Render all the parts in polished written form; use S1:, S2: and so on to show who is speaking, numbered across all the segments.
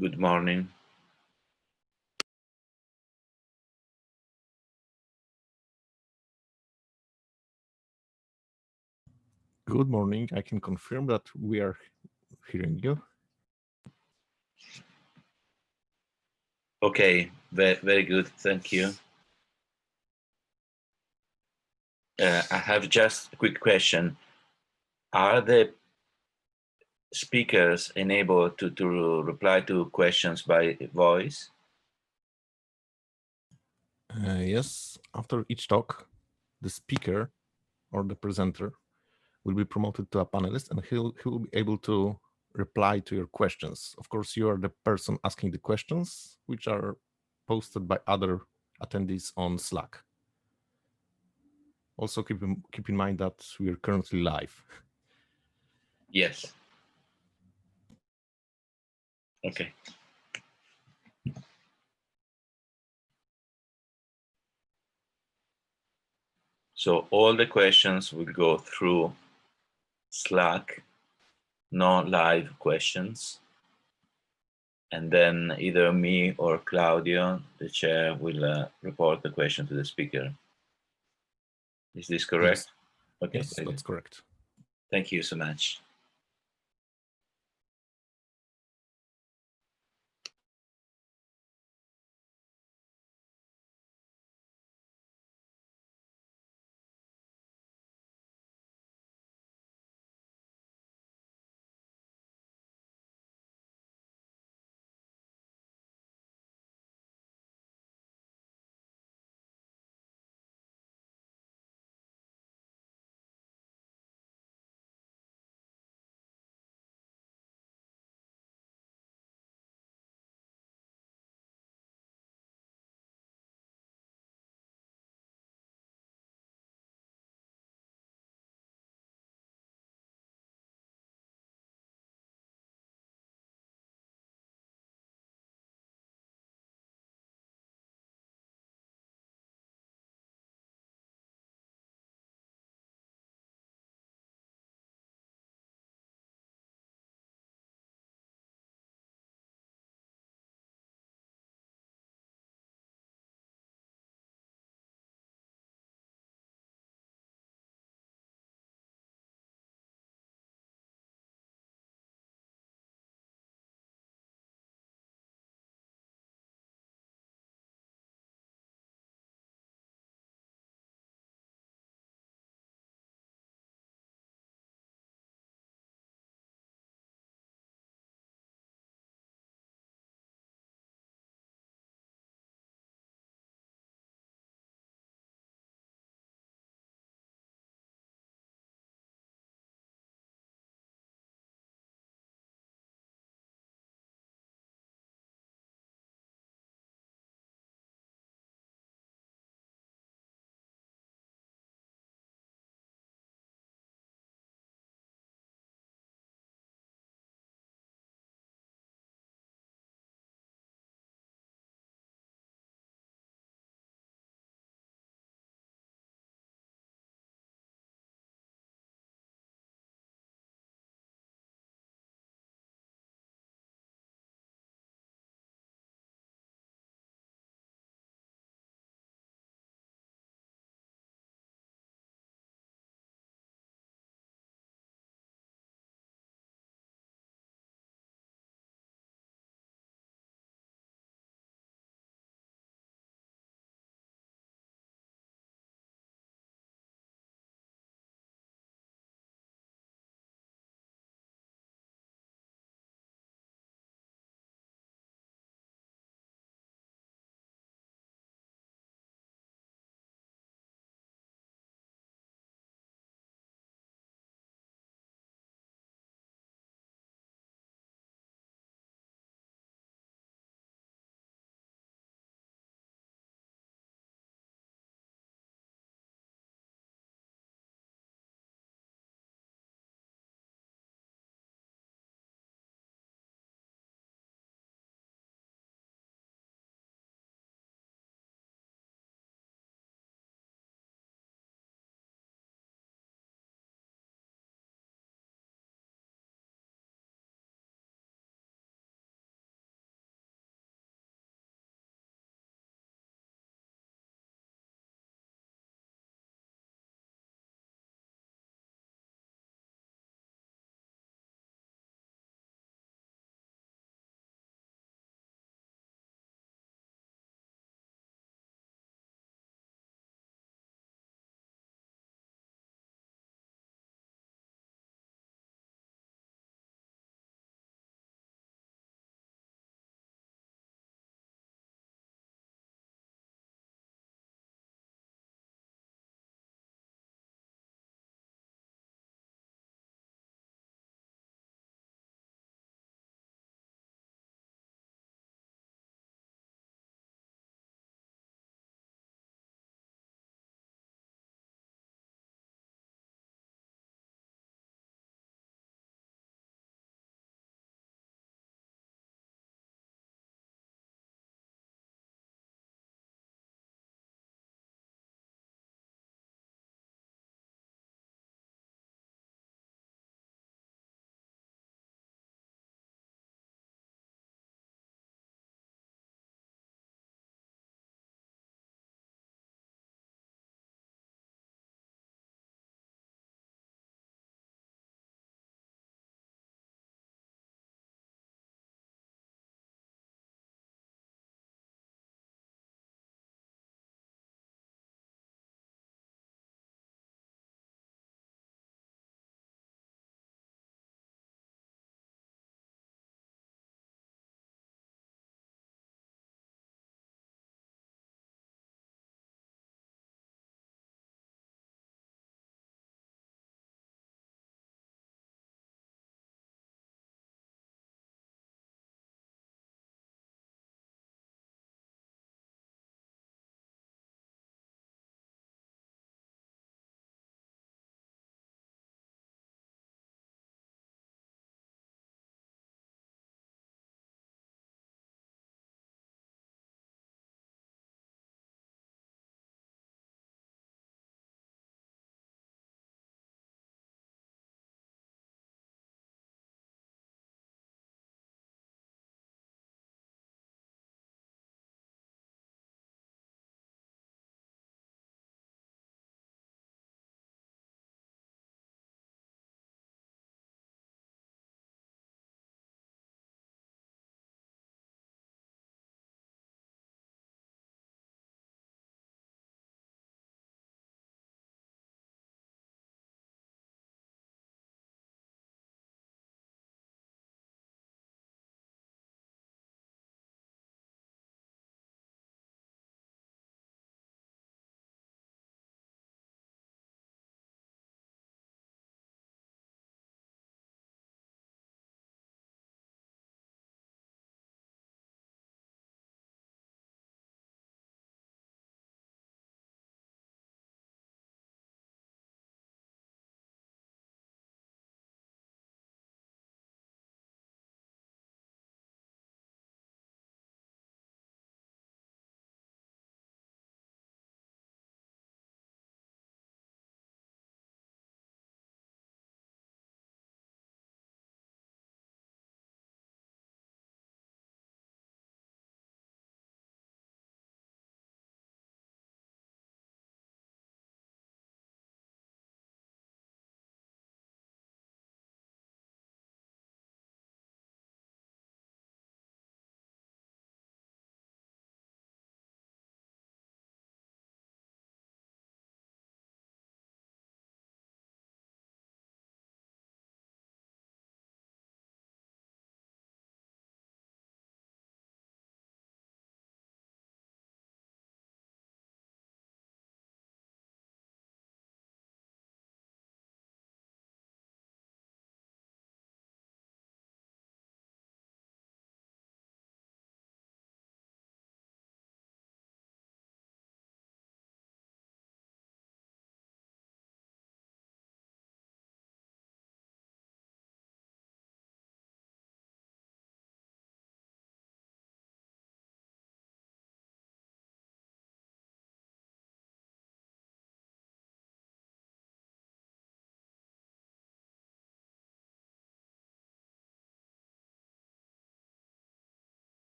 S1: Good morning.
S2: Good morning. I can confirm that we are hearing you.
S1: Okay, very good. Thank you. I have just a quick question. Are the speakers enabled to reply to questions by voice?
S2: Yes, after each talk, the speaker or the presenter will be promoted to a panelist and he will be able to reply to your questions. Of course, you are the person asking the questions, which are posted by other attendees on Slack. Also, keep in mind that we are currently live.
S1: Yes. Okay. So all the questions will go through Slack, no live questions. And then either me or Claudio, the chair, will report the question to the speaker. Is this correct?
S2: Yes.
S1: Okay,
S2: Yes,
S1: very
S2: that's
S1: good.
S2: correct.
S1: Thank you so much.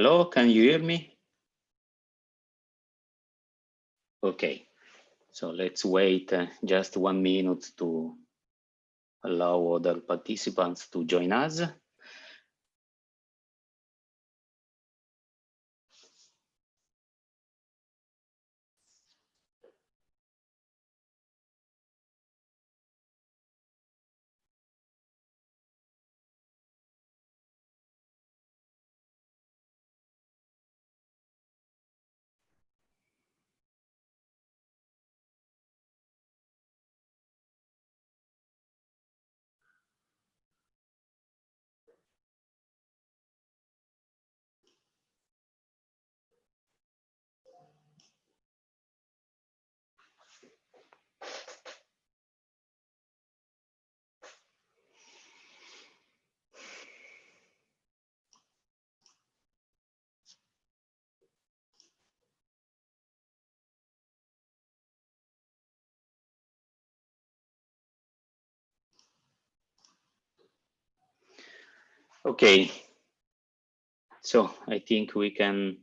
S3: Hello, can you hear me? Okay, so let's wait just 1 minute to allow other participants to join us. Okay, so I think we can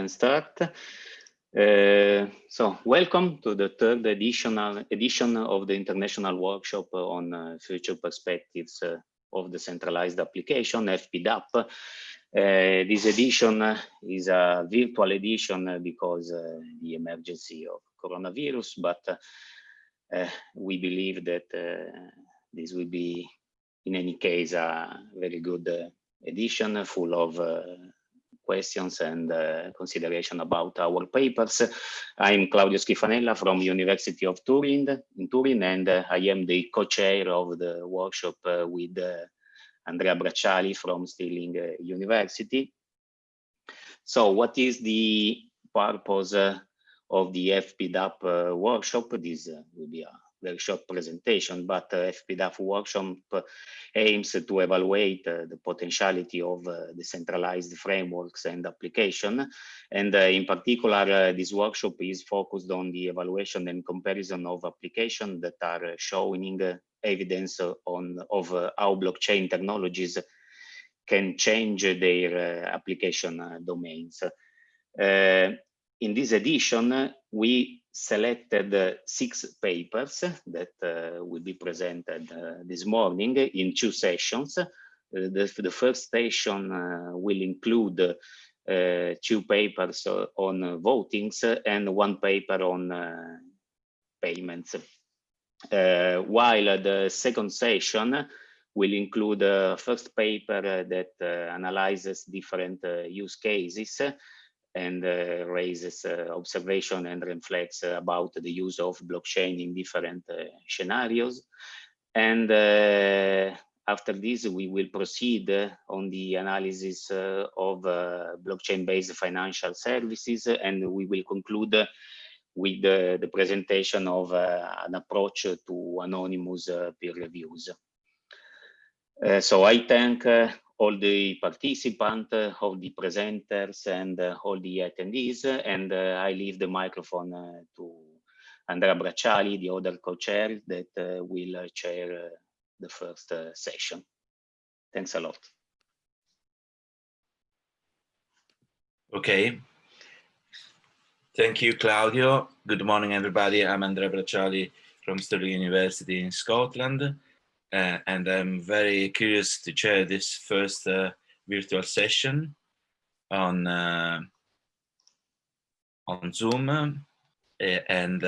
S3: start. So welcome to the third edition of the International Workshop on Future Perspectives of Decentralized Application, FPDAP. This edition is a virtual edition because the emergency of coronavirus, but we believe that this will be, in any case, a very good edition full of questions and consideration about our papers. I'm Claudio Schifanella from University of Turin in Turin, and I am the co-chair of the workshop with Andrea Bracciali from Stirling University. So what is the purpose of the FPDAP workshop? This will be a very short presentation, but FPDAP workshop aims to evaluate the potentiality of decentralized frameworks and application. And in particular, this workshop is focused on the evaluation and comparison of applications that are showing evidence of how blockchain technologies can change their application domains. In this edition, we selected 6 papers that will be presented this morning in 2 sessions. The first session will include 2 papers on votings and 1 paper on payments. While the second session will include a first paper that analyzes different use cases and raises observation and reflects about the use of blockchain in different scenarios. And after this, we will proceed on the analysis of blockchain-based financial services, and we will conclude with the presentation of an approach to anonymous peer reviews. So I thank all the participants, all the presenters, and all the attendees, and I leave the microphone to Andrea Bracciali, the other co-chair that will chair the first session. Thanks a lot.
S1: Okay. Thank you, Claudio. Good morning, everybody. I'm Andrea Bracciali from Stirling University in Scotland. And I'm very curious to chair this first virtual session on Zoom. And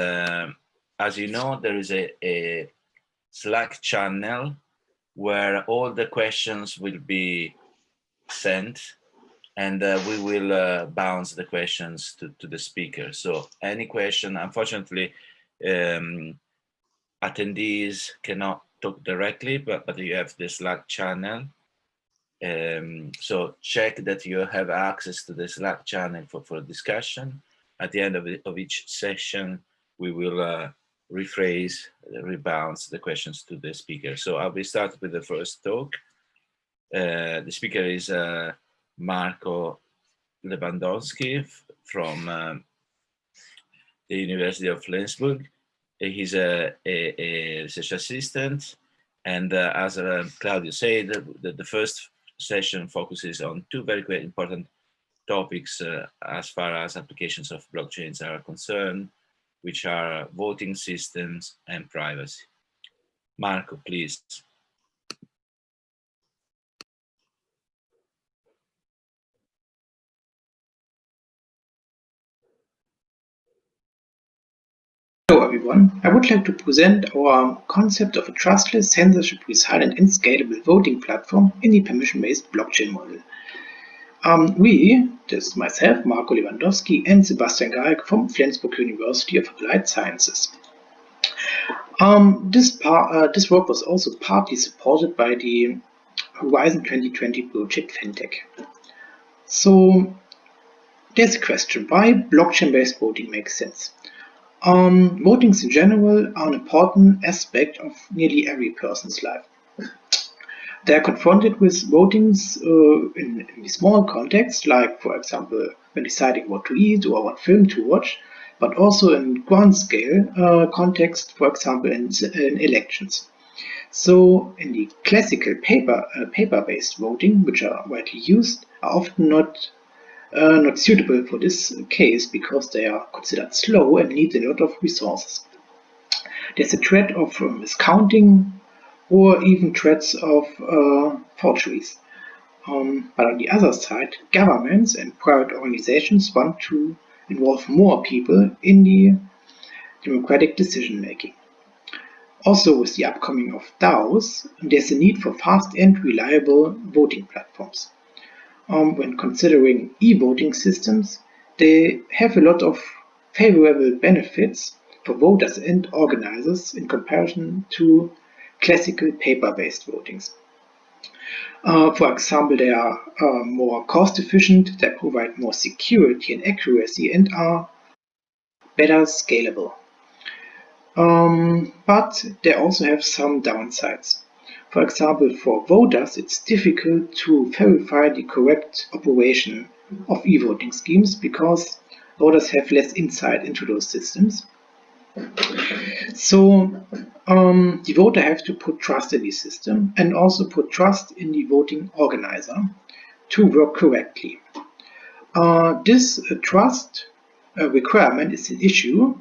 S1: as you know, there is a Slack channel where all the questions will be sent, and we will bounce the questions to the speaker. So any question, unfortunately, attendees cannot talk directly, but you have the Slack channel. So check that you have access to the Slack channel for discussion. At the end of each session, we will rebounce the questions to the speaker. So I will start with the first talk. The speaker is Marco Lewandowski from the University of Flensburg. He's a research assistant, and as Claudio said, the first session focuses on two very important topics as far as applications of blockchains are concerned, which are voting systems and privacy. Marco, please.
S4: Hello everyone, I would like to present our concept of a trustless, censorship-resilient and scalable voting platform in the permission-based blockchain model. This is myself, Marco Lewandowski, and Sebastian Gaik from Flensburg University of Applied Sciences. This work was also partly supported by the Horizon 2020 project FinTech. So there's a question, why blockchain-based voting makes sense? Votings in general are an important aspect of nearly every person's life. They are confronted with votings in the small context, like, for example, when deciding what to eat or what film to watch, but also in grand scale context, for example, in elections. So in the classical paper-based voting, which are widely used, are often not suitable for this case because they are considered slow and need a lot of resources. There's a threat of miscounting or even threats of forgeries. But on the other side, governments and private organizations want to involve more people in the democratic decision making. Also, with the upcoming of DAOs, there's a need for fast and reliable voting platforms. When considering e-voting systems, they have a lot of favorable benefits for voters and organizers in comparison to classical paper-based votings. For example, they are more cost-efficient, they provide more security and accuracy, and are better scalable. But they also have some downsides. For example, for voters, it's difficult to verify the correct operation of e-voting schemes because voters have less insight into those systems. So the voter have to put trust in the system and also put trust in the voting organizer to work correctly. This trust requirement is an issue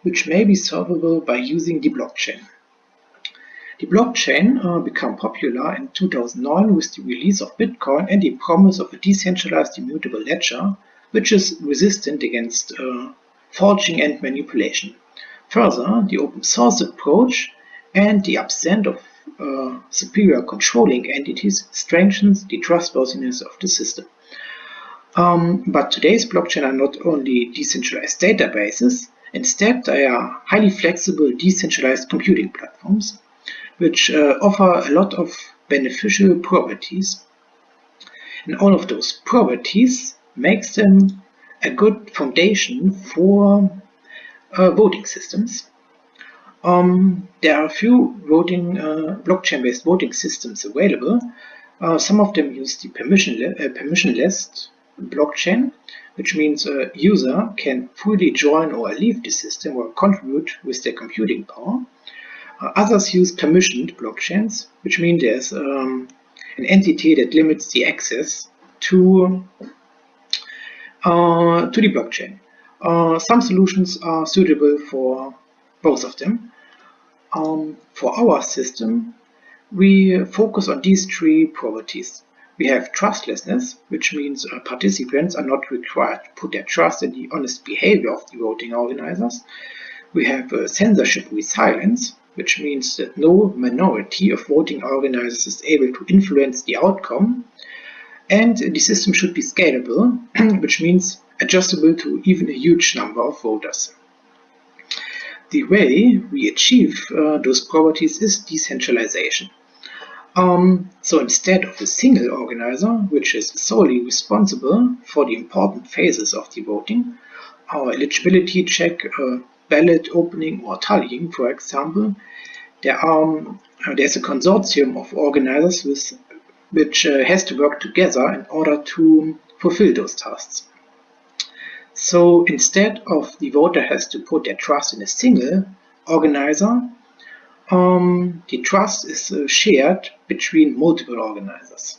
S4: which may be solvable by using the blockchain. The blockchain became popular in 2009 with the release of Bitcoin and the promise of a decentralized immutable ledger, which is resistant against forging and manipulation. Further, the open source approach and the absence of superior controlling entities strengthens the trustworthiness of the system. But today's blockchain are not only decentralized databases, instead they are highly flexible decentralized computing platforms, which offer a lot of beneficial properties. And all of those properties makes them a good foundation for voting systems. There are a few blockchain-based voting systems available. Some of them use the permissionless blockchain, which means a user can fully join or leave the system or contribute with their computing power. Others use permissioned blockchains, which means there's an entity that limits the access to the blockchain. Some solutions are suitable for both of them. For our system, we focus on these three properties. We have trustlessness, which means participants are not required to put their trust in the honest behavior of the voting organizers. We have censorship resilience, which means that no minority of voting organizers is able to influence the outcome. And the system should be scalable, which means adjustable to even a huge number of voters. The way we achieve those properties is decentralization. So instead of a single organizer, which is solely responsible for the important phases of the voting, our eligibility check, ballot opening or tallying, for example, there's a consortium of organizers which has to work together in order to fulfill those tasks. So instead of the voter has to put their trust in a single organizer, the trust is shared between multiple organizers.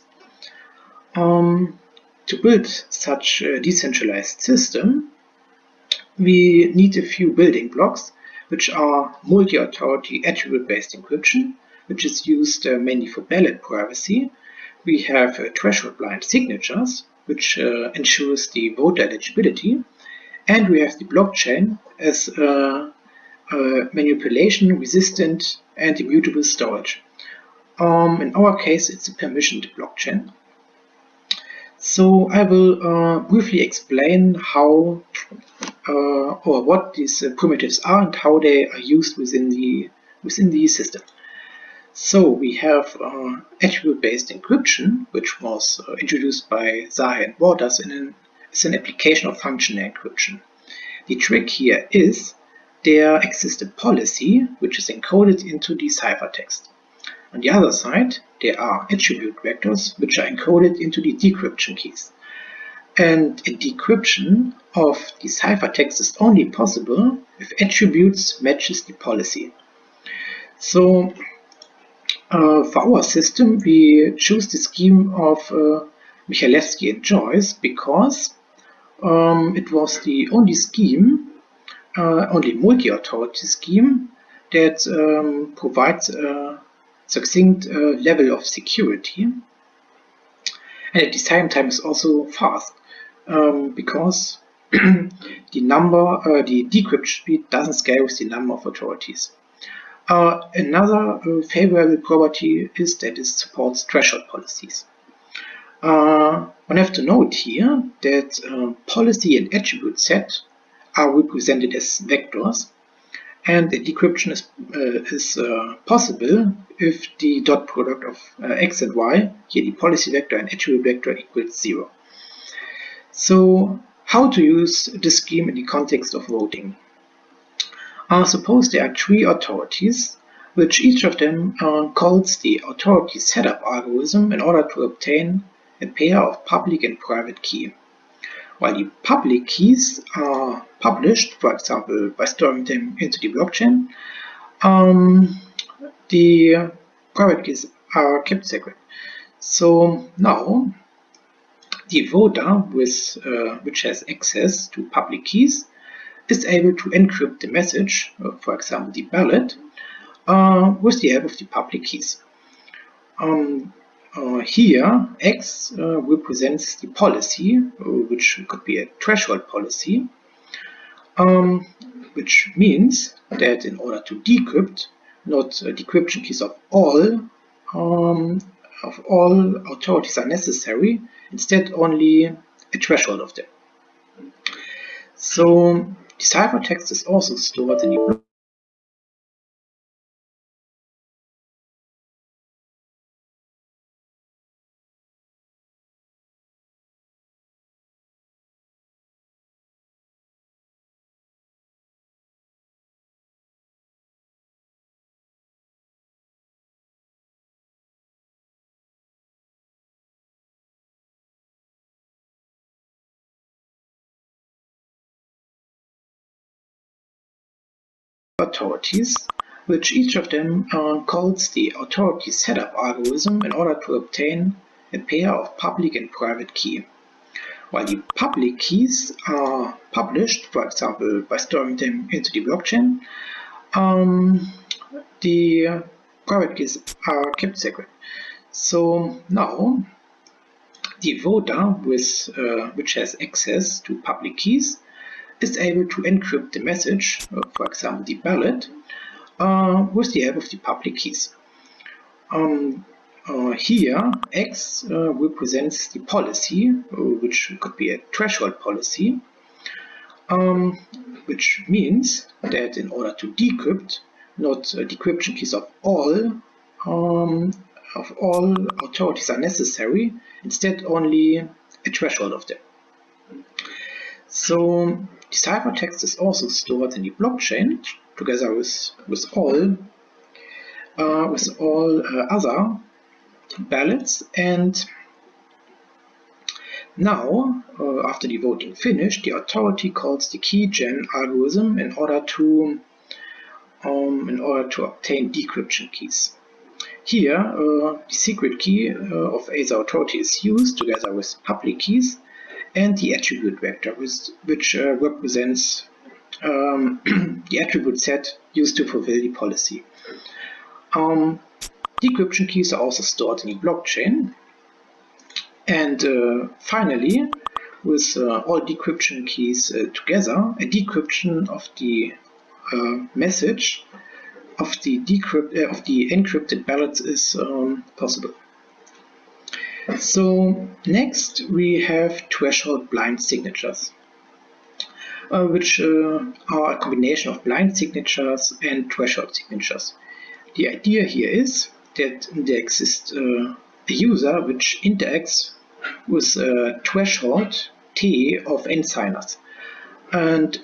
S4: To build such a decentralized system, we need a few building blocks, which are multi-authority attribute-based encryption, which is used mainly for ballot privacy. We have threshold-blind signatures, which ensures the voter eligibility, and we have the blockchain as manipulation-resistant and immutable storage. In our case, it's a permissioned blockchain. So I will briefly explain how or what these primitives are and how they are used within the system. So we have attribute-based encryption, which was introduced by Zahe and Waters as an application of functional encryption. The trick here is there exists a policy which is encoded into the ciphertext. On the other side, there are attribute vectors which are encoded into the decryption keys. And a decryption of the ciphertext is only possible if attributes matches the policy. So for our system, we choose the scheme of Michalewski and Joyce because it was the only scheme, only multi-authority scheme that provides a succinct level of security, and at the same time is also fast because the decryption speed doesn't scale with the number of authorities. Another favorable property is that it supports threshold policies. One have to note here that policy and attribute set are represented as vectors, and the decryption is possible if the dot product of x and y, here the policy vector and attribute vector, equals 0. So how to use this scheme in the context of voting? Suppose there are 3 authorities, which each of them calls the authority setup algorithm in order to obtain a pair of public and private key. While the public keys are published, for example, by storing them into the blockchain, the private keys are kept secret. So now the voter which has access to public keys is able to encrypt the message, for example the ballot, with the help of the public keys. Here, X represents the policy, which could be a threshold policy, which means that in order to decrypt, not decryption keys of all authorities are necessary, instead only a threshold of them. So the ciphertext is also stored in the authorities, which each of them calls the authority setup algorithm in order to obtain a pair of public and private key. While the public keys are published, for example, by storing them into the blockchain, the private keys are kept secret. So now the voter which has access to public keys is able to encrypt the message, for example the ballot, with the help of the public keys. Here, X represents the policy, which could be a threshold policy, which means that in order to decrypt, not decryption keys of all authorities are necessary, instead only a threshold of them. So the ciphertext is also stored in the blockchain together with all other ballots, and now after the voting finished, the authority calls the keygen algorithm in order to in order to obtain decryption keys. Here, the secret key of either authority is used together with public keys and the attribute vector, which represents the attribute set used to fulfill the policy. Decryption keys are also stored in the blockchain. And finally, with all decryption keys together, a decryption of the message of the encrypted ballots is possible. So next we have threshold blind signatures, which are a combination of blind signatures and threshold signatures. The idea here is that there exists a user which interacts with a threshold T of n signers, and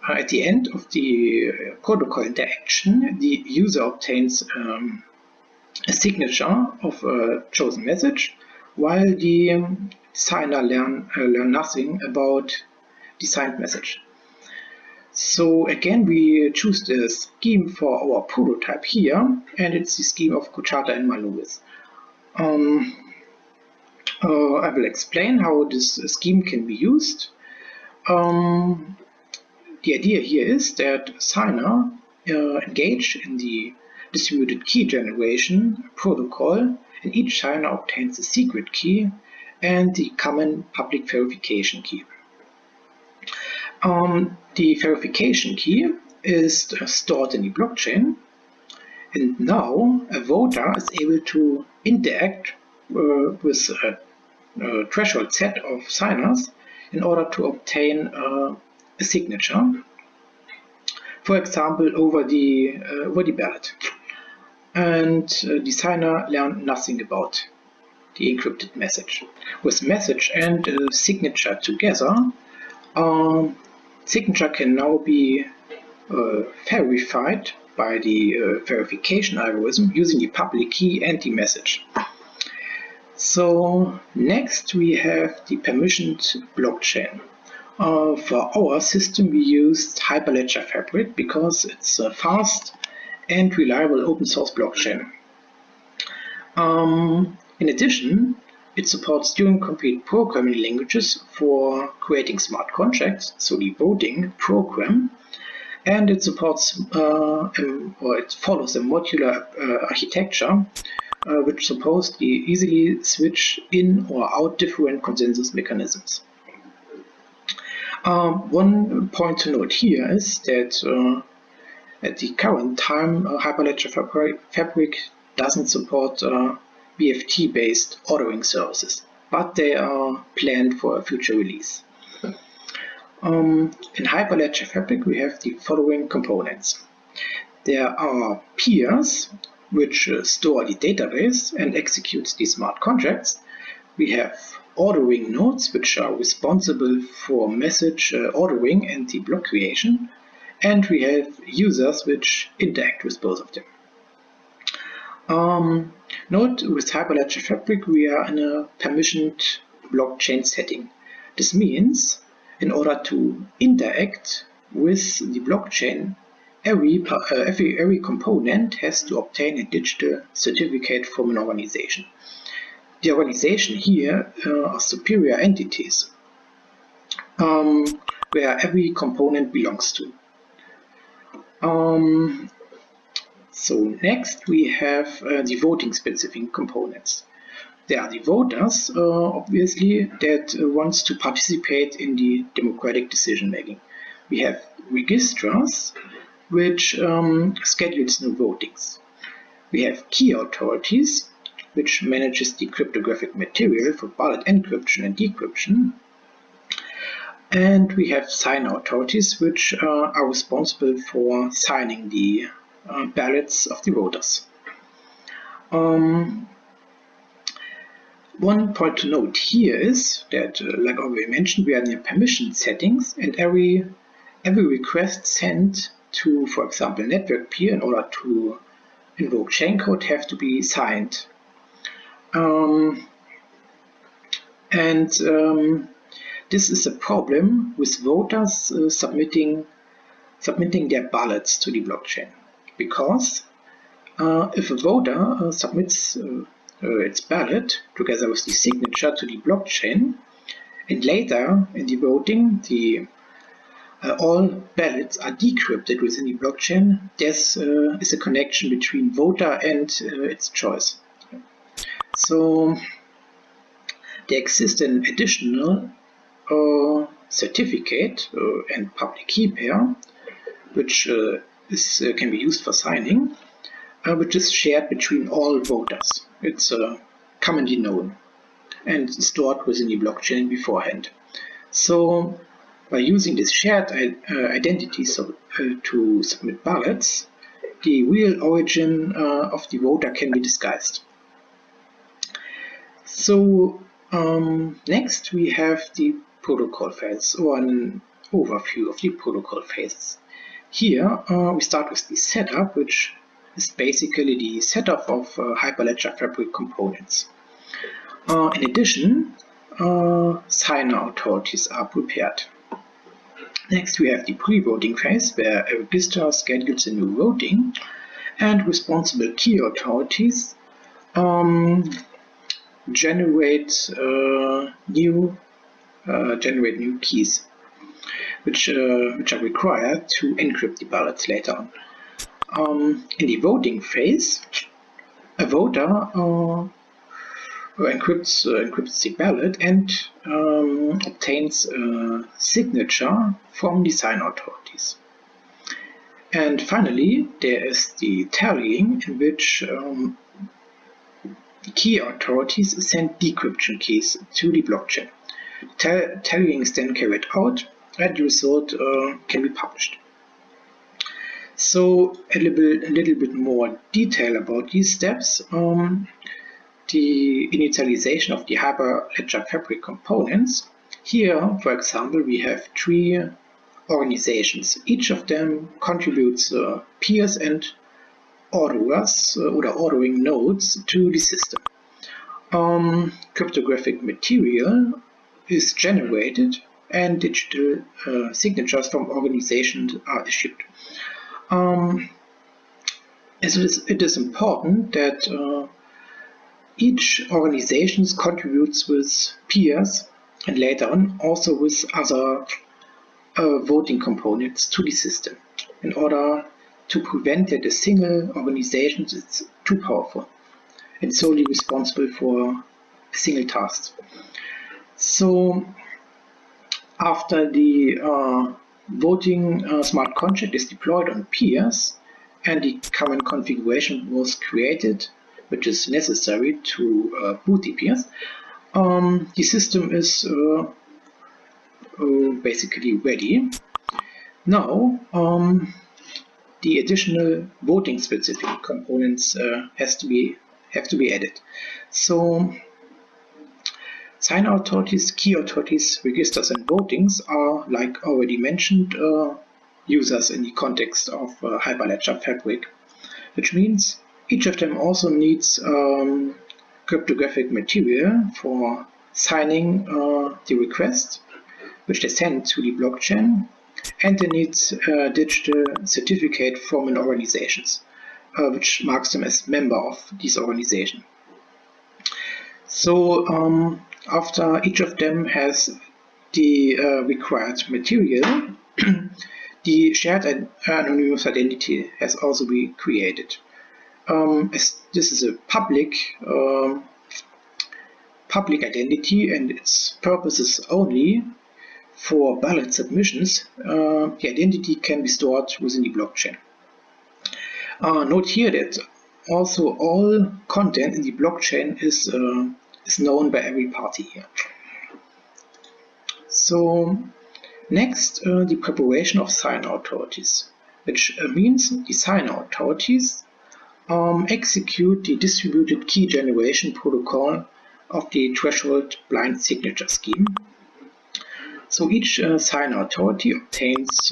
S4: at the end of the protocol interaction, the user obtains a signature of a chosen message, while the signer learn nothing about the signed message. So again, we choose the scheme for our prototype here, and it's the scheme of Kochata and Malouris. I will explain how this scheme can be used. The idea here is that signer engage in the distributed key generation protocol, and each signer obtains a secret key and the common public verification key. The verification key is stored in the blockchain, and now a voter is able to interact with a threshold set of signers in order to obtain a signature, for example, over the ballot. And the signer learned nothing about the encrypted message. With message and signature together, signature can now be verified by the verification algorithm using the public key and the message. So next we have the permissioned blockchain. For our system we used Hyperledger Fabric because it's a fast and reliable open source blockchain. In addition, it supports Turing-complete programming languages for creating smart contracts, so the voting program, and it supports or it follows a modular architecture which supports to easily switch in or out different consensus mechanisms. One point to note here is that at the current time, Hyperledger Fabric doesn't support BFT-based ordering services, but they are planned for a future release. In Hyperledger Fabric, we have the following components. There are peers, which store the database and execute the smart contracts. We have ordering nodes, which are responsible for message ordering and the block creation. And we have users which interact with both of them. Note with Hyperledger Fabric we are in a permissioned blockchain setting. This means in order to interact with the blockchain, every component has to obtain a digital certificate from an organization. The organization here are superior entities where every component belongs to. So next we have the voting specific components. There are the voters, obviously, that wants to participate in the democratic decision making. We have registrars, which schedules new votings. We have key authorities, which manages the cryptographic material for ballot encryption and decryption. And we have signer authorities, which are responsible for signing the ballots of the voters. One point to note here is that, like already mentioned, we are in the permission settings, and every request sent to, for example, network peer in order to invoke chain code have to be signed. This is a problem with voters submitting submitting their ballots to the blockchain. Because if a voter submits its ballot together with the signature to the blockchain, and later in the voting, all ballots are decrypted within the blockchain, this is a connection between voter and its choice. So there exists an additional certificate and public key pair, which can be used for signing, which is shared between all voters. It's commonly known and stored within the blockchain beforehand. So by using this shared identity to submit ballots, the real origin of the voter can be disguised. So next we have the protocol phase, or an overview of the protocol phases. Here we start with the setup, which is basically the setup of Hyperledger Fabric components. In addition, signer authorities are prepared. Next, we have the pre-voting phase, where a register schedules a new voting, and responsible key authorities generate new keys, which are required to encrypt the ballots later on. In the voting phase, a voter encrypts the ballot and obtains a signature from the sign authorities. And finally, there is the tallying, in which the key authorities send decryption keys to the blockchain. Tallying is then carried out, and the result can be published. So a little bit more detail about these steps. The initialization of the Hyperledger Fabric components. Here, for example, we have 3 organizations. Each of them contributes peers and orderers or ordering nodes to the system. Cryptographic material is generated and digital signatures from organizations are issued. It is important that each organization contributes with peers and later on also with other voting components to the system, in order to prevent that a single organization is too powerful and solely responsible for a single task. So after the voting smart contract is deployed on peers and the common configuration was created, which is necessary to boot the peers, the system is basically ready. Now the additional voting specific components have to be added. So signer authorities, key authorities, registers and votings are, like already mentioned, users in the context of Hyperledger Fabric, which means each of them also needs cryptographic material for signing the request, which they send to the blockchain, and they need a digital certificate from an organization, which marks them as member of this organization. So after each of them has the required material, the shared anonymous identity has also been created. As this is a public identity and its purpose is only for ballot submissions, the identity can be stored within the blockchain. Note here that also all content in the blockchain is known by every party here. So next, the preparation of signer authorities, which means the signer authorities execute the distributed key generation protocol of the threshold blind signature scheme. So each signer authority obtains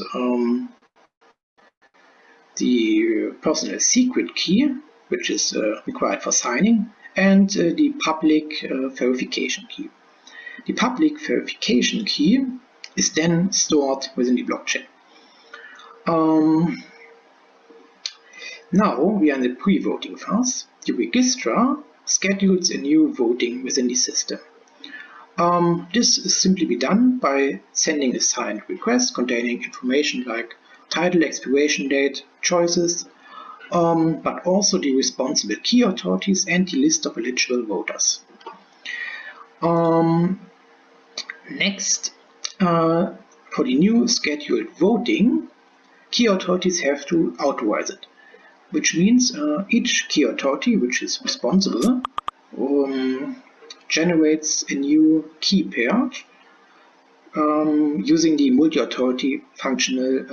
S4: the personal secret key, which is required for signing, and the public verification key. The public verification key is then stored within the blockchain. Now we are in the pre-voting phase. The registrar schedules a new voting within the system. This is simply be done by sending a signed request containing information like title, expiration date, choices, but also the responsible key authorities and the list of eligible voters. Next, for the new scheduled voting, key authorities have to authorize it, which means each key authority which is responsible generates a new key pair using the multi-authority functional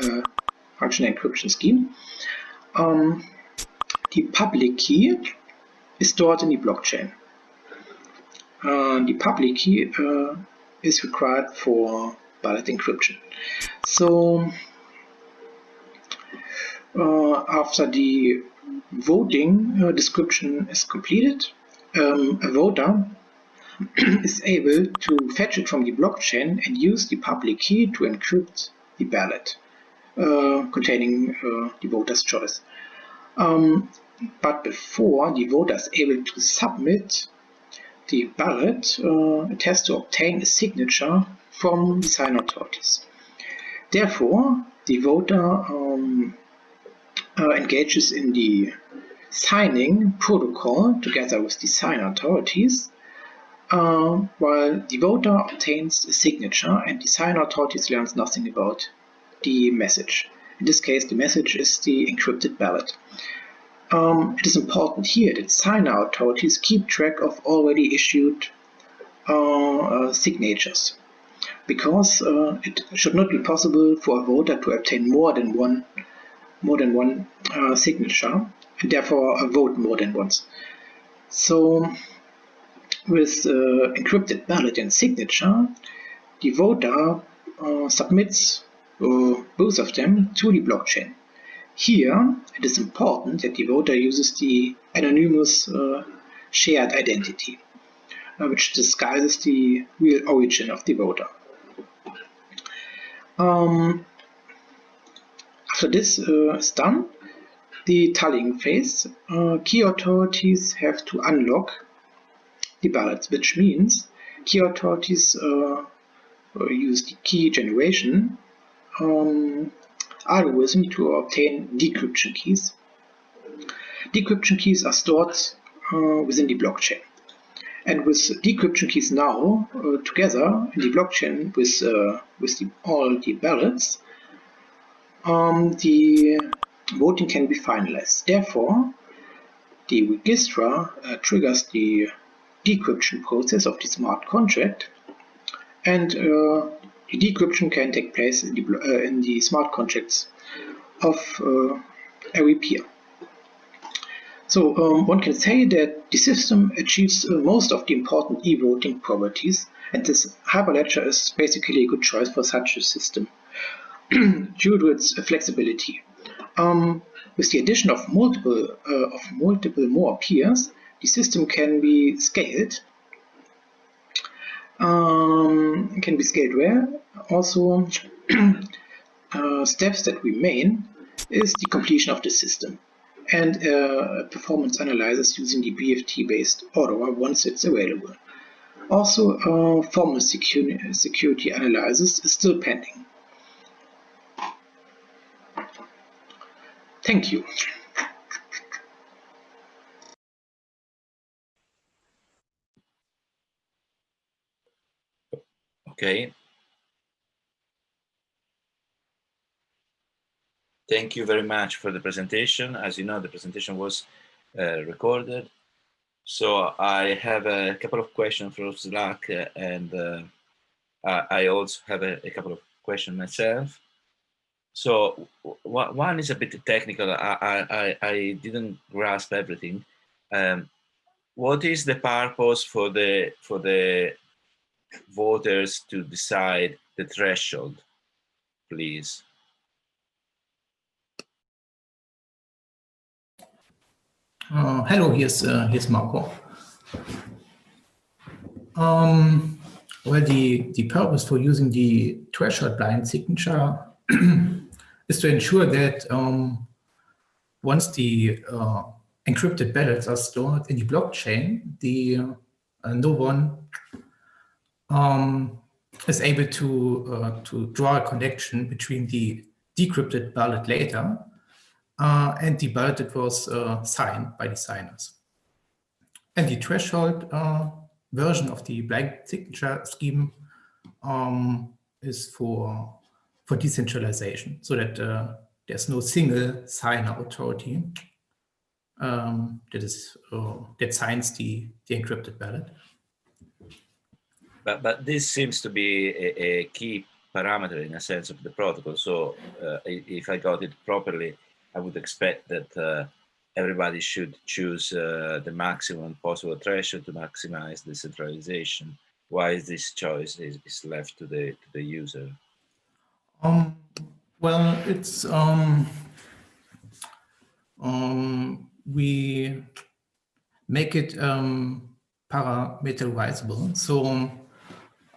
S4: encryption scheme. The public key is stored in the blockchain. The public key is required for ballot encryption. So after the voting description is completed, a voter is able to fetch it from the blockchain and use the public key to encrypt the ballot containing the voter's choice. But before the voter is able to submit the ballot, it has to obtain a signature from the sign authorities. Therefore, the voter engages in the signing protocol together with the sign authorities, while the voter obtains a signature and the sign authorities learns nothing about the message. In this case, the message is the encrypted ballot. It is important here that signer authorities keep track of already issued signatures, because it should not be possible for a voter to obtain more than one signature, and therefore vote more than once. So with encrypted ballot and signature, the voter submits both of them to the blockchain. Here, it is important that the voter uses the anonymous shared identity, which disguises the real origin of the voter. After this is done, the tallying phase, key authorities have to unlock the ballots, which means key authorities use the key generation algorithm to obtain decryption keys. Decryption keys are stored within the blockchain. And with decryption keys now together in the blockchain with all the ballots, the voting can be finalized. Therefore, the registrar triggers the decryption process of the smart contract, and the decryption can take place in the smart contracts of every peer. So one can say that the system achieves most of the important e-voting properties, and this Hyperledger is basically a good choice for such a system due to its flexibility. With the addition of multiple more peers, the system can be scaled. Well. Also, steps that remain is the completion of the system and performance analysis using the BFT-based order once it's available. Also, formal security analysis is still pending. Thank you.
S1: Okay. Thank you very much for the presentation. As you know, the presentation was recorded. So I have a couple of questions from Slack, and I also have a couple of questions myself. So one is a bit technical. I didn't grasp everything. What is the purpose for the voters to decide the threshold, please?
S5: Hello, here's Marco. Well, the purpose for using the threshold blind signature is to ensure that once the encrypted ballots are stored in the blockchain, no one is able to draw a connection between the decrypted ballot later and the ballot that was signed by the signers. And the threshold version of the blank signature scheme is for decentralization, so that there's no single signer authority that signs the encrypted ballot.
S1: But this seems to be a key parameter in a sense of the protocol. So if I got it properly, I would expect that everybody should choose the maximum possible threshold to maximize decentralization. Why is this choice is left to the user?
S5: Well, it's we make it parameterizable, so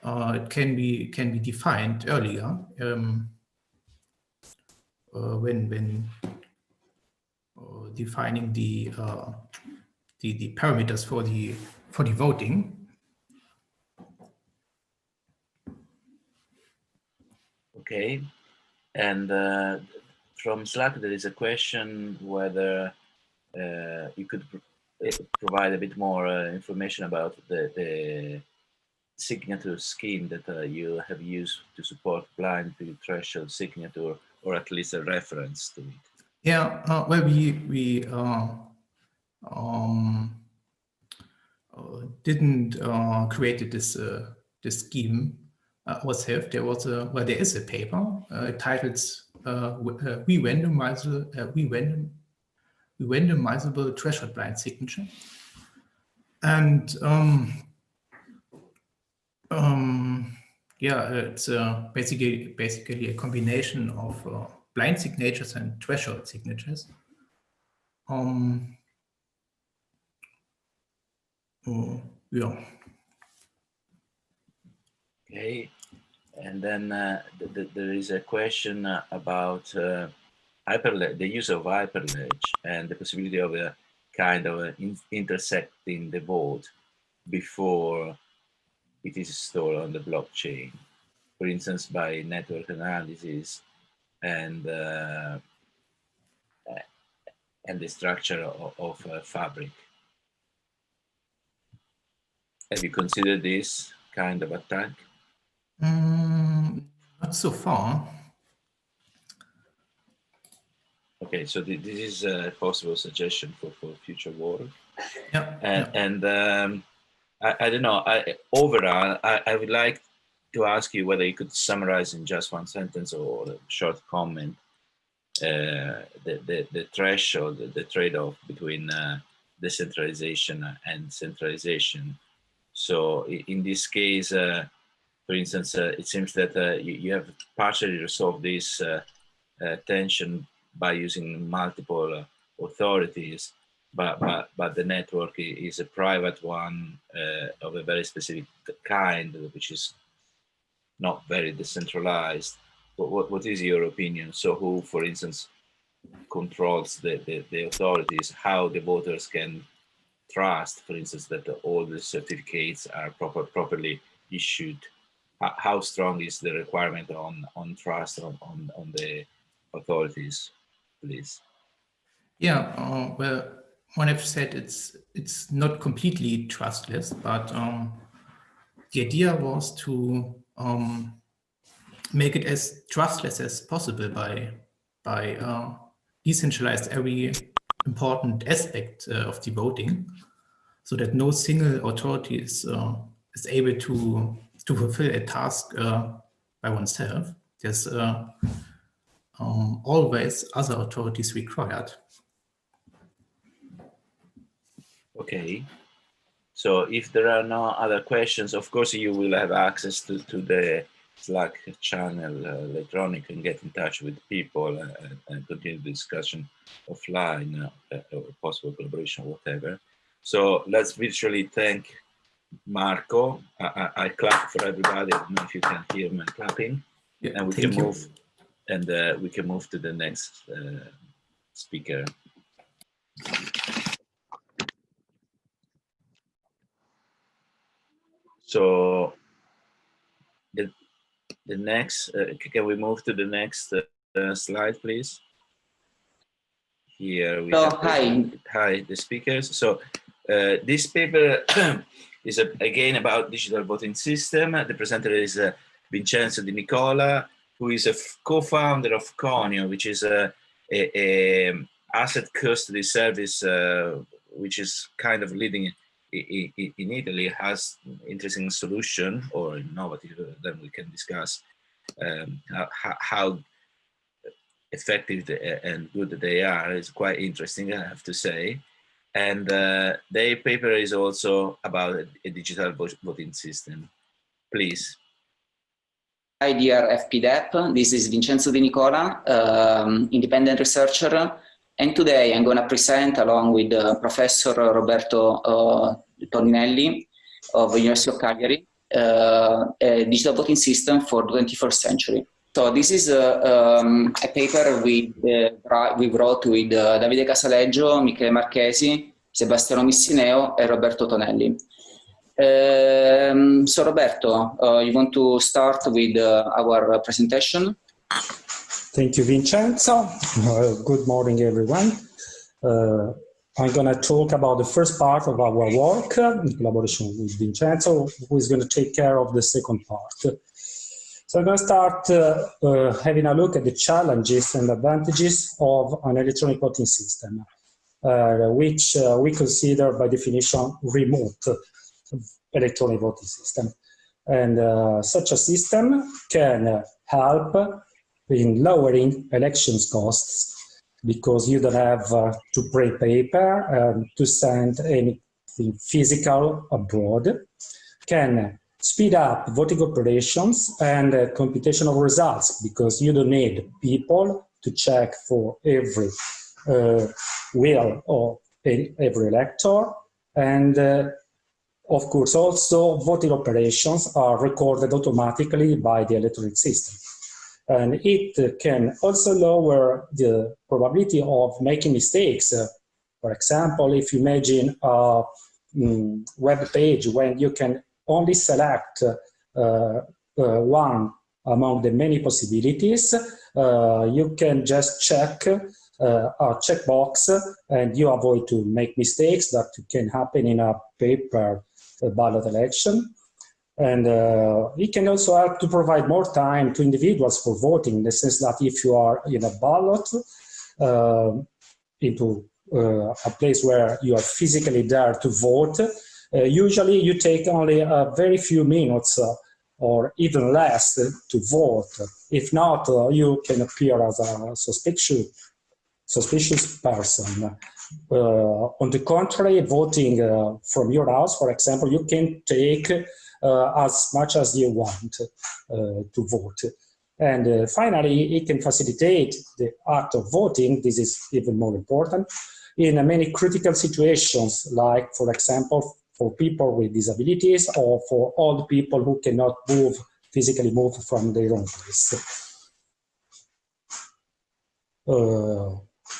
S5: it can be defined earlier when defining the parameters for the voting.
S1: Okay, and from Slack there is a question whether you could provide a bit more information about the signature scheme that you have used to support blind threshold signature, or at least a reference to it.
S5: Yeah, well, we didn't create this scheme ourselves. There is a paper titled re-randomizable threshold blind signature, and yeah, it's basically a combination of blind signatures and threshold signatures. Yeah.
S1: Okay, and then there is a question about the use of hyperledge and the possibility of a kind of intersecting the vote before it is stored on the blockchain, for instance, by network analysis and the structure of Fabric. Have you considered this kind of attack?
S5: Not so far.
S1: Okay, so this is a possible suggestion for future work.
S5: Yeah.
S1: And I don't know. Overall, I would like to ask you whether you could summarize in just one sentence or a short comment the threshold, the trade-off between decentralization and centralization. So in this case, for instance, it seems that you have partially resolved this tension by using multiple authorities, but the network is a private one of a very specific kind, which is not very decentralized. What is your opinion? So who, for instance, controls the authorities, how the voters can trust, for instance, that all the certificates are properly issued? How strong is the requirement on trust on the authorities, please?
S5: Yeah, well, when I've said it's not completely trustless, but the idea was to make it as trustless as possible by decentralize every important aspect of the voting, so that no single authority is able to fulfill a task by oneself. There's always other authorities required. Okay.
S1: So if there are no other questions, of course, you will have access to the Slack channel electronic and get in touch with people and continue the discussion offline or possible collaboration, whatever. So let's virtually thank Marco. I clap for everybody. I don't know if you can hear my clapping.
S5: Yeah,
S1: and we can move and we can move to the next speaker. So the next, can we move to the next slide, please? Here we have the speakers. So this paper is again about digital voting system. The presenter is Vincenzo Di Nicola, who is a co-founder of Conio, which is a asset custody service, which is kind of leading in Italy, has interesting solution or innovative that we can discuss how effective and good they are. It's quite interesting, I have to say. And their paper is also about a digital voting system. Please.
S6: Hi, dear FPDAP. This is Vincenzo Di Nicola, independent researcher. And today I'm going to present, along with Professor Roberto Toninelli of the University of Cagliari, a digital voting system for the 21st century. So this is a paper we wrote with Davide Casaleggio, Michele Marchesi, Sebastiano Missineo, and Roberto Tonelli. So Roberto, you want to start with our presentation?
S7: Thank you, Vincenzo. Good morning, everyone. I'm going to talk about the first part of our work in collaboration with Vincenzo, who is going to take care of the second part. So I'm going to start having a look at the challenges and advantages of an electronic voting system, which we consider by definition remote electronic voting system. And such a system can help in lowering elections costs, because you don't have to print paper and to send anything physical abroad, can speed up voting operations and computation of results, because you don't need people to check for every will of every elector. And of course, also voting operations are recorded automatically by the electronic system. And it can also lower the probability of making mistakes. For example, if you imagine a web page when you can only select one among the many possibilities, you can just check a checkbox and you avoid to make mistakes that can happen in a paper ballot election. And it can also help to provide more time to individuals for voting, in the sense that if you are in a ballot into a place where you are physically there to vote, usually you take only a very few minutes or even less to vote. If not, you can appear as a suspicious person. On the contrary, voting from your house, for example, you can take as much as you want to vote. And finally, it can facilitate the act of voting. This is even more important in many critical situations, like, for example, for people with disabilities or for old people who cannot physically move from their own place.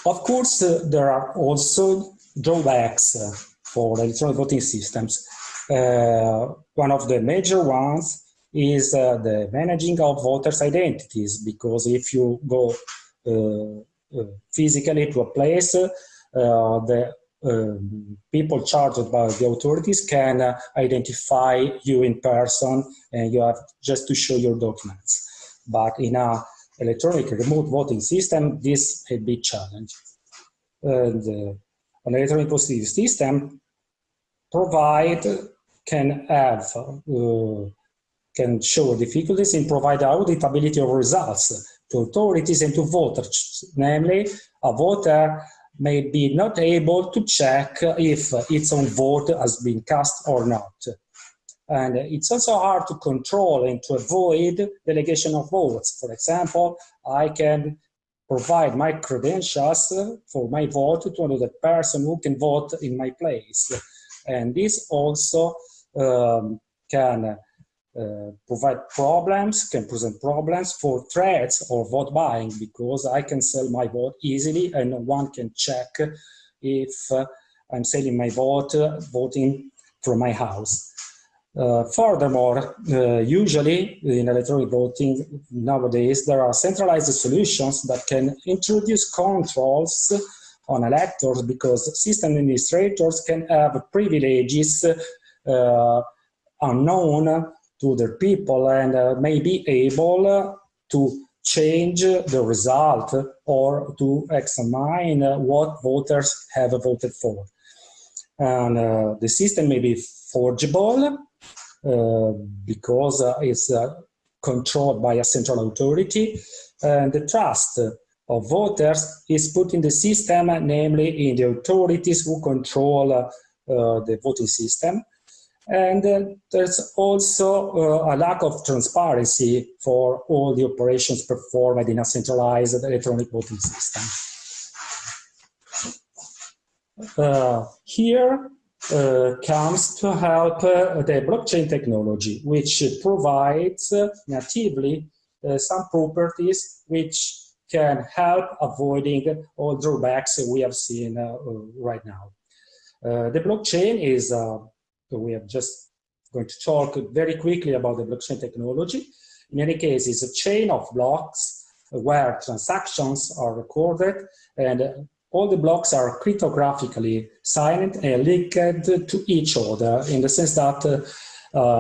S7: Of course, there are also drawbacks for electronic voting systems. One of the major ones is the managing of voters' identities, because if you go physically to a place, the people charged by the authorities can identify you in person, and you have just to show your documents. But in an electronic remote voting system, this is a big challenge. And an electronic voting system can show difficulties in providing auditability of results to authorities and to voters. Namely, a voter may be not able to check if its own vote has been cast or not. And it's also hard to control and to avoid delegation of votes. For example, I can provide my credentials for my vote to another person who can vote in my place. And this also can provide problems, can present problems for threats or vote buying, because I can sell my vote easily and one can check if I'm selling my vote voting from my house. Furthermore, usually in electronic voting nowadays, there are centralized solutions that can introduce controls on electors, because system administrators can have privileges unknown to their people and may be able to change the result or to examine what voters have voted for. And the system may be forgeable because it's controlled by a central authority, and the trust of voters is put in the system, namely in the authorities who control the voting system. And there's also a lack of transparency for all the operations performed in a centralized electronic voting system. Here comes to help the blockchain technology, which provides natively some properties which can help avoiding all drawbacks we have seen right now. The blockchain is we are just going to talk very quickly about the blockchain technology. In any case, it's a chain of blocks where transactions are recorded, and all the blocks are cryptographically signed and linked to each other, in the sense that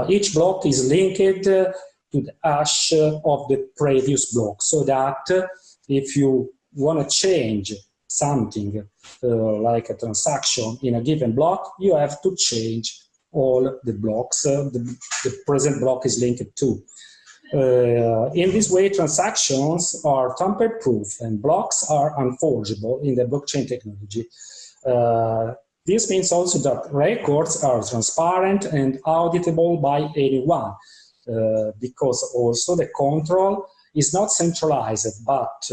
S7: each block is linked to the hash of the previous block, so that if you want to change something like a transaction in a given block, you have to change all the blocks the present block is linked to. In this way, transactions are tamper-proof and blocks are unforgeable in the blockchain technology. This means also that records are transparent and auditable by anyone, because also the control is not centralized, but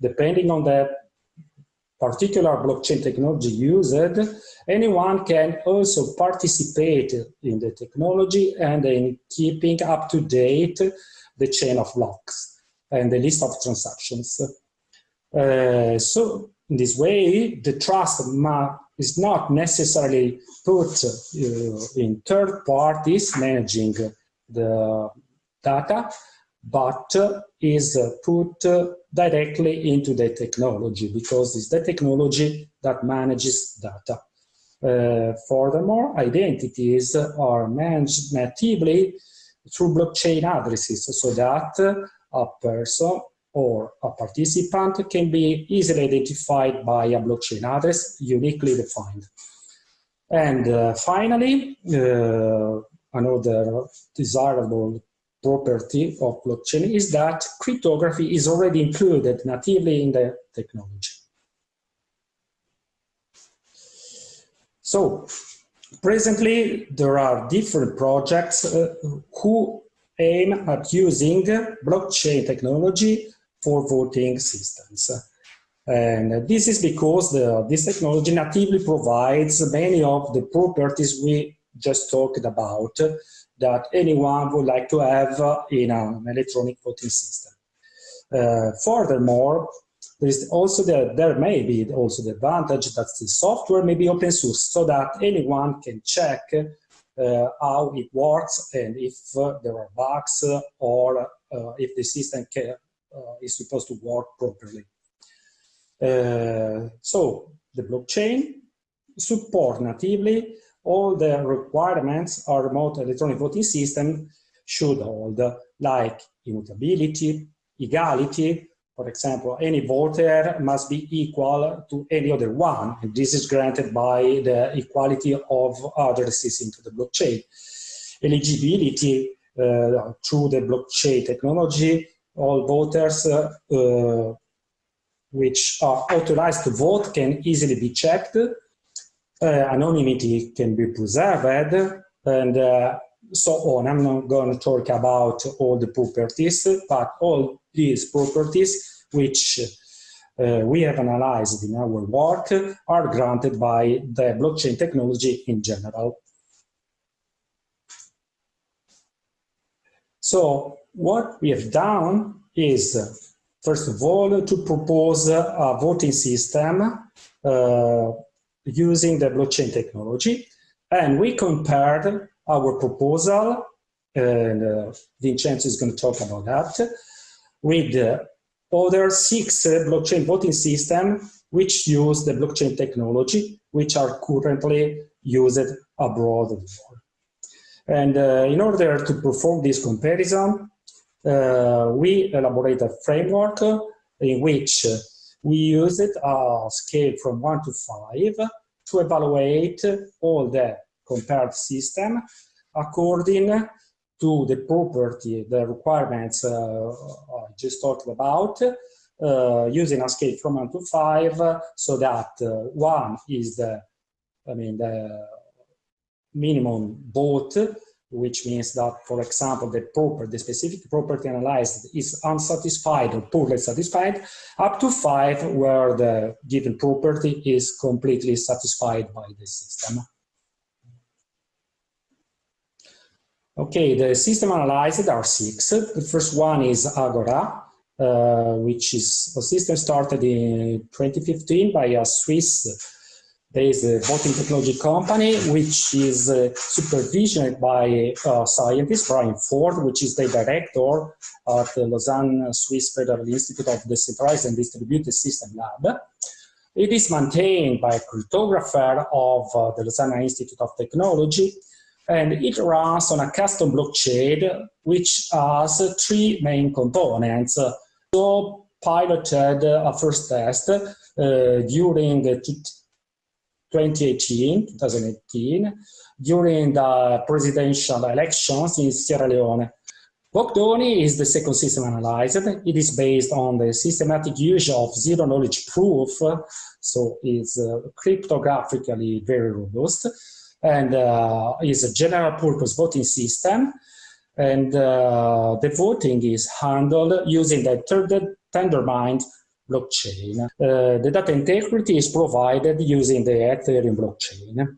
S7: depending on the particular blockchain technology used, anyone can also participate in the technology and in keeping up to date the chain of blocks and the list of transactions. So in this way, the trust is not necessarily put in third parties managing the data, but is put directly into the technology, because it's the technology that manages data. Furthermore, identities are managed natively through blockchain addresses, so that a person or a participant can be easily identified by a blockchain address uniquely defined. And finally, another desirable property of blockchain is that cryptography is already included natively in the technology. So presently there are different projects who aim at using blockchain technology for voting systems. And this is because this technology natively provides many of the properties we just talked about that anyone would like to have in an electronic voting system. Furthermore, there may be also the advantage that the software may be open source, so that anyone can check how it works and if there are bugs or if the system is supposed to work properly. So the blockchain support natively all the requirements a remote electronic voting system should hold, like immutability, equality. For example, any voter must be equal to any other one, and this is granted by the equality of addresses into the blockchain. Eligibility through the blockchain technology, all voters which are authorized to vote can easily be checked. Anonymity can be preserved, and so on. I'm not going to talk about all the properties, but all these properties which we have analyzed in our work are granted by the blockchain technology in general. So what we have done is, first of all, to propose a voting system using the blockchain technology. And we compared our proposal, and Vincenzo is going to talk about that, with other 6 blockchain voting systems which use the blockchain technology, which are currently used abroad. And in order to perform this comparison, we elaborate a framework in which we used a scale from 1 to 5 to evaluate all the compared system according to the property, the requirements I just talked about, using a scale from 1 to 5, so that 1 is the minimum vote, which means that, for example, the specific property analyzed is unsatisfied or poorly satisfied, up to 5 where the given property is completely satisfied by the system. Okay, the system analyzed are 6. The first one is Agora, which is a system started in 2015 by a Swiss-based voting technology company, which is supervisioned by scientist Brian Ford, which is the director at the Lausanne Swiss Federal Institute of Decentralized and Distributed System Lab. It is maintained by a cryptographer of the Lausanne Institute of Technology, and it runs on a custom blockchain, which has 3 main components. So piloted a first test during 2018, during the presidential elections in Sierra Leone. Bogdoni is the second system analyzed. It is based on the systematic use of zero-knowledge proof, so it's cryptographically very robust, and is a general-purpose voting system. And the voting is handled using the Tendermint blockchain. The data integrity is provided using the Ethereum blockchain.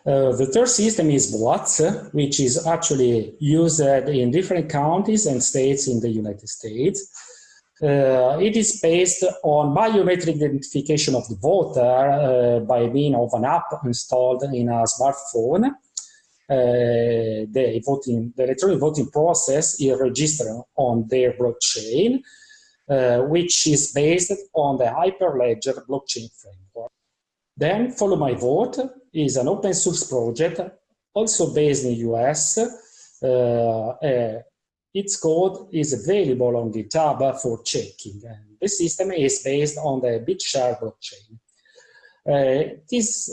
S7: The third system is BOATS, which is actually used in different counties and states in the United States. It is based on biometric identification of the voter by means of an app installed in a smartphone. The electronic voting process is registered on their blockchain, which is based on the Hyperledger blockchain framework. Then Follow My Vote is an open source project, also based in the US. Its code is available on GitHub for checking. And the system is based on the BitShare blockchain. This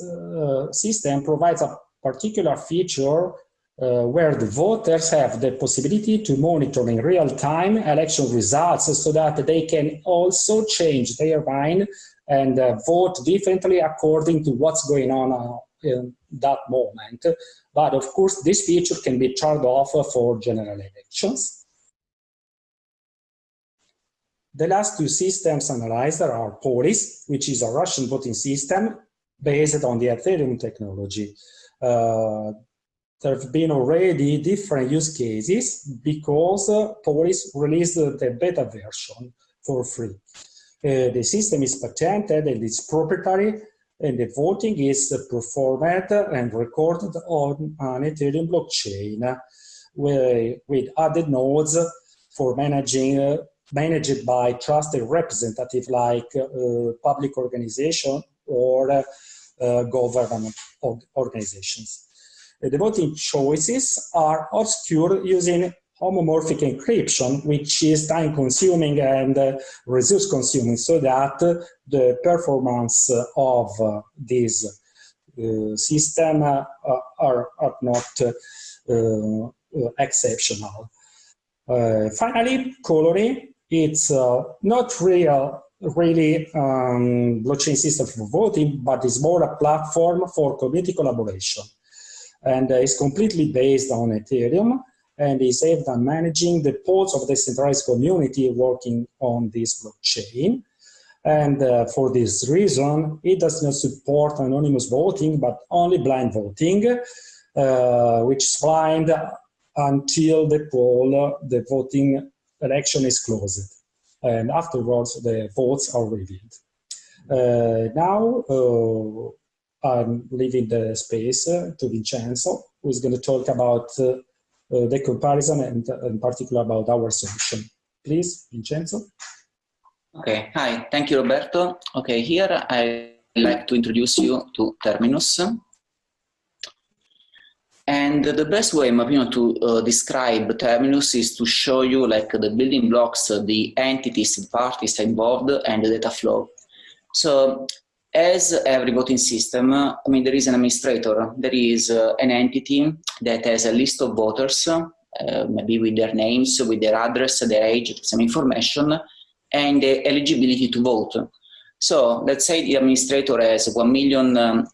S7: system provides a particular feature where the voters have the possibility to monitor in real time election results, so that they can also change their mind and vote differently according to what's going on in that moment. But of course, this feature can be turned off for general elections. The last 2 systems analyzed are Polis, which is a Russian voting system based on the Ethereum technology. There have been already different use cases because Polis released the beta version for free. The system is patented and it's proprietary, and the voting is performed and recorded on an Ethereum blockchain with added nodes for managed by trusted representatives like public organization or government organizations. The voting choices are obscured using homomorphic encryption, which is time-consuming and resource-consuming, so that the performance of this system are not exceptional. Finally, Colony, it's not really blockchain system for voting, but it's more a platform for community collaboration. And it's completely based on Ethereum, and is aimed at managing the pods of the decentralized community working on this blockchain. And for this reason, it does not support anonymous voting, but only blind voting. which is blind until the voting election is closed. And afterwards, the votes are revealed. Now, I'm leaving the space to Vincenzo, who is going to talk about the comparison and in particular about our solution. Please, Vincenzo.
S6: Okay, hi, thank you, Roberto. Okay, here I'd like to introduce you to Terminus. And the best way, in my opinion, to describe Terminus is to show you like the building blocks, the entities, the parties involved, and the data flow. So as every voting system, I mean, there is an administrator. There is an entity that has a list of voters, maybe with their names, with their address, their age, some information, and the eligibility to vote. So let's say the administrator has 1 million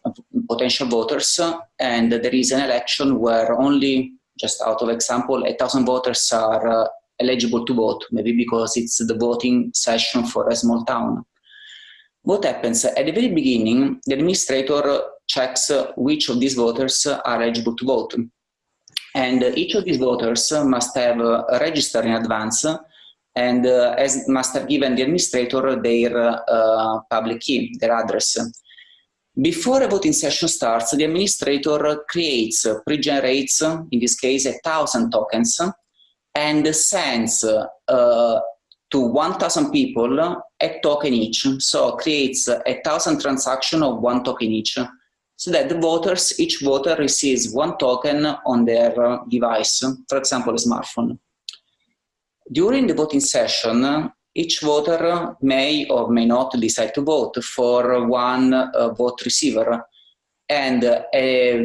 S6: potential voters, and there is an election where only, just out of example, 1,000 voters are eligible to vote, maybe because it's the voting session for a small town. What happens? At the very beginning, the administrator checks which of these voters are eligible to vote. And each of these voters must have registered in advance and must have given the administrator their public key, their address. Before a voting session starts, the administrator creates, pre-generates, in this case, 1,000 tokens, and sends to 1,000 people a token each. So creates 1,000 transactions of 1 token each, so that the voters, each voter receives 1 token on their device, for example, a smartphone. During the voting session, each voter may or may not decide to vote for 1 vote receiver. And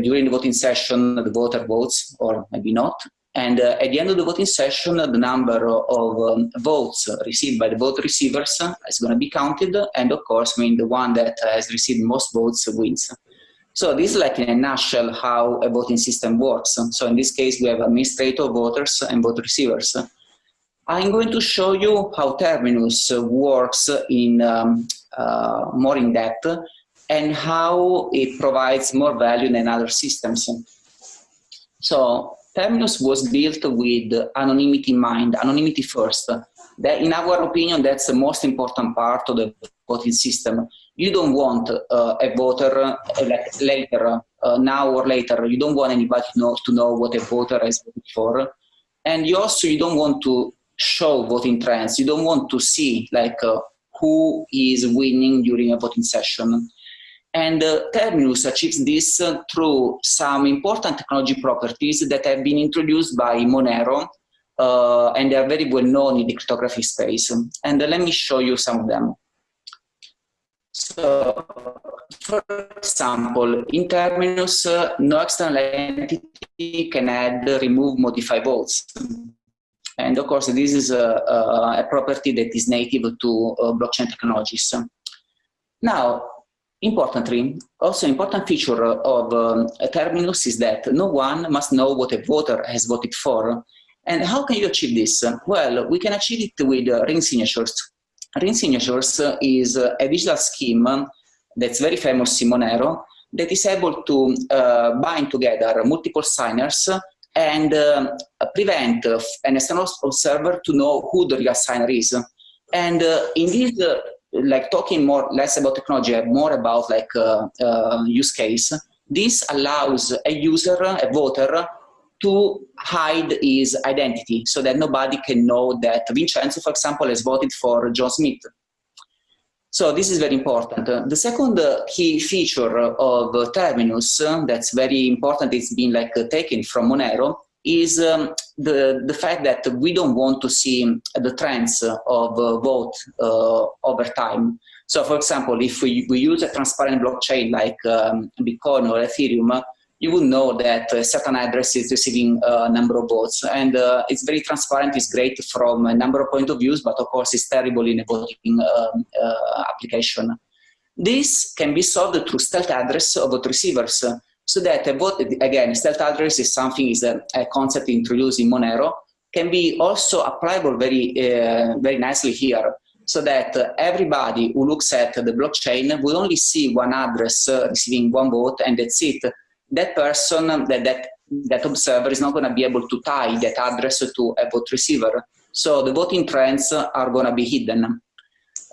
S6: during the voting session, the voter votes, or maybe not. And at the end of the voting session, the number of votes received by the vote receivers is going to be counted. And of course, I mean, the one that has received most votes wins. So this is like in a nutshell how a voting system works. So in this case, we have administrator, voters, and vote receivers. I'm going to show you how Terminus works in more in depth and how it provides more value than other systems. So Terminus was built with anonymity in mind, anonymity first. That, in our opinion, that's the most important part of the voting system. You don't want a voter like later, now or later. You don't want anybody to know what a voter has voted for, and you don't want to show voting trends. You don't want to see like who is winning during a voting session. And Terminus achieves this through some important technology properties that have been introduced by Monero, and they are very well known in the cryptography space. And let me show you some of them. So, for example, in Terminus, no external entity can add, remove, modify votes. And of course, this is a property that is native to blockchain technologies. Now, importantly, also an important feature of Terminus is that no one must know what a voter has voted for. And how can you achieve this? Well, we can achieve it with ring signatures. Ring signatures is a digital scheme that's very famous in Monero that is able to bind together multiple signers and prevent an external observer to know who the real signer is. And in this, like talking more less about technology, more about like use case, this allows a user, a voter, to hide his identity so that nobody can know that Vincenzo, for example, has voted for John Smith. So this is very important. The second key feature of Terminus that's very important, it's been like taken from Monero, is the fact that we don't want to see the trends of vote over time. So for example, if we use a transparent blockchain like Bitcoin or Ethereum, you will know that a certain address is receiving a number of votes. And it's very transparent, it's great from a number of point of views, but of course it's terrible in a voting application. This can be solved through stealth address of vote receivers. So that a vote, again, stealth address is something, is a concept introduced in Monero, can be also applicable very, very nicely here. So that everybody who looks at the blockchain will only see one address receiving one vote, and that's it. that person, that observer is not going to be able to tie that address to a vote receiver. So the voting trends are going to be hidden.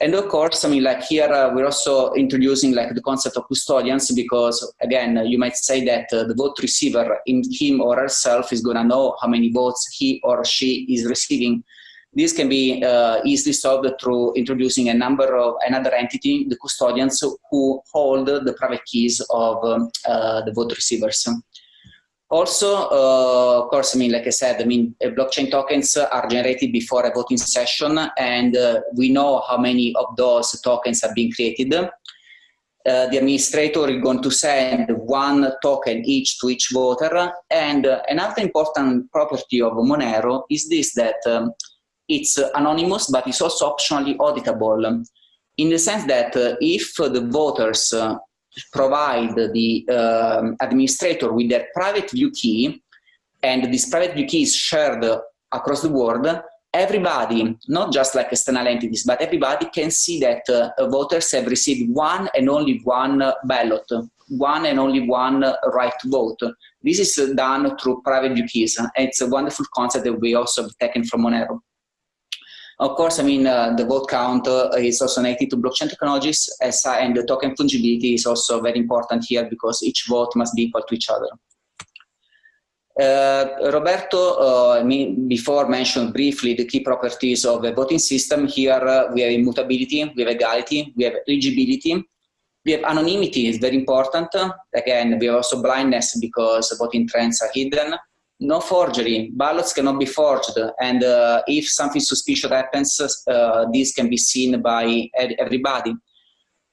S6: And of course, I mean, like here, we're also introducing like the concept of custodians, because again, you might say that the vote receiver in him or herself is going to know how many votes he or she is receiving. This can be easily solved through introducing another entity, the custodians, who hold the private keys of the vote receivers. Also, of course, I mean, like I said, I mean, blockchain tokens are generated before a voting session, and we know how many of those tokens are being created. The administrator is going to send one token each to each voter. And another important property of Monero is this, that it's anonymous, but it's also optionally auditable, in the sense that if the voters provide the administrator with their private view key, and this private view key is shared across the board, everybody, not just like external entities, but everybody can see that voters have received one and only one ballot, one and only one right to vote. This is done through private view keys. It's a wonderful concept that we also have taken from Monero. Of course, I mean, the vote count is also native to blockchain technologies, and the token fungibility is also very important here, because each vote must be equal to each other. Roberto before mentioned briefly the key properties of a voting system. Here we have immutability, we have egality, we have eligibility, we have anonymity, is very important. Again, we have also blindness, because voting trends are hidden. No forgery, ballots cannot be forged, and if something suspicious happens, this can be seen by everybody.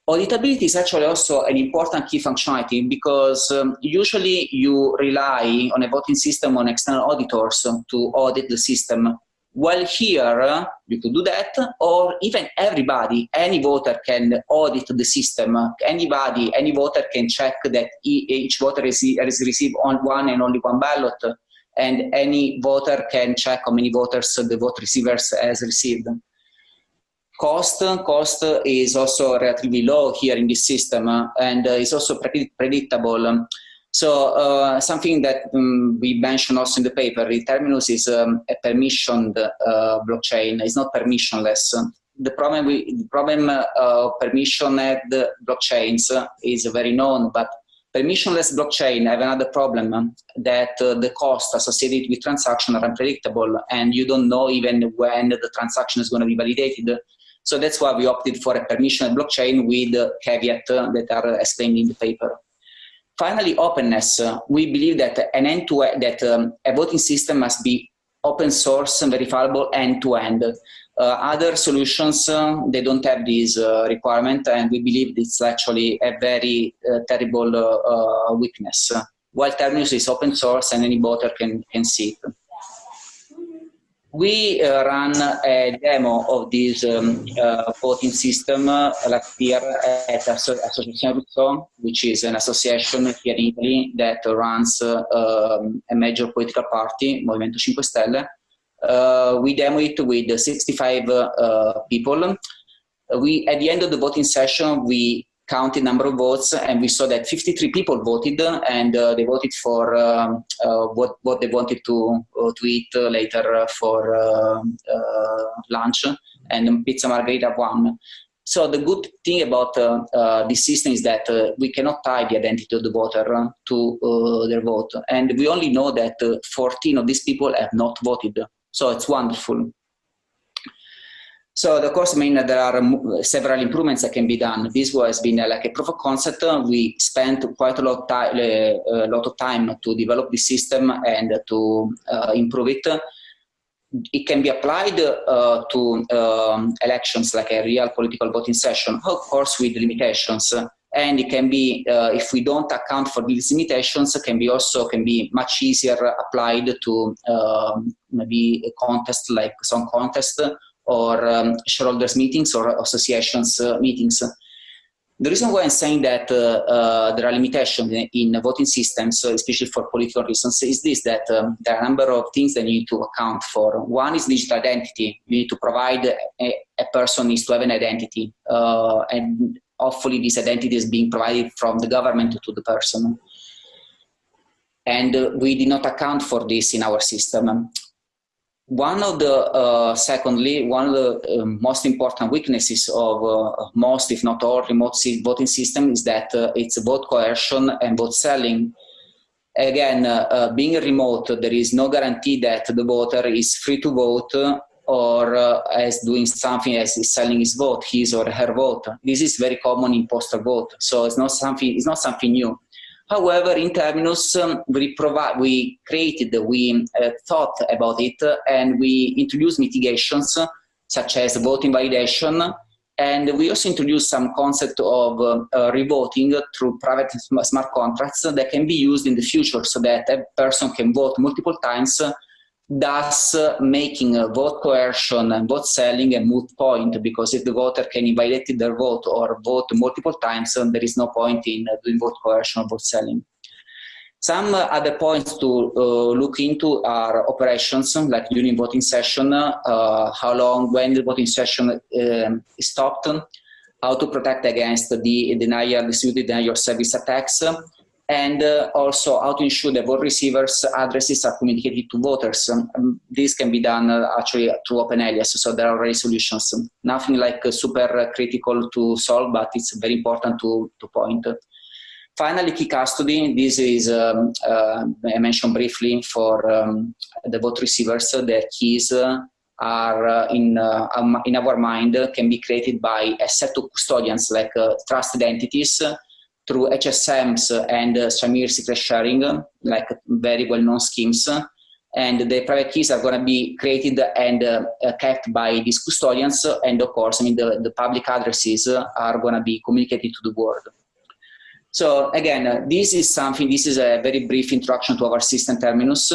S6: Auditability is actually also an important key functionality, because usually you rely on a voting system on external auditors to audit the system. While here, you could do that, or even everybody, any voter can audit the system. Anybody, any voter can check that each voter has received one and only one ballot, and any voter can check how many voters the vote receivers has received. Cost is also relatively low here in this system, and is also predictable. So something that we mentioned also in the paper, the Terminus is a permissioned blockchain. It's not permissionless. The problem of permissioned blockchains is very known, but permissionless blockchain have another problem, that the costs associated with transaction are unpredictable, and you don't know even when the transaction is going to be validated. So that's why we opted for a permissioned blockchain with caveat that are explained in the paper. Finally, openness. We believe that a voting system must be open source and verifiable end-to-end. Other solutions, they don't have this requirement, and we believe it's actually a very terrible weakness. While Terminus is open source and any voter can see it. We ran a demo of this voting system last year at Associazione Rousseau, which is an association here in Italy that runs a major political party, Movimento 5 Stelle. We demoed it with 65 people. At the end of the voting session, we counted number of votes, and we saw that 53 people voted, and they voted for what they wanted to eat later for lunch, and pizza margherita won. So the good thing about this system is that we cannot tie the identity of the voter to their vote, and we only know that 14 of these people have not voted. So it's wonderful. So of course, I mean, there are several improvements that can be done. This has been like a proof of concept. We spent quite a lot of time to develop this system and to improve it. It can be applied to elections, like a real political voting session, of course with limitations. And it can be, if we don't account for these limitations, can be much easier applied to maybe a contest like song contest, or shareholders meetings or associations meetings. The reason why I'm saying that there are limitations in voting systems, especially for political reasons, is this, that there are a number of things that you need to account for. One is digital identity. You need to provide, a person needs to have an identity, and hopefully this identity is being provided from the government to the person. and we did not account for this in our system. One of the, secondly, one of the most important weaknesses of most, if not all, remote voting system is that it's vote coercion and vote selling. Again, being remote, there is no guarantee that the voter is free to vote or as doing something as is selling his vote, his or her vote. This is very common in postal vote, so it's not something new. However, in Terminus, we thought about it, and we introduced mitigations such as vote invalidation, and we also introduced some concept of revoting through private smart contracts that can be used in the future, so that a person can vote multiple times, thus making vote coercion and vote selling a moot point, because if the voter can invalidate their vote or vote multiple times, there is no point in doing vote coercion or vote selling. Some other points to look into are operations, like during voting session, how long, when the voting session is stopped, how to protect against the distributed denial of service attacks, and also how to ensure that vote receivers' addresses are communicated to voters. This can be done actually through OpenAlias, so there are already solutions. Nothing like super critical to solve, but it's very important to point. Finally, key custody. This is, I mentioned briefly, for the vote receivers. Their keys are, in our mind, can be created by a set of custodians, like trusted entities, through HSMs and Shamir secret sharing, like very well-known schemes. And the private keys are going to be created and kept by these custodians. And of course, I mean, the public addresses are going to be communicated to the world. So again, this is a very brief introduction to our system Terminus.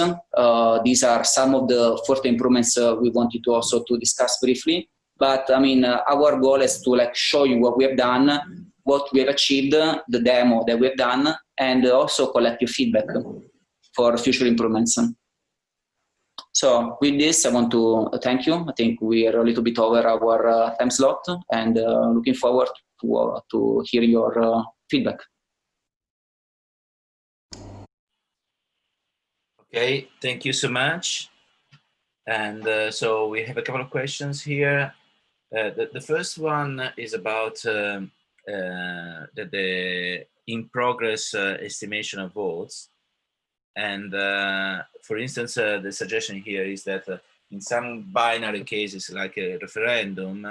S6: These are some of the further improvements we wanted to also to discuss briefly. But I mean, our goal is to like show you what we have done, what we have achieved, the demo that we have done, and also collect your feedback for future improvements. So with this, I want to thank you. I think we are a little bit over our time slot, and looking forward to hearing your feedback.
S1: Okay, thank you so much. And so we have a couple of questions here. The first one is about the in-progress estimation of votes. And for instance, the suggestion here is that in some binary cases, like a referendum,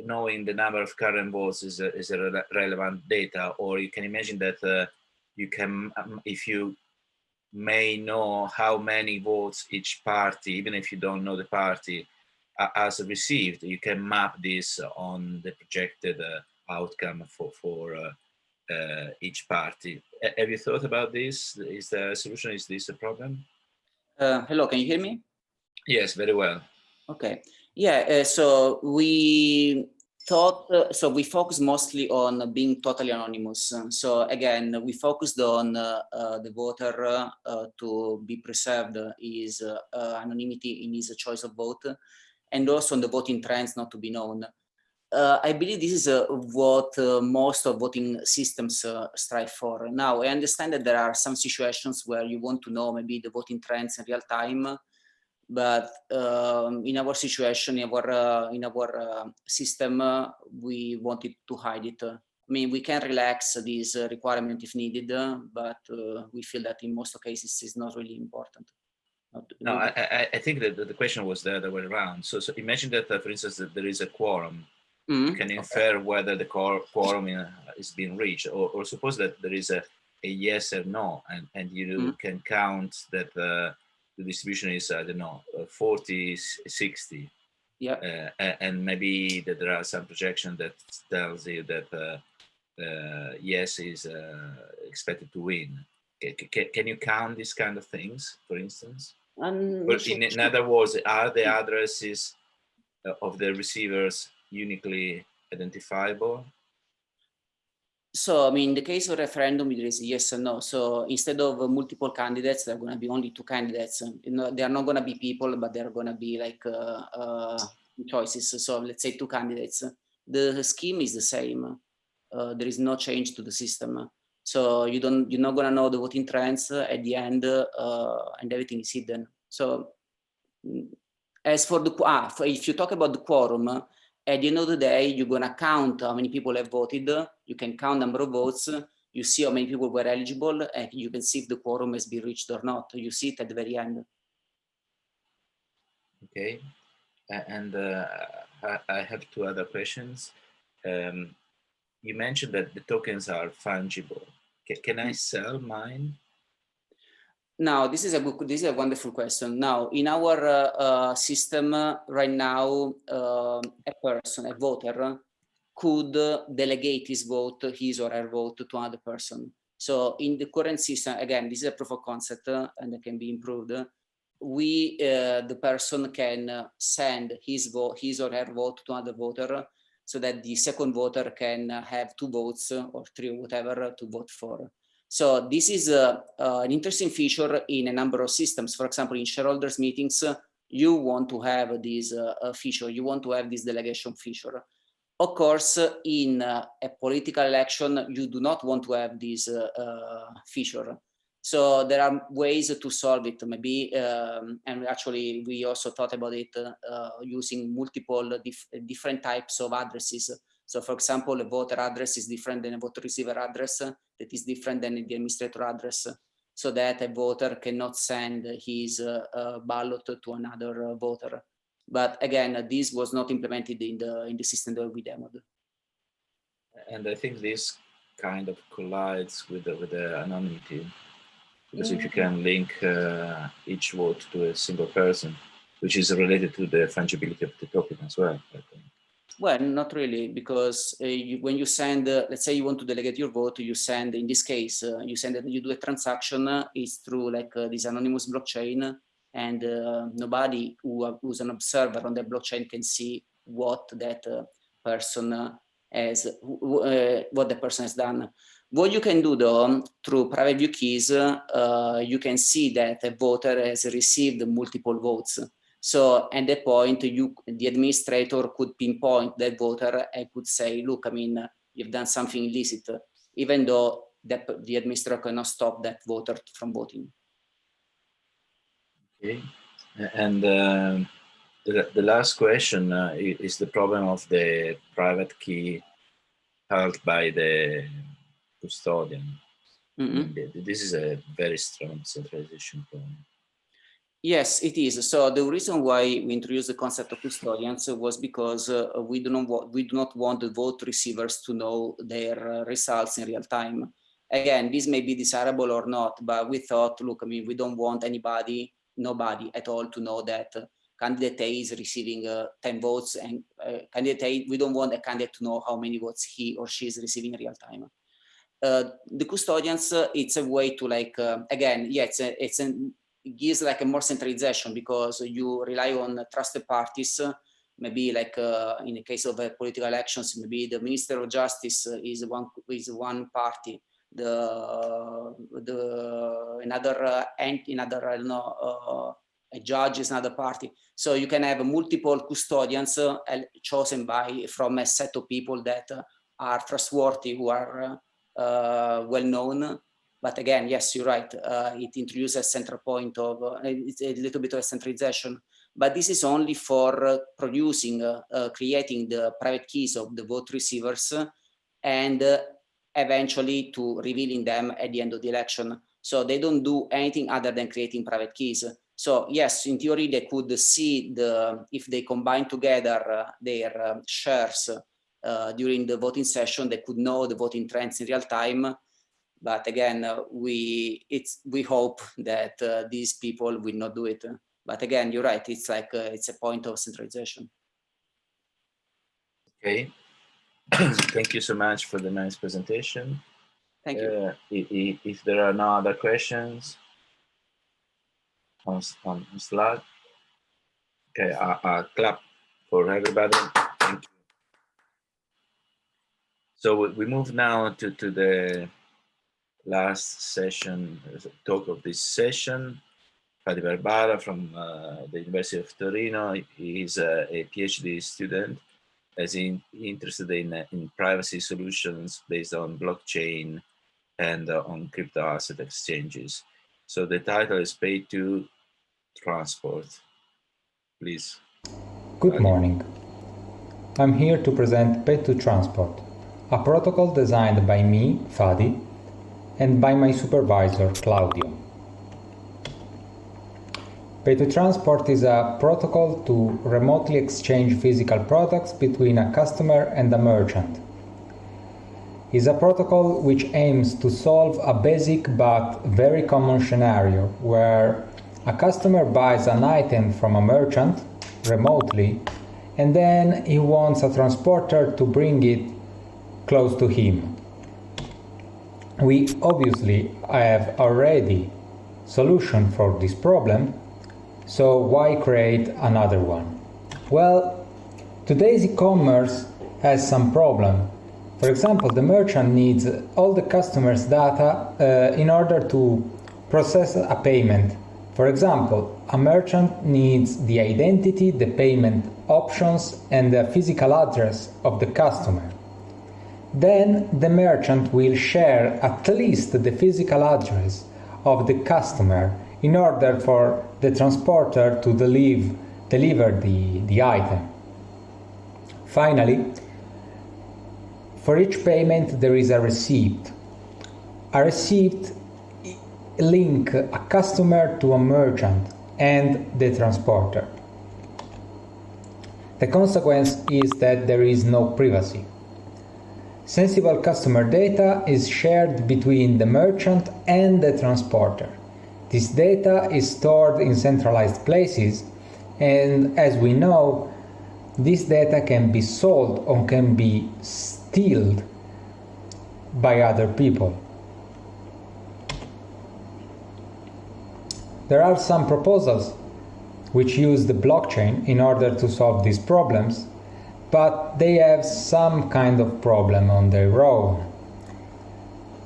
S1: knowing the number of current votes is a relevant data, or you can imagine that you can, if you may know how many votes each party, even if you don't know the party, has received, you can map this on the projected outcome for each party. Have you thought about this? Is there a solution? Is this a problem?
S6: Hello, can you hear me?
S1: Yes, very well.
S6: Okay. Yeah, so we thought, so we focused mostly on being totally anonymous. So again, we focused on the voter to be preserved his anonymity in his choice of vote, and also on the voting trends not to be known. I believe this is what most of voting systems strive for. Now, I understand that there are some situations where you want to know maybe the voting trends in real time, but in our situation, in our system, we wanted to hide it. I mean, we can relax this requirement if needed, but we feel that in most cases it's not really important.
S1: No, I think that the question was the other way around. So imagine that, for instance, that there is a quorum. You can infer whether the quorum is being reached, or suppose that there is a yes or no, and you can count that the distribution is, I don't know, 40-60.
S6: Yeah.
S1: And maybe that there are some projection that tells you that yes is expected to win. Can you count these kind of things, for instance? In other words, are the addresses of the receivers uniquely identifiable?
S6: So, I mean, in the case of referendum, there is yes or no. So instead of multiple candidates, there are going to be only two candidates. You know, they are not going to be people, but they are going to be like choices. So let's say two candidates. The scheme is the same. There is no change to the system. So you're not gonna know the voting trends at the end, and everything is hidden. So as for the if you talk about the quorum, at the end of the day, you're gonna count how many people have voted. You can count number of votes. You see how many people were eligible, and you can see if the quorum has been reached or not. You see it at the very end.
S1: Okay, and I have two other questions. You mentioned that the tokens are fungible. Can I sell mine?
S6: Now, this is a wonderful question. Now, in our system right now, a person, a voter, could delegate his or her vote to another person. So in the current system, again, this is a proof of concept and it can be improved. The person can send his or her vote to another voter, so that the second voter can have 2 votes or 3 or whatever to vote for. So this is an interesting feature in a number of systems. For example, in shareholders meetings, you want to have this feature. You want to have this delegation feature. Of course, in a political election, you do not want to have this feature. So there are ways to solve it, maybe, and actually we also thought about it using multiple different types of addresses. So for example, a voter address is different than a voter receiver address, that is different than the administrator address, so that a voter cannot send his ballot to another voter. But again, this was not implemented in the system that we demoed.
S1: And I think this kind of collides with the anonymity, because if you can link each vote to a single person, which is related to the fungibility of the token as well, I think.
S6: Well, not really, because when you send, let's say you want to delegate your vote, you send, in this case, you do a transaction, it's through like this anonymous blockchain, and nobody who's an observer on the blockchain can see what that person has, what the person has done. What you can do though, through private view keys, you can see that a voter has received multiple votes. So at that point, the administrator could pinpoint that voter and could say, look, I mean, you've done something illicit, even though the administrator cannot stop that voter from voting.
S1: Okay, and the last question is the problem of the private key held by the custodian.
S6: Mm-hmm.
S1: This is a very strong centralization point.
S6: Yes, it is. So the reason why we introduced the concept of custodians was because we do not want the vote receivers to know their results in real time. Again, this may be desirable or not, but we thought, look, I mean, we don't want nobody at all to know that candidate A is receiving 10 votes, and candidate A, we don't want a candidate to know how many votes he or she is receiving in real time. The custodians, it's a way to like, again, yeah, it gives like a more centralization, because you rely on trusted parties. Maybe like in the case of political elections, maybe the Minister of Justice is one party, another I don't know, a judge is another party. So you can have multiple custodians chosen from a set of people that are trustworthy, who are well known. But again, yes, you're right. It introduces a central point of, it's a little bit of a centralization, but this is only for producing, creating the private keys of the vote receivers, and eventually to revealing them at the end of the election. So they don't do anything other than creating private keys. So yes, in theory, they could see if they combine together their shares during the voting session, they could know the voting trends in real time. But again, we hope that these people will not do it. But again, you're right. It's like it's a point of centralization.
S1: Okay. Thank you so much for the nice presentation.
S6: Thank you.
S1: If there are no other questions on Slack, okay, clap for everybody. Thank you. So we move now to the last session, talk of this session. Fadi Barbara from the University of Torino. He is a PhD student, as interested in privacy solutions based on blockchain and on crypto asset exchanges. So the title is Pay to Transport. Please.
S8: Good morning. I'm here to present Pay to Transport, a protocol designed by me, Fadi, and by my supervisor, Claudio. Pay to Transport is a protocol to remotely exchange physical products between a customer and a merchant. It's a protocol which aims to solve a basic but very common scenario where a customer buys an item from a merchant remotely and then he wants a transporter to bring it close to him. We obviously have already a solution for this problem, so why create another one? Well, today's e-commerce has some problem. For example, the merchant needs all the customer's data in order to process a payment. For example, a merchant needs the identity, the payment options, and the physical address of the customer. Then the merchant will share at least the physical address of the customer in order for the transporter to deliver the item. Finally, for each payment there is a receipt. A receipt links a customer to a merchant and the transporter. The consequence is that there is no privacy. Sensible customer data is shared between the merchant and the transporter. This data is stored in centralized places, and as we know, this data can be sold or can be stolen by other people. There are some proposals which use the blockchain in order to solve these problems, but they have some kind of problem on their own.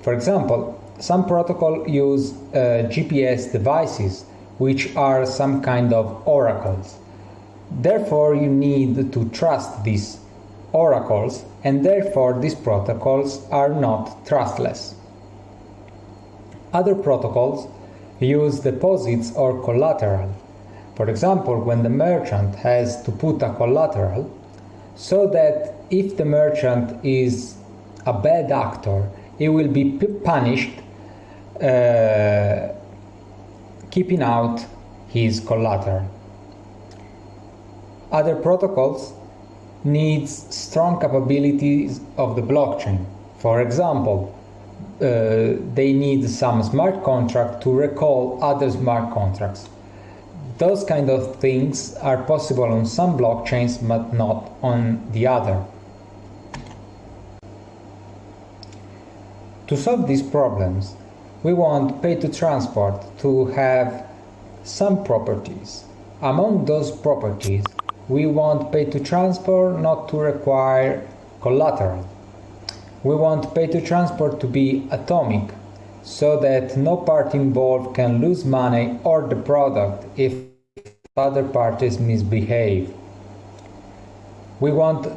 S8: For example, some protocols use GPS devices, which are some kind of oracles. Therefore, you need to trust these oracles, and therefore these protocols are not trustless. Other protocols use deposits or collateral. For example, when the merchant has to put a collateral, so that if the merchant is a bad actor, he will be punished keeping out his collateral. Other protocols need strong capabilities of the blockchain. For example, they need some smart contract to recall other smart contracts. Those kind of things are possible on some blockchains, but not on the other. To solve these problems, we want Pay to Transport to have some properties. Among those properties, we want Pay to Transport not to require collateral. We want Pay to Transport to be atomic, so that no party involved can lose money or the product if other parties misbehave. We want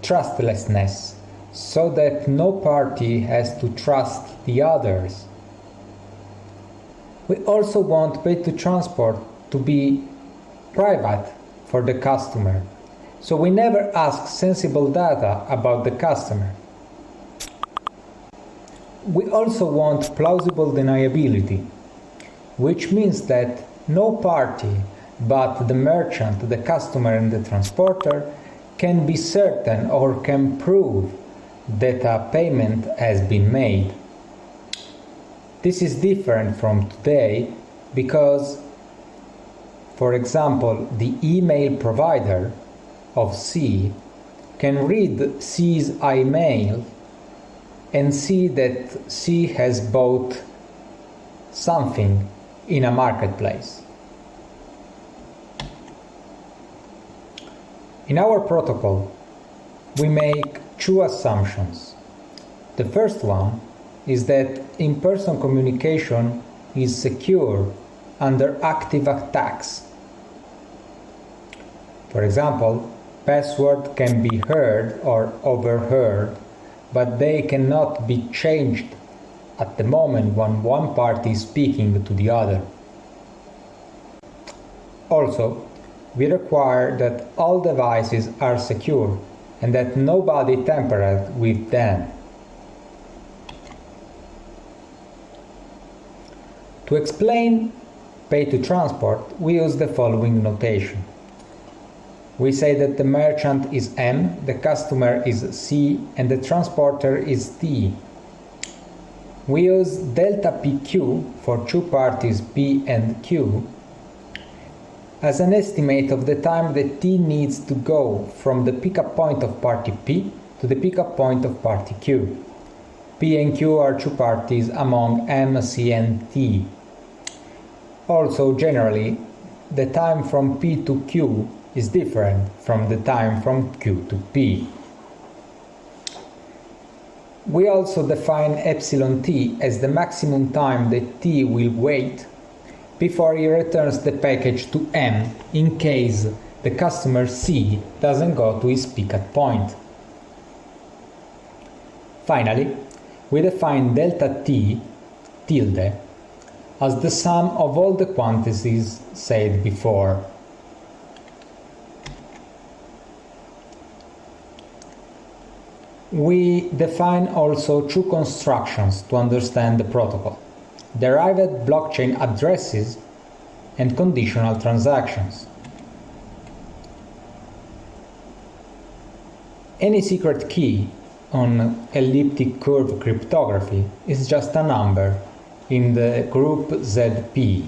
S8: trustlessness, so that no party has to trust the others. We also want Pay to Transport to be private for the customer, so we never ask sensible data about the customer. We also want plausible deniability, which means that no party but the merchant, the customer, and the transporter can be certain or can prove that a payment has been made. This is different from today because, for example, the email provider of C can read C's email and see that C has bought something in a marketplace. In our protocol, we make two assumptions. The first one is that in-person communication is secure under active attacks. For example, passwords can be heard or overheard, but they cannot be changed at the moment when one party is speaking to the other. Also, we require that all devices are secure and that nobody tampers with them. To explain pay-to-transport, we use the following notation. We say that the merchant is M, the customer is C, and the transporter is T. We use delta PQ for two parties P and Q as an estimate of the time that T needs to go from the pickup point of party P to the pickup point of party Q. P and Q are two parties among M, C, and T. Also, generally, the time from P to Q is different from the time from Q to P. We also define epsilon T as the maximum time that T will wait before he returns the package to M in case the customer C doesn't go to his pickup point. Finally, we define delta T tilde as the sum of all the quantities said before. We define also two constructions to understand the protocol: derived blockchain addresses and conditional transactions. Any secret key on elliptic curve cryptography is just a number in the group ZP.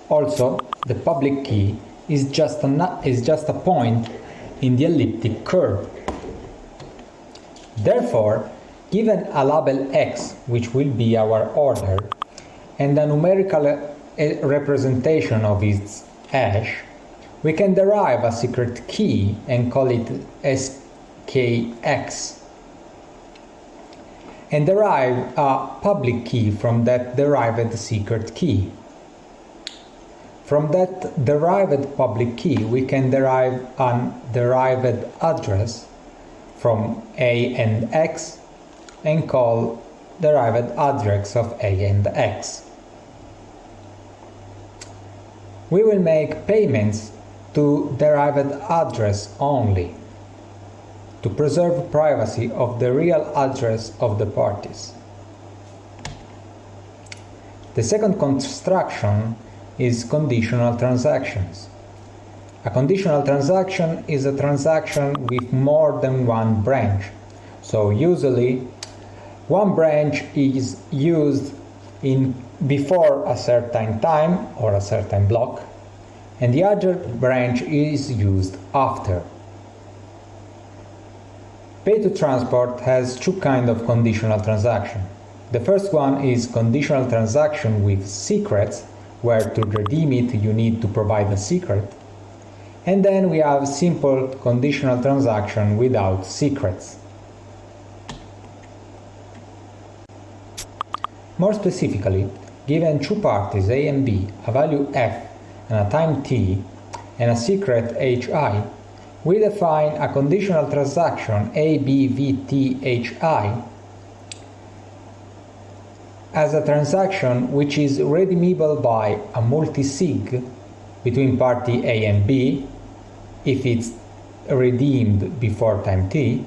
S8: Also, the public key is just a point in the elliptic curve. Therefore, given a label X, which will be our order, and a numerical representation of its hash, we can derive a secret key and call it SKX, and derive a public key from that derived secret key. From that derived public key, we can derive a derived address from A and X and call derived address of A and X. We will make payments to derived address only to preserve privacy of the real address of the parties. The second construction is conditional transactions. A conditional transaction is a transaction with more than one branch. So usually one branch is used before a certain time or a certain block, and the other branch is used after. Pay-to-transport has two kinds of conditional transaction. The first one is conditional transaction with secrets, where to redeem it you need to provide a secret. And then we have simple conditional transaction without secrets. More specifically, given two parties A and B, a value f and a time t, and a secret hi, we define a conditional transaction ABVTHI as a transaction which is redeemable by a multisig between party A and B if it's redeemed before time t,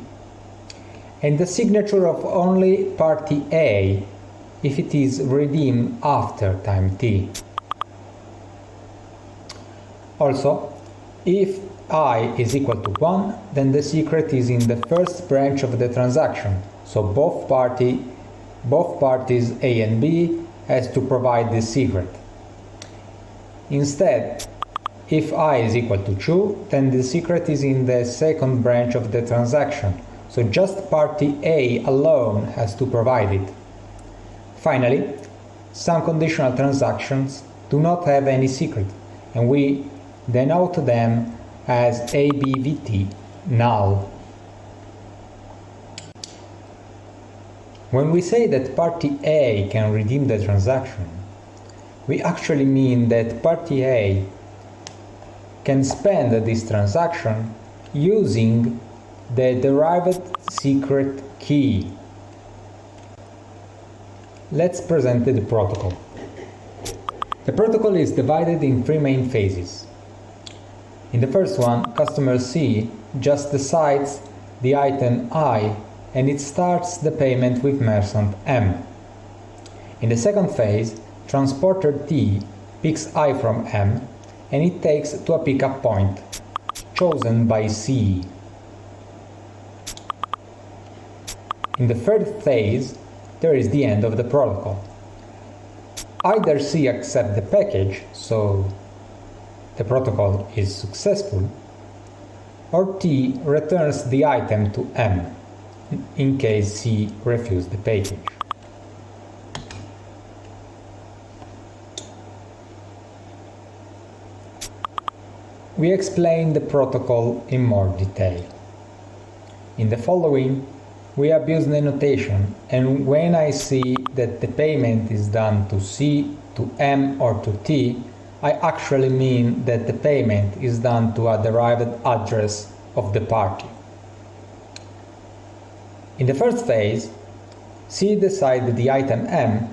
S8: and the signature of only party A if it is redeemed after time t. Also, if I is equal to 1, then the secret is in the first branch of the transaction, so both parties A and B has to provide the secret. Instead, if I is equal to 2, then the secret is in the second branch of the transaction, so just party A alone has to provide it. Finally, some conditional transactions do not have any secret, and we denote them as ABVT null. When we say that party A can redeem the transaction, we actually mean that party A can spend this transaction using the derived secret key. let's present the protocol. The protocol is divided in three main phases. In the first one, customer C just decides the item I and it starts the payment with merchant M. In the second phase, transporter T picks I from M and it takes to a pickup point chosen by C. In the third phase, there is the end of the protocol. Either C accepts the package, so the protocol is successful, or T returns the item to M, in case C refuses the package. We explain the protocol in more detail. In the following, we abuse the notation, and when I see that the payment is done to C, to M, or to T, I actually mean that the payment is done to a derived address of the party. In the first phase, C decides the item M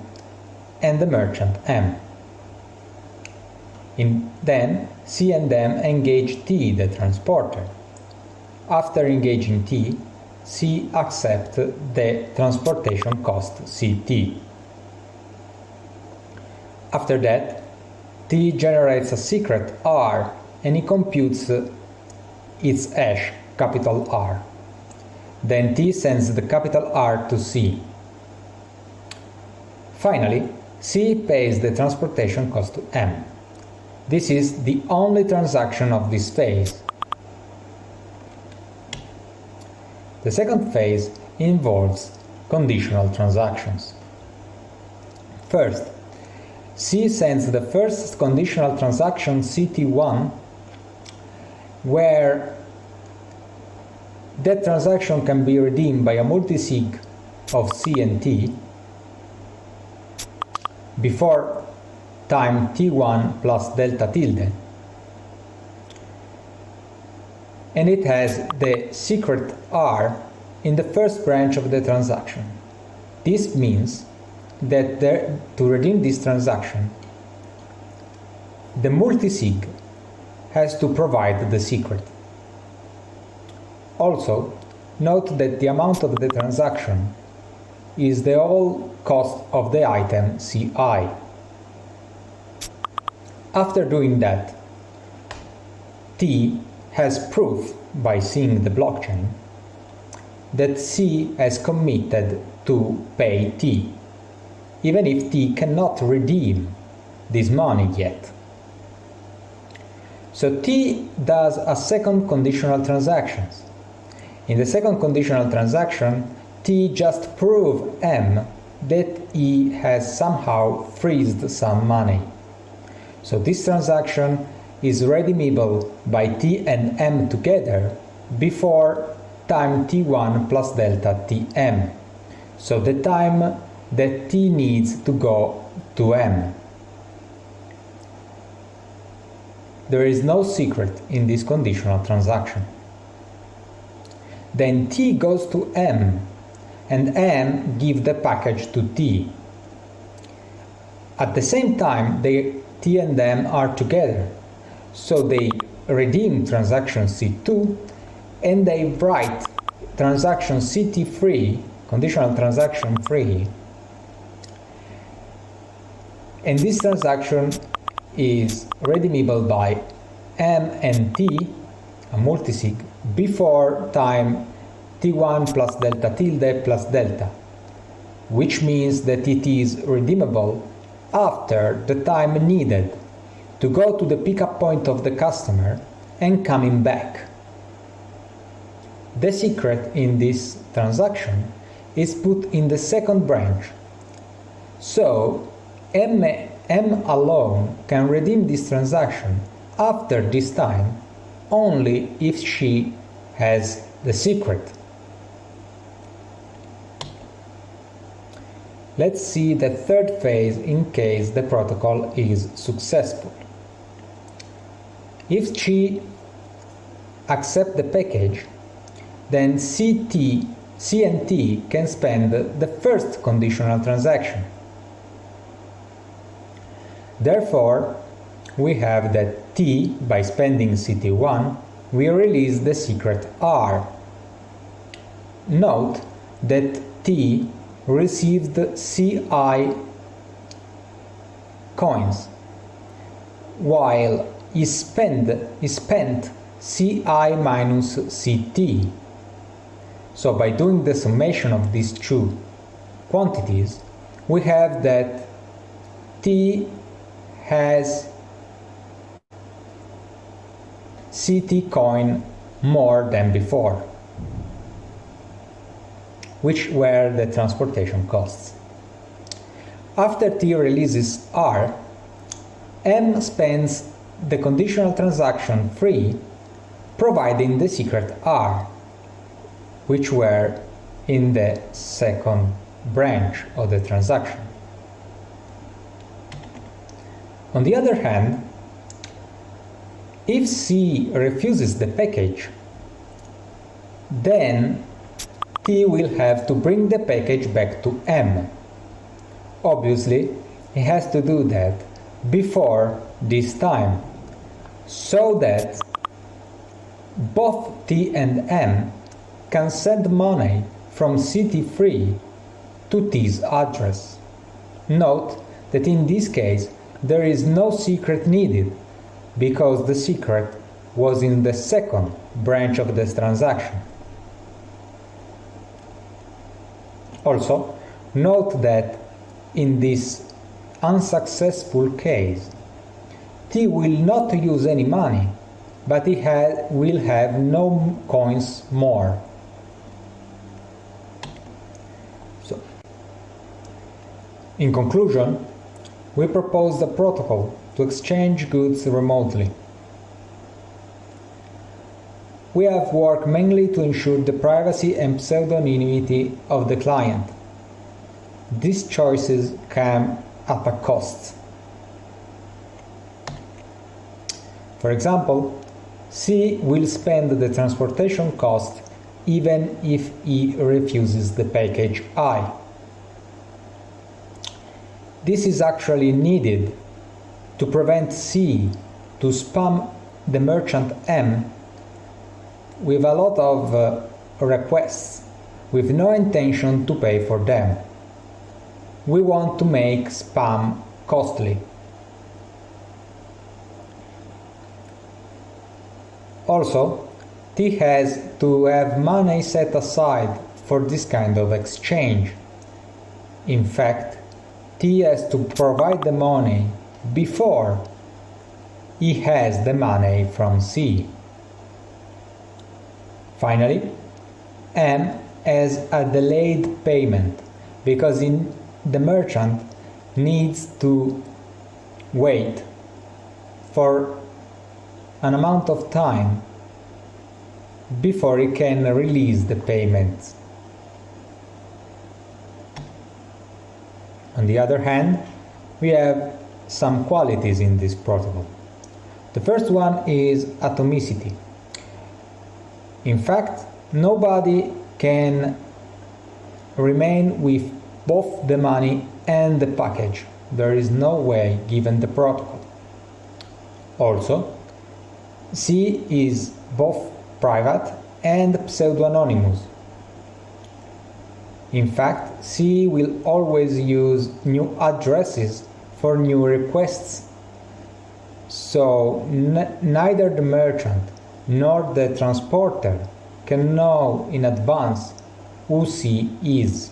S8: and the merchant M. Then C and M engage T, the transporter. After engaging T, C accepts the transportation cost CT. After that, T generates a secret R and it computes its hash, capital R. Then T sends the capital R to C. Finally, C pays the transportation cost to M. This is the only transaction of this phase. The second phase involves conditional transactions. First, C sends the first conditional transaction CT1, where that transaction can be redeemed by a multisig of C and T before time T1 plus delta tilde, and it has the secret R in the first branch of the transaction. This means that to redeem this transaction, the multisig has to provide the secret. Also, note that the amount of the transaction is the whole cost of the item CI. After doing that, T has proof by seeing the blockchain that C has committed to pay T, even if T cannot redeem this money yet. So T does a second conditional transaction. In the second conditional transaction, T just proves M that he has somehow freezed some money. So this transaction is redeemable by T and M together before time T1 plus delta Tm, so the time that T needs to go to M. There is no secret in this conditional transaction. Then T goes to M, and M gives the package to T. At the same time, T and M are together, so they redeem transaction C2 and they write transaction CT3, conditional transaction 3, and this transaction is redeemable by M and T, a multisig, before time T1 plus delta tilde plus delta, which means that it is redeemable after the time needed to go to the pickup point of the customer and coming back. The secret in this transaction is put in the second branch, so M alone can redeem this transaction after this time only if she has the secret. Let's see the third phase in case the protocol is successful. If she accepts the package, then C and T can spend the first conditional transaction, Therefore, we have that T, by spending CT1, will release the secret R. Note that T received CI coins, while he spent CI minus CT. So by doing the summation of these two quantities, we have that T has CT coin more than before, which were the transportation costs. After T releases R, M spends the conditional transaction free, providing the secret R, which were in the second branch of the transaction. On the other hand, if C refuses the package, then T will have to bring the package back to M. Obviously, he has to do that before this time, so that both T and M can send money from CT3 to T's address. Note that in this case there is no secret needed, because the secret was in the second branch of this transaction. Also, note that in this unsuccessful case, T will not use any money, but he will have no coins more. So, in conclusion, we proposed a protocol to exchange goods remotely. We have worked mainly to ensure the privacy and pseudonymity of the client. These choices come at a cost. For example, C will spend the transportation cost even if he refuses the package I. This is actually needed to prevent C to spam the merchant M with a lot of requests with no intention to pay for them. We want to make spam costly. Also, T has to have money set aside for this kind of exchange. In fact, T has to provide the money before he has the money from C. Finally, M has a delayed payment because the merchant needs to wait for an amount of time before he can release the payments. On the other hand, we have some qualities in this protocol. The first one is atomicity. In fact, nobody can remain with both the money and the package. There is no way given the protocol. Also, C is both private and pseudo-anonymous. In fact, C will always use new addresses for new requests, so neither the merchant nor the transporter can know in advance who C is.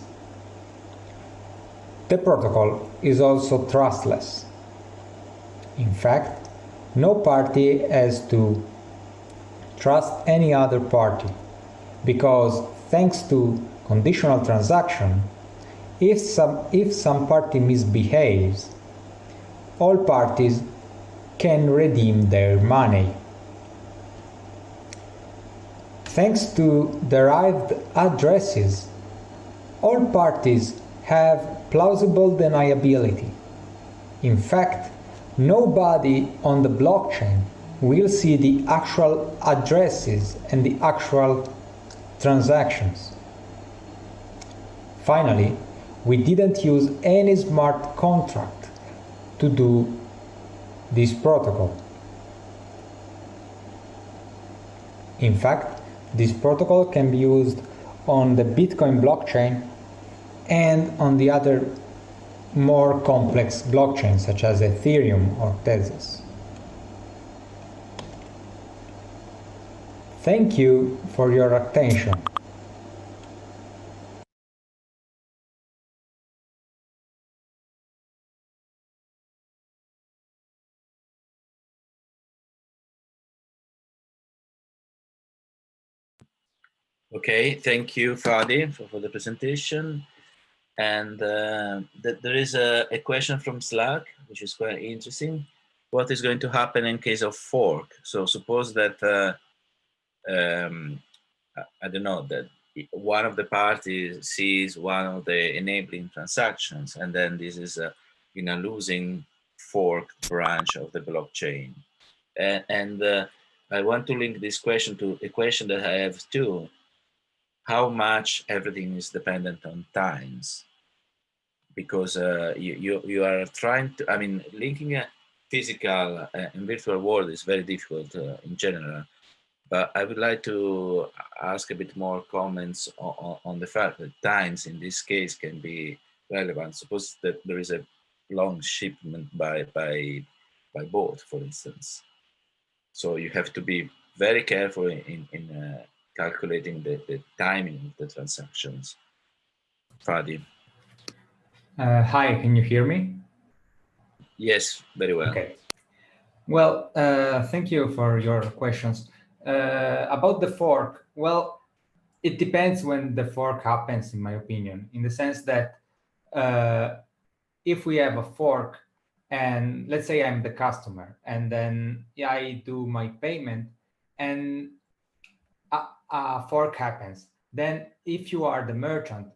S8: The protocol is also trustless. In fact, no party has to trust any other party, because thanks to conditional transaction, if some party misbehaves, all parties can redeem their money. Thanks to derived addresses, all parties have plausible deniability. In fact, nobody on the blockchain will see the actual addresses and the actual transactions. Finally, we didn't use any smart contract to do this protocol. In fact, this protocol can be used on the Bitcoin blockchain and on the other more complex blockchains such as Ethereum or Tezos. Thank you for your attention.
S1: Okay, thank you, Fadi, for the presentation. And there is a question from Slack, which is quite interesting. What is going to happen in case of fork? So suppose that, I don't know, that one of the parties sees one of the enabling transactions, and then this is in a losing fork branch of the blockchain. And I want to link this question to a question that I have too. How much everything is dependent on times? Because you are trying to, I mean, linking a physical and virtual world is very difficult in general. But I would like to ask a bit more comments on the fact that times in this case can be relevant. Suppose that there is a long shipment by boat, for instance. So you have to be very careful in calculating the timing of the transactions. Fadi.
S8: Hi, can you hear me?
S1: Yes, very well.
S8: Okay. Well, thank you for your questions. About the fork, well, it depends when the fork happens, in my opinion, in the sense that if we have a fork and let's say I'm the customer and then I do my payment and a fork happens, then if you are the merchant,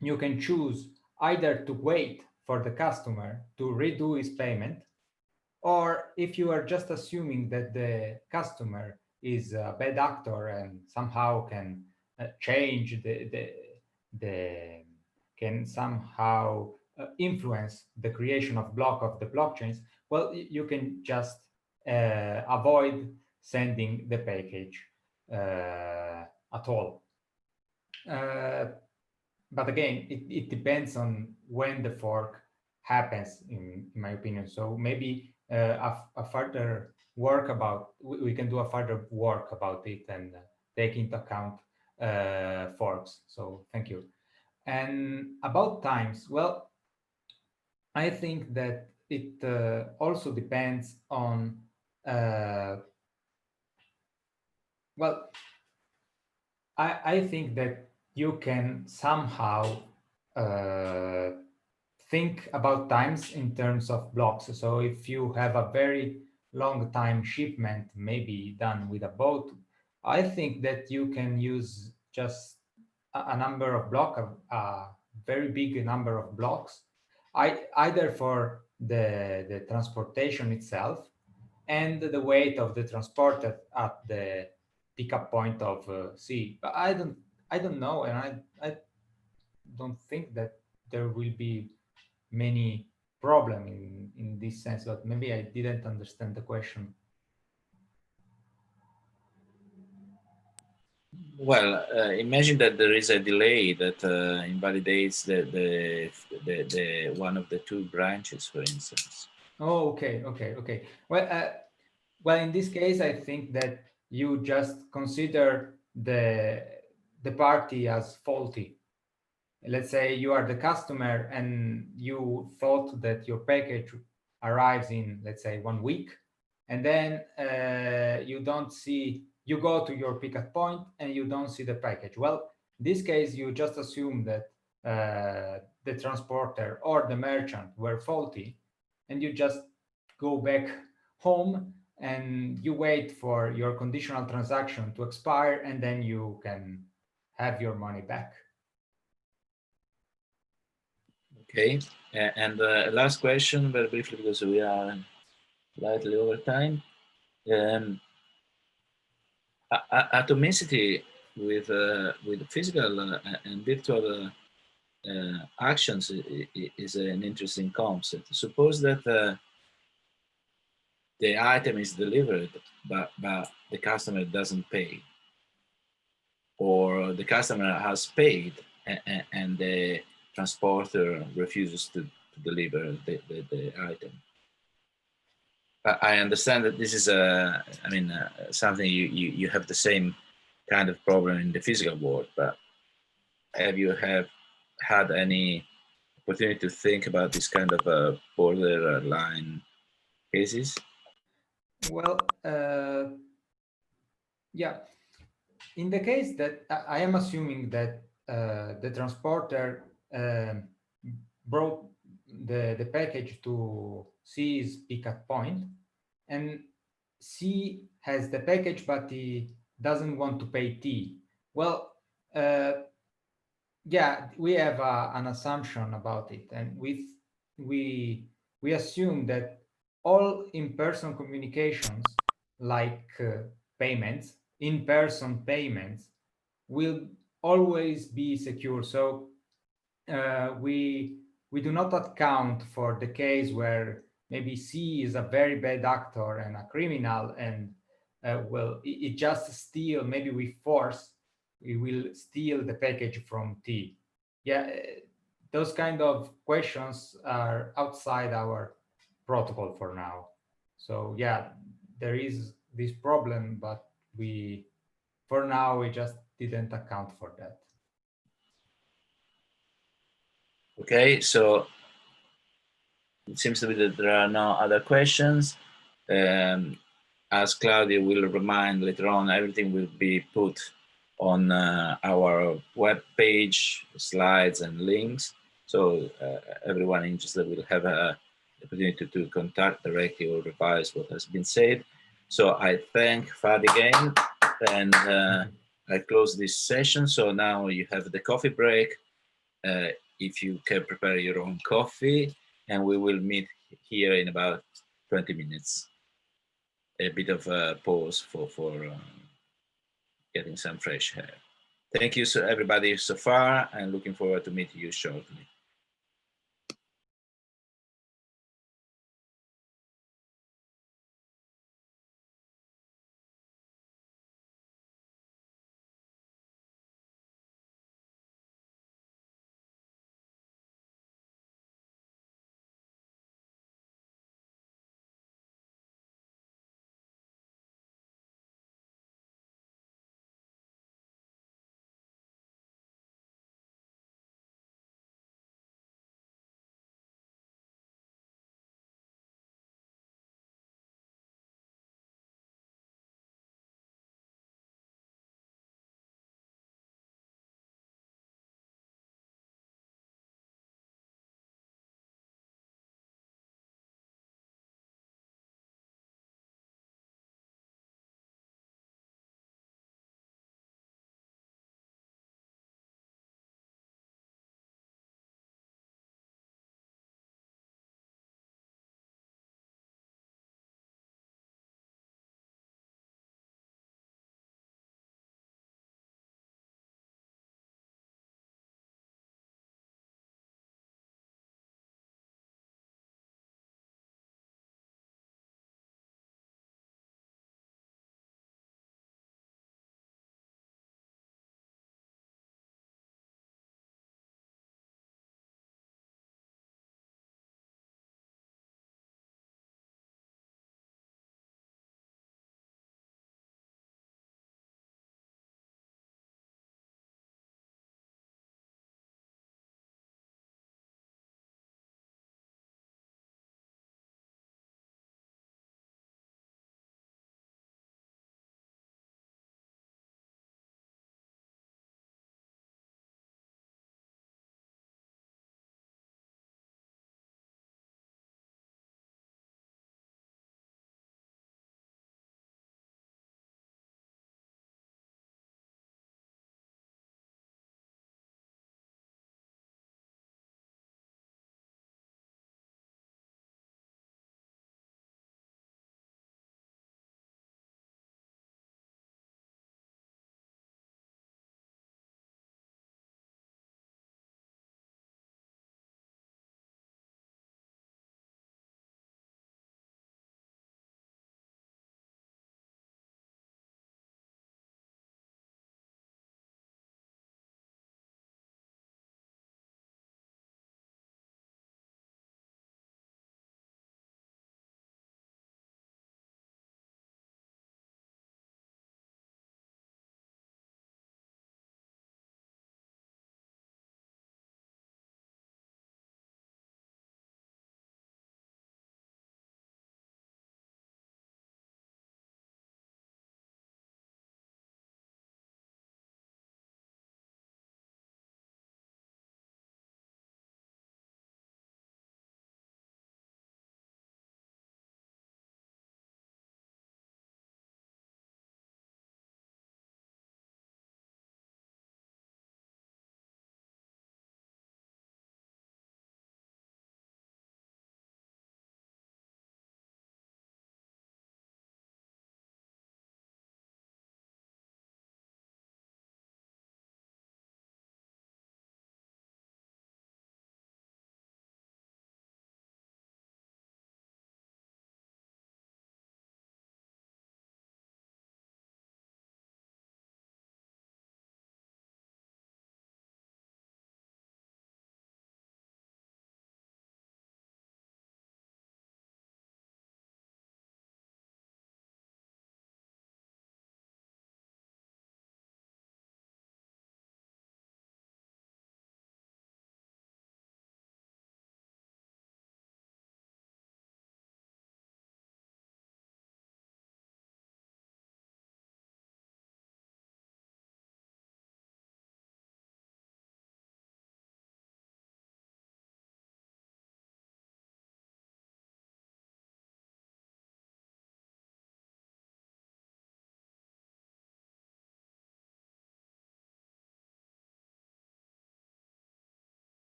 S8: you can choose either to wait for the customer to redo his payment, or if you are just assuming that the customer is a bad actor and somehow can change can somehow influence the creation of block of the blockchains, well, you can just avoid sending the package at all. But again, it depends on when the fork happens, in my opinion. So maybe a further work about, we can do a further work about it and take into account forks. So thank you. And about times, well, I think that it also depends on, well, I think that you can somehow think about times in terms of blocks. So if you have a very long time shipment, maybe done with a boat, I think that you can use just a number of blocks, a very big number of blocks, either for the transportation itself and the weight of the transporter at the pickup point of sea. But I don't know, and I don't think that there will be many problem in this sense, but maybe I didn't understand the question.
S1: Well, imagine that there is a delay that invalidates the one of the two branches, for instance.
S8: Oh, okay. Well, in this case, I think that you just consider the party as faulty. Let's say you are the customer and you thought that your package arrives in, let's say, 1 week, and then you go to your pickup point and you don't see the package. Well, in this case, you just assume that the transporter or the merchant were faulty, and you just go back home and you wait for your conditional transaction to expire, and then you can have your money back.
S1: Okay, and last question, very briefly, because we are slightly over time. Atomicity with physical and virtual actions is an interesting concept. Suppose that the item is delivered, but the customer doesn't pay, or the customer has paid and the transporter refuses to deliver the item. I understand that this is something you have the same kind of problem in the physical world, but have you had any opportunity to think about this kind of borderline cases?
S8: Well, yeah. In the case that I am assuming that the transporter brought the package to C's pickup point, and C has the package, but he doesn't want to pay T. Well, yeah, we have an assumption about it, and we assume that all in-person communications, like payments, in-person payments, will always be secure. So we do not account for the case where maybe C is a very bad actor and a criminal, and it just steal. Maybe we will steal the package from T. Yeah, those kind of questions are outside our protocol for now. So yeah, there is this problem, but for now we just didn't account for that.
S1: Okay, so it seems to be that there are no other questions. As Claudia will remind later on, everything will be put on our web page, slides and links. So everyone interested will have an opportunity to contact directly or revise what has been said. So I thank Fad again, and I close this session. So now you have the coffee break. If you can prepare your own coffee, and we will meet here in about 20 minutes. A bit of a pause for getting some fresh air. Thank you everybody so far, and looking forward to meeting you shortly.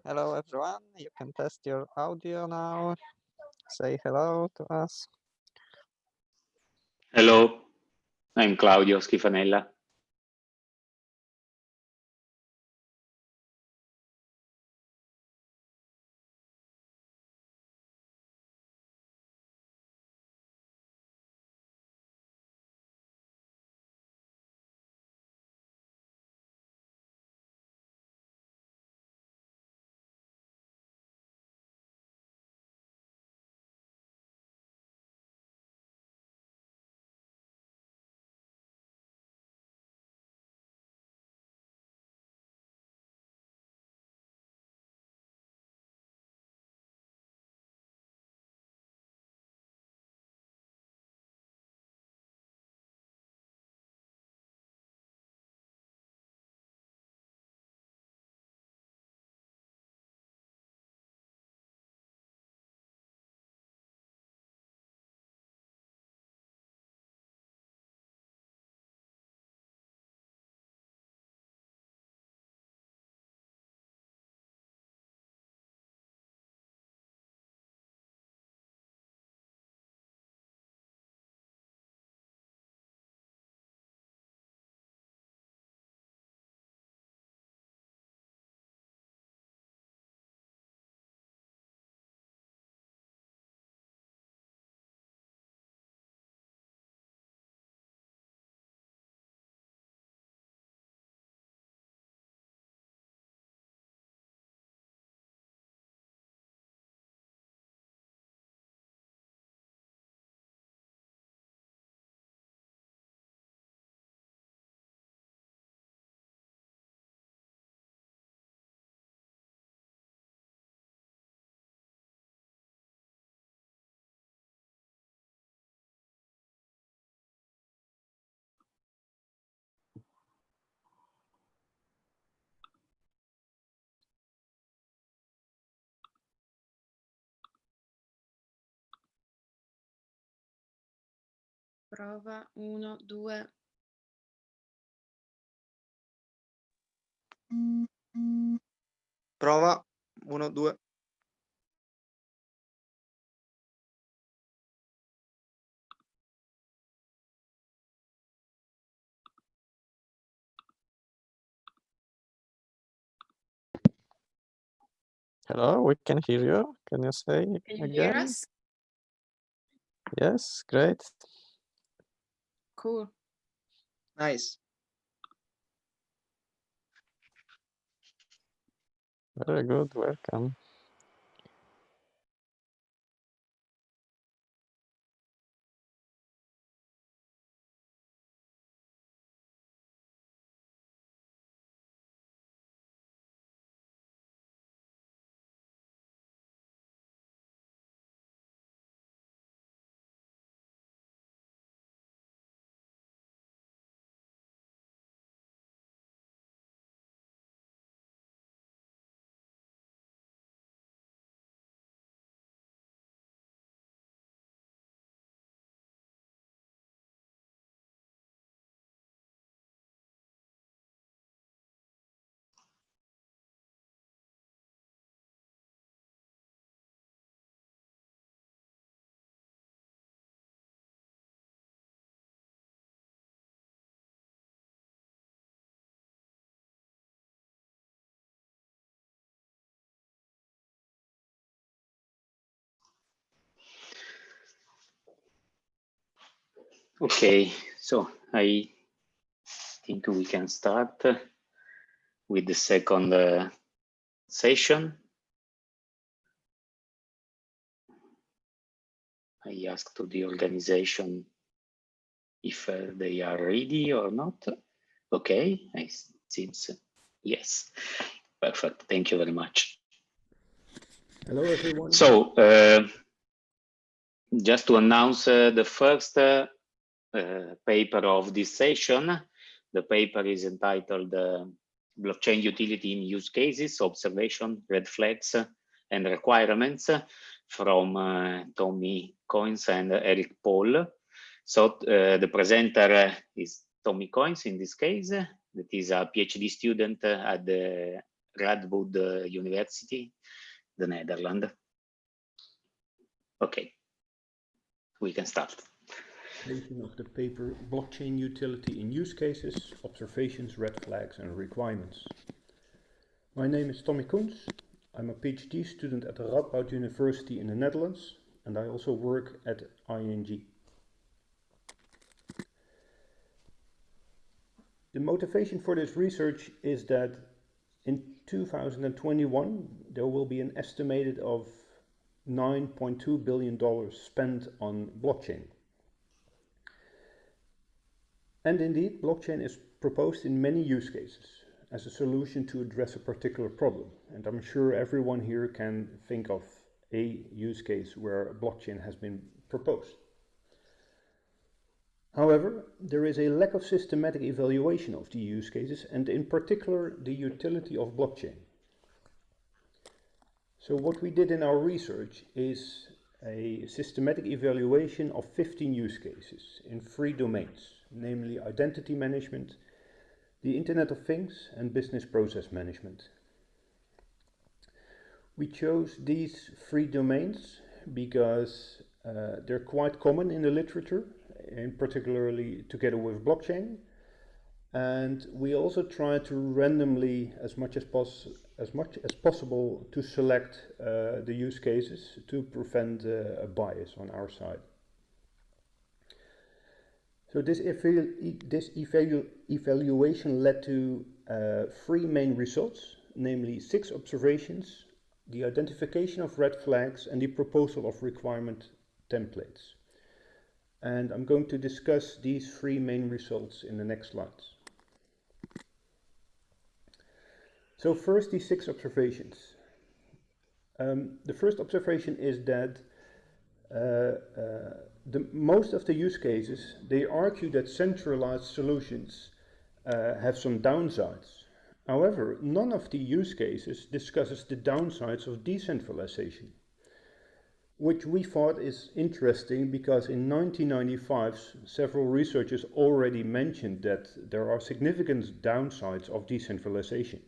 S9: Hello, everyone. You can test your audio now. Say hello to us.
S3: Hello, I'm Claudio Schifanella.
S10: Prova 1, 2.
S11: Prova 1, 2.
S9: Hello, we can hear you. Can you say
S10: Can you
S9: again?
S10: hear us?
S9: Yes, great.
S10: Cool.
S11: Nice.
S9: Very good. Welcome.
S3: Okay, so I think we can start with the second session. I asked to the organization if they are ready or not. Okay, it seems yes. Perfect, thank you very much.
S12: Hello, everyone.
S3: So, just to announce the first paper of this session. The paper is entitled Blockchain Utility in Use Cases, Observation, Red Flags, and Requirements from Tommy Coynes and Eric Paul. So the presenter is Tommy Coynes in this case, that is a PhD student at the Radboud University, the Netherlands. Okay, we can start.
S12: Of the paper Blockchain Utility in Use Cases, Observations, Red Flags and Requirements. My name is Tommy Koens. I'm a PhD student at the Radboud University in the Netherlands, and I also work at ING. The motivation for this research is that in 2021 there will be an estimated of $9.2 billion spent on blockchain. And indeed, blockchain is proposed in many use cases as a solution to address a particular problem. And I'm sure everyone here can think of a use case where blockchain has been proposed. However, there is a lack of systematic evaluation of the use cases and in particular the utility of blockchain. So what we did in our research is a systematic evaluation of 15 use cases in 3 domains, namely identity management, the Internet of Things and business process management. We chose these 3 domains because they're quite common in the literature, and particularly together with blockchain. And we also try to randomly, as much as possible, to select the use cases to prevent a bias on our side. So this evaluation led to 3 main results, namely 6 observations, the identification of red flags, and the proposal of requirement templates. And I'm going to discuss these 3 main results in the next slides. So first, the 6 observations. The first observation is that most of the use cases, they argue that centralized solutions have some downsides. However, none of the use cases discusses the downsides of decentralization, which we thought is interesting because in 1995 several researchers already mentioned that there are significant downsides of decentralization.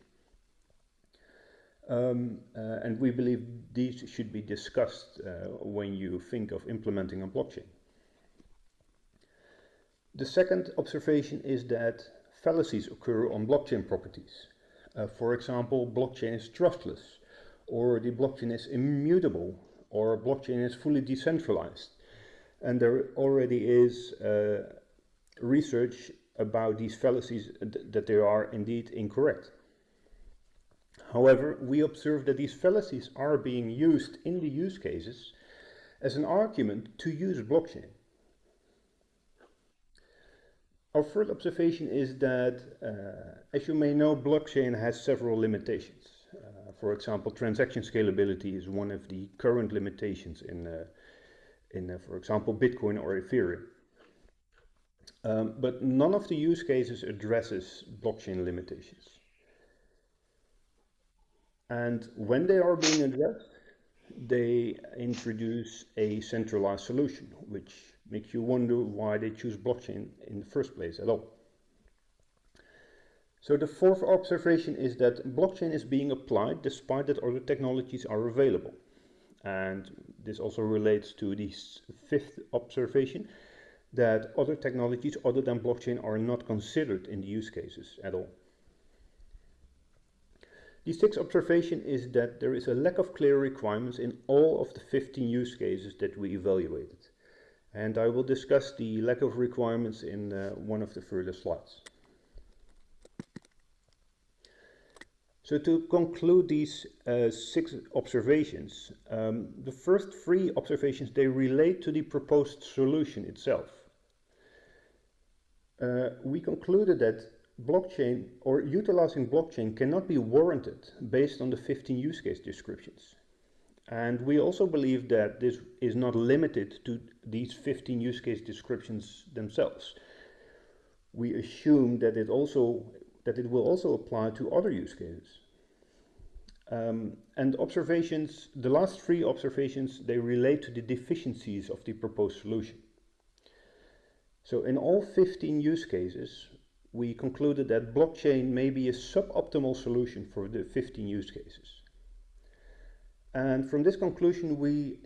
S12: And we believe these should be discussed when you think of implementing a blockchain. The second observation is that fallacies occur on blockchain properties. For example, blockchain is trustless, or the blockchain is immutable, or blockchain is fully decentralized. And there already is research about these fallacies that they are indeed incorrect. However, we observe that these fallacies are being used in the use cases as an argument to use blockchain. Our third observation is that, as you may know, blockchain has several limitations. For example, transaction scalability is one of the current limitations in for example, Bitcoin or Ethereum. But none of the use cases addresses blockchain limitations. And when they are being addressed, they introduce a centralized solution, which makes you wonder why they choose blockchain in the first place at all. So the fourth observation is that blockchain is being applied despite that other technologies are available. And this also relates to the 5th observation, that other technologies other than blockchain are not considered in the use cases at all. The 6th observation is that there is a lack of clear requirements in all of the 15 use cases that we evaluated. And I will discuss the lack of requirements in one of the further slides. So to conclude these 6 observations, the first 3 observations, they relate to the proposed solution itself. We concluded that blockchain or utilizing blockchain cannot be warranted based on the 15 use case descriptions. And we also believe that this is not limited to these 15 use case descriptions themselves. We assume that it will also apply to other use cases. And observations, the last 3 observations, they relate to the deficiencies of the proposed solution. So in all 15 use cases, we concluded that blockchain may be a suboptimal solution for the 15 use cases. And from this conclusion, we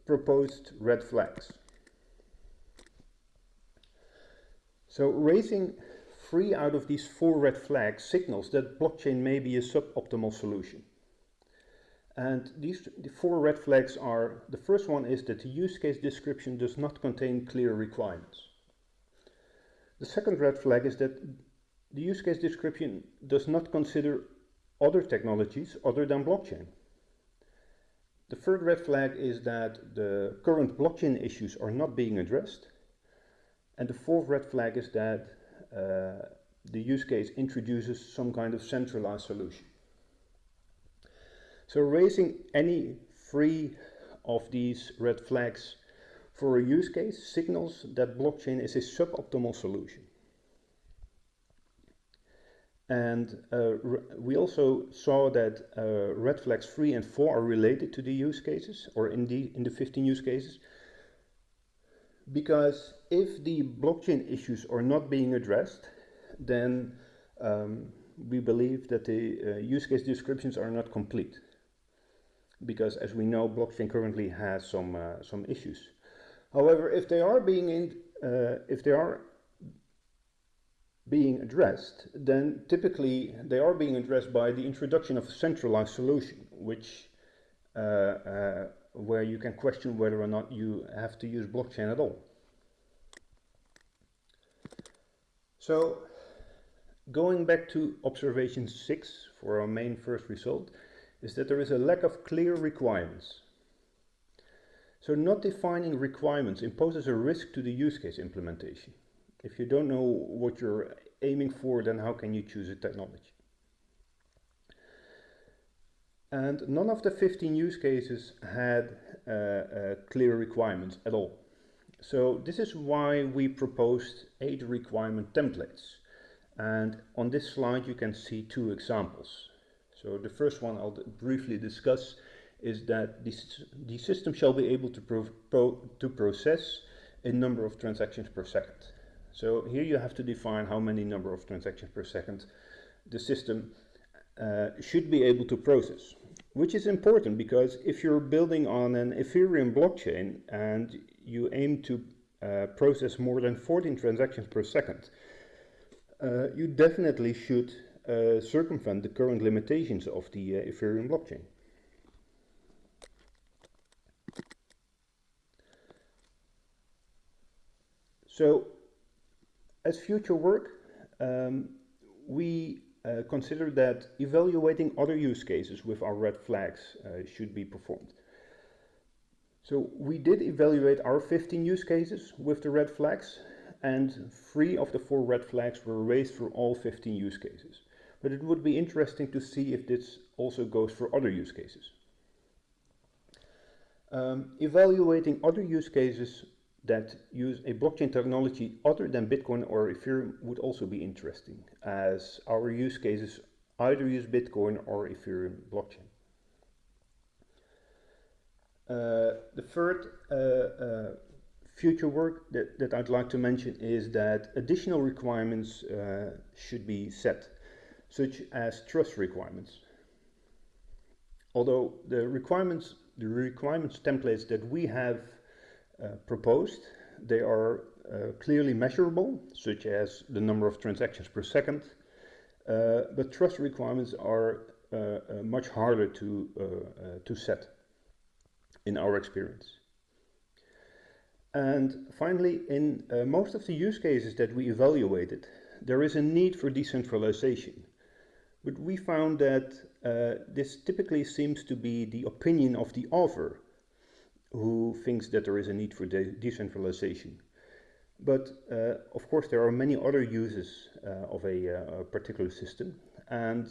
S12: proposed red flags. So raising 3 out of these 4 red flags signals that blockchain may be a suboptimal solution. And the 4 red flags are, the first one is that the use case description does not contain clear requirements. The second red flag is that the use case description does not consider other technologies other than blockchain. The third red flag is that the current blockchain issues are not being addressed. And the fourth red flag is that the use case introduces some kind of centralized solution. So raising any 3 of these red flags for a use case signals that blockchain is a suboptimal solution. And we also saw that red flags 3 and 4 are related to the use cases, or in the 15 use cases, because if the blockchain issues are not being addressed, then we believe that the use case descriptions are not complete. Because as we know, blockchain currently has some issues. However, if they are being addressed, then typically they are being addressed by the introduction of a centralized solution, which where you can question whether or not you have to use blockchain at all. So going back to observation 6 for our main first result, is that there is a lack of clear requirements. So not defining requirements imposes a risk to the use case implementation. If you don't know what you're aiming for, then how can you choose a technology? And none of the 15 use cases had clear requirements at all. So this is why we proposed 8 requirement templates. And on this slide you can see 2 examples. So the first one I'll briefly discuss is that the system shall be able to process a number of transactions per second. So here you have to define how many number of transactions per second the system should be able to process, which is important because if you're building on an Ethereum blockchain and you aim to process more than 14 transactions per second, you definitely should circumvent the current limitations of the Ethereum blockchain. So as future work, we consider that evaluating other use cases with our red flags should be performed. So we did evaluate our 15 use cases with the red flags, and 3 of the 4 red flags were raised for all 15 use cases. But it would be interesting to see if this also goes for other use cases. Evaluating other use cases that use a blockchain technology other than Bitcoin or Ethereum would also be interesting, as our use cases either use Bitcoin or Ethereum blockchain. The third future work that I'd like to mention is that additional requirements should be set, such as trust requirements. Although the requirements templates that we have proposed, they are clearly measurable, such as the number of transactions per second, but trust requirements are much harder to set in our experience. And finally, in most of the use cases that we evaluated, there is a need for decentralization. But we found that this typically seems to be the opinion of the author, who thinks that there is a need for decentralization. But of course there are many other uses of a particular system, and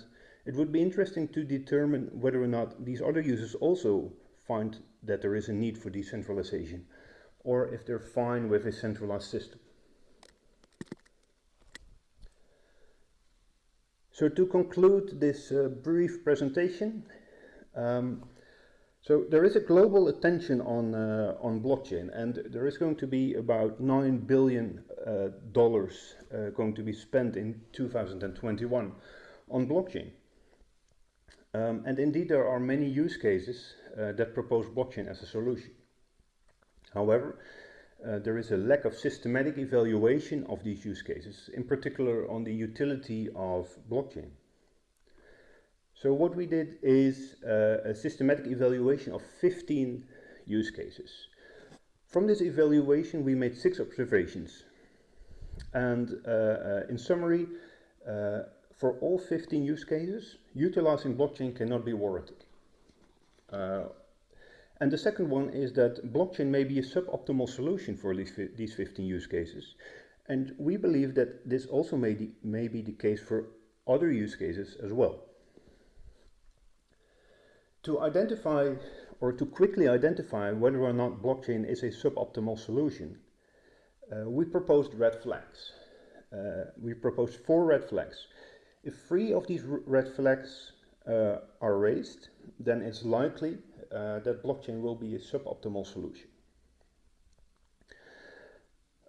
S12: it would be interesting to determine whether or not these other users also find that there is a need for decentralization, or if they're fine with a centralized system. So to conclude this brief presentation, So there is a global attention on blockchain, and there is going to be about $9 billion going to be spent in 2021 on blockchain. And indeed, there are many use cases that propose blockchain as a solution. However, there is a lack of systematic evaluation of these use cases, in particular on the utility of blockchain. So what we did is a systematic evaluation of 15 use cases. From this evaluation, we made 6 observations. And in summary, for all 15 use cases, utilizing blockchain cannot be warranted. And the second one is that blockchain may be a suboptimal solution for these 15 use cases. And we believe that this also may be the case for other use cases as well. To identify or to quickly identify whether or not blockchain is a suboptimal solution, we proposed red flags. We proposed 4 red flags. If 3 of these red flags are raised, then it's likely that blockchain will be a suboptimal solution.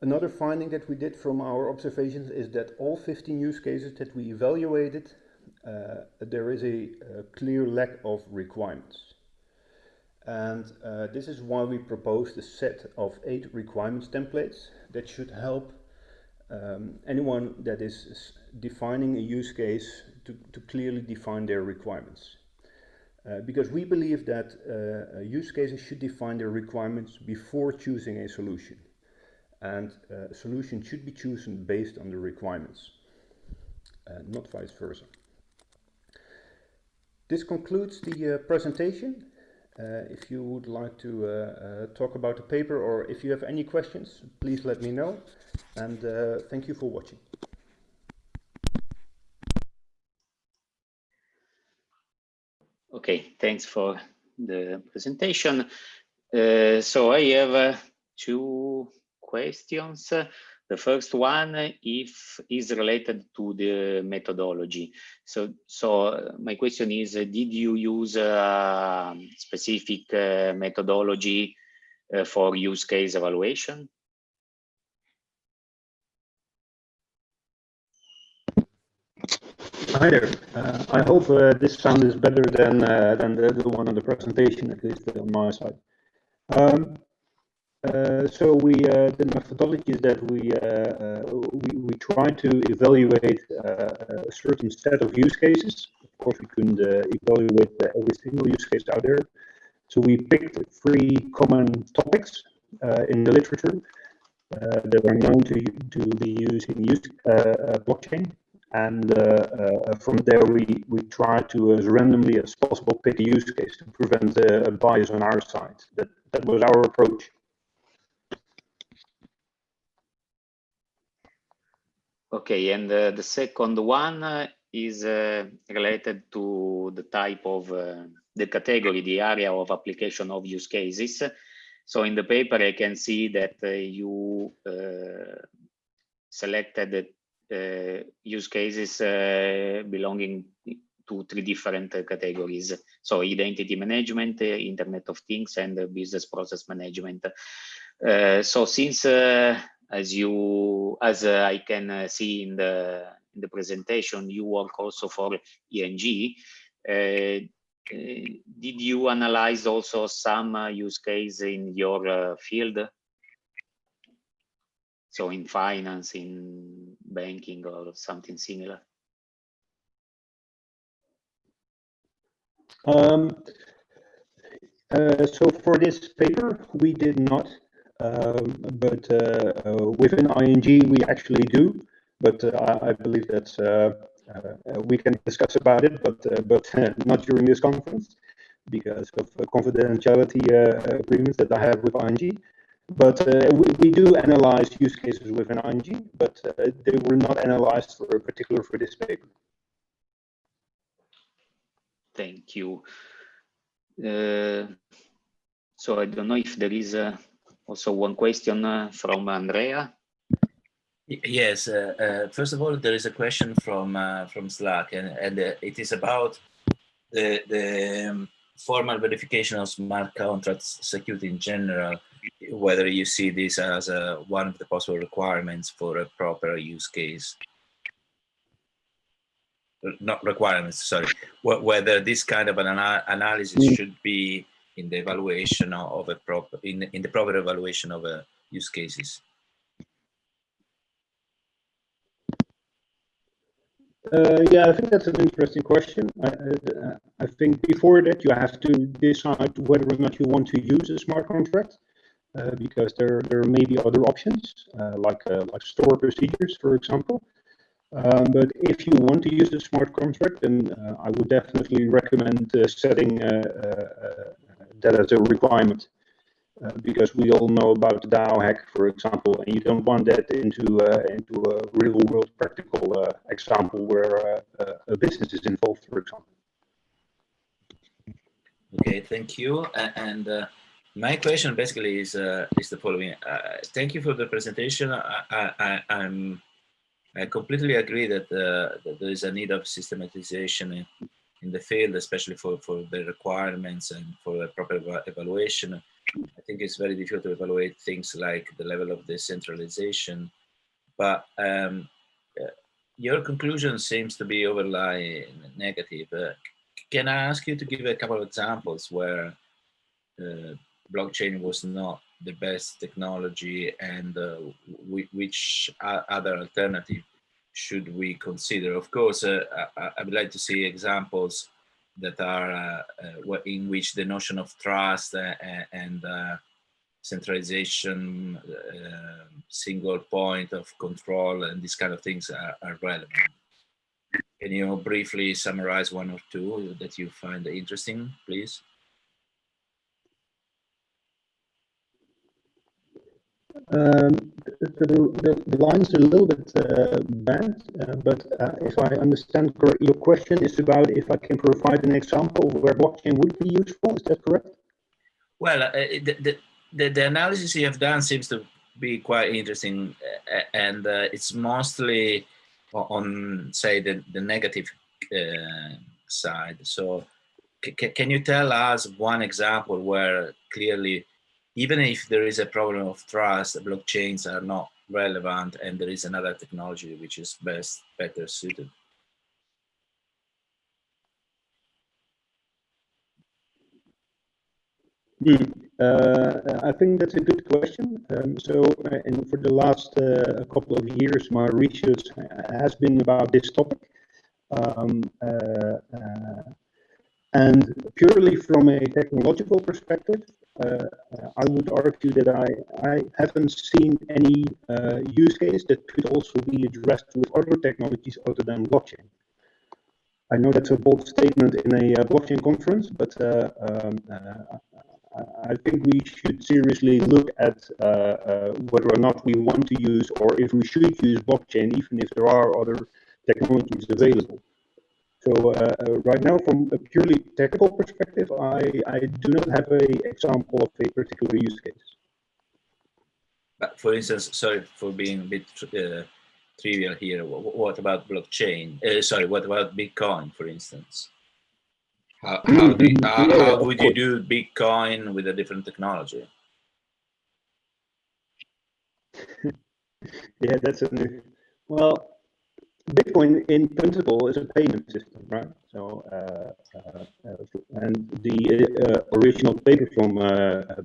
S12: Another finding that we did from our observations is that all 15 use cases that we evaluated, there is a clear lack of requirements. And this is why we proposed a set of 8 requirements templates that should help anyone that is defining a use case to clearly define their requirements. Because we believe that use cases should define their requirements before choosing a solution. And a solution should be chosen based on the requirements, not vice versa. This concludes the presentation. If you would like to talk about the paper, or if you have any questions, please let me know. And thank you for watching.
S3: Okay, thanks for the presentation. So I have 2 questions. The first one is related to the methodology. So my question is, did you use a specific methodology for use case evaluation?
S12: Hi there. I hope this sound is better than the one on the presentation, at least on my side. So the methodology is that we try to evaluate a certain set of use cases. Of course, we couldn't evaluate every single use case out there. So we picked 3 common topics in the literature that are known to be used in blockchain. And from there, we try to, as randomly as possible, pick a use case to prevent a bias on our side. That was our approach.
S3: Okay, and the second one is related to the type of, the category, the area of application of use cases. So in the paper, I can see that you selected use cases belonging to 3 different categories. So identity management, Internet of Things, and business process management. So since as I can see in the presentation, you work also for ING. Did you analyze also some use case in your field? So in finance, in banking, or something similar?
S12: So for this paper, we did not, but within ING we actually do. But I believe that we can discuss about it, but not during this conference because of confidentiality agreements that I have with ING. But we do analyze use cases within ING, but they were not analyzed for this paper.
S3: Thank you. So I don't know if there is also one question from Andrea.
S1: Yes. First of all, there is a question from Slack, and it is about the formal verification of smart contracts security in general, whether you see this as one of the possible requirements for a proper use case. Not requirements, sorry. Whether this kind of an analysis should be in the evaluation of a proper, in the proper evaluation of use cases.
S12: Yeah, I think that's an interesting question. I think before that you have to decide whether or not you want to use a smart contract, because there may be other options, like store procedures, for example. But if you want to use the smart contract, then I would definitely recommend setting that as a requirement. Because we all know about the DAO hack, for example, and you don't want that into a real-world practical example where a business is involved, for example.
S1: Okay, thank you. And my question basically is the following. Thank you for the presentation. I completely agree that there is a need of systematization in the field, especially for the requirements and for a proper evaluation. I think it's very difficult to evaluate things like the level of decentralization, but your conclusion seems to be overly negative. Can I ask you to give a couple of examples where blockchain was not the best technology, and which other alternative should we consider? Of course, I would like to see examples that are in which the notion of trust and centralization, single point of control, and these kind of things are relevant. Can you briefly summarize one or two that you find interesting, please?
S12: The line's a little bit bad, but if I understand correctly, your question is about if I can provide an example where blockchain would be useful. Is that correct?
S1: Well, the analysis you have done seems to be quite interesting, and it's mostly on, say, the negative side. So can you tell us one example where clearly, even if there is a problem of trust, blockchains are not relevant and there is another technology which is better suited?
S12: I think that's a good question. And for the last couple of years, my research has been about this topic. And purely from a technological perspective, I would argue that I haven't seen any use case that could also be addressed with other technologies other than blockchain. I know that's a bold statement in a blockchain conference, but I think we should seriously look at whether or not we want to use, or if we should use blockchain, even if there are other technologies available. So right now, from a purely technical perspective, I do not have an example of a particular use case.
S1: For instance, sorry for being a bit trivial here. What about blockchain? Sorry, what about Bitcoin, for instance? How would you do Bitcoin with a different technology?
S12: Yeah, that's well, Bitcoin in principle is a payment system, right? So, and the original paper from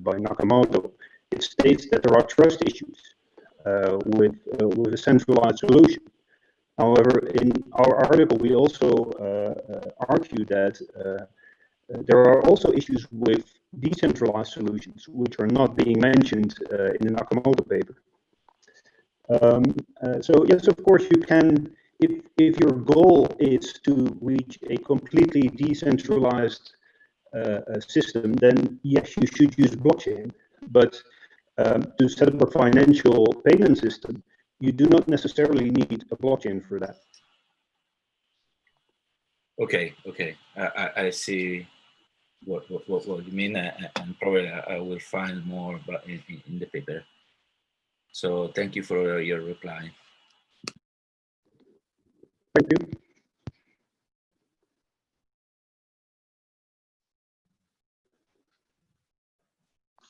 S12: by Nakamoto, it states that there are trust issues with a centralized solution. However, in our article, we also argue that there are also issues with decentralized solutions, which are not being mentioned in the Nakamoto paper. So yes, of course, you can, if your goal is to reach a completely decentralized system, then yes, you should use blockchain. But to set up a financial payment system, you do not necessarily need a blockchain for that.
S1: Okay, I see what you mean, and probably I will find more about in the paper. So thank you for your reply.
S12: Thank you.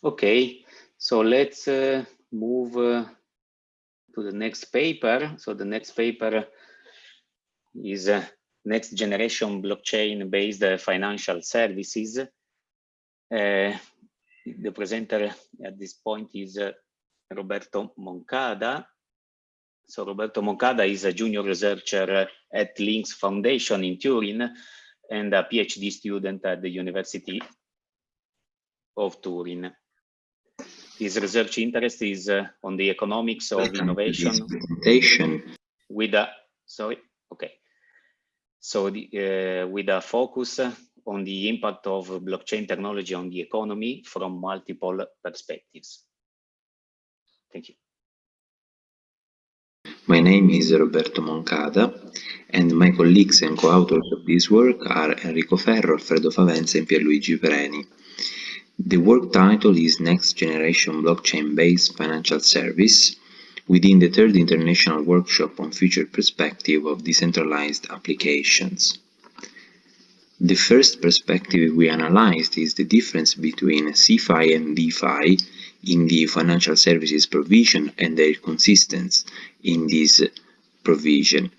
S3: Okay, so let's move to the next paper. So the next paper is next generation blockchain based financial services. The presenter at this point is Roberto Moncada. So Roberto Moncada is a junior researcher at Links Foundation in Turin and a PhD student at the University of Turin. His research interest is on the economics of innovation with a with a focus on the impact of blockchain technology on the economy from multiple perspectives. Thank you.
S13: My name is Roberto Moncada, and my colleagues and co-authors of this work are Enrico Ferro, Alfredo Favenza, and Pierluigi Pereni. The work title is Next Generation Blockchain-Based Financial Service within the Third International Workshop on Future Perspective of Decentralized Applications. The first perspective we analyzed is the difference between CeFi and DeFi in the financial services provision and their consistency in this provision.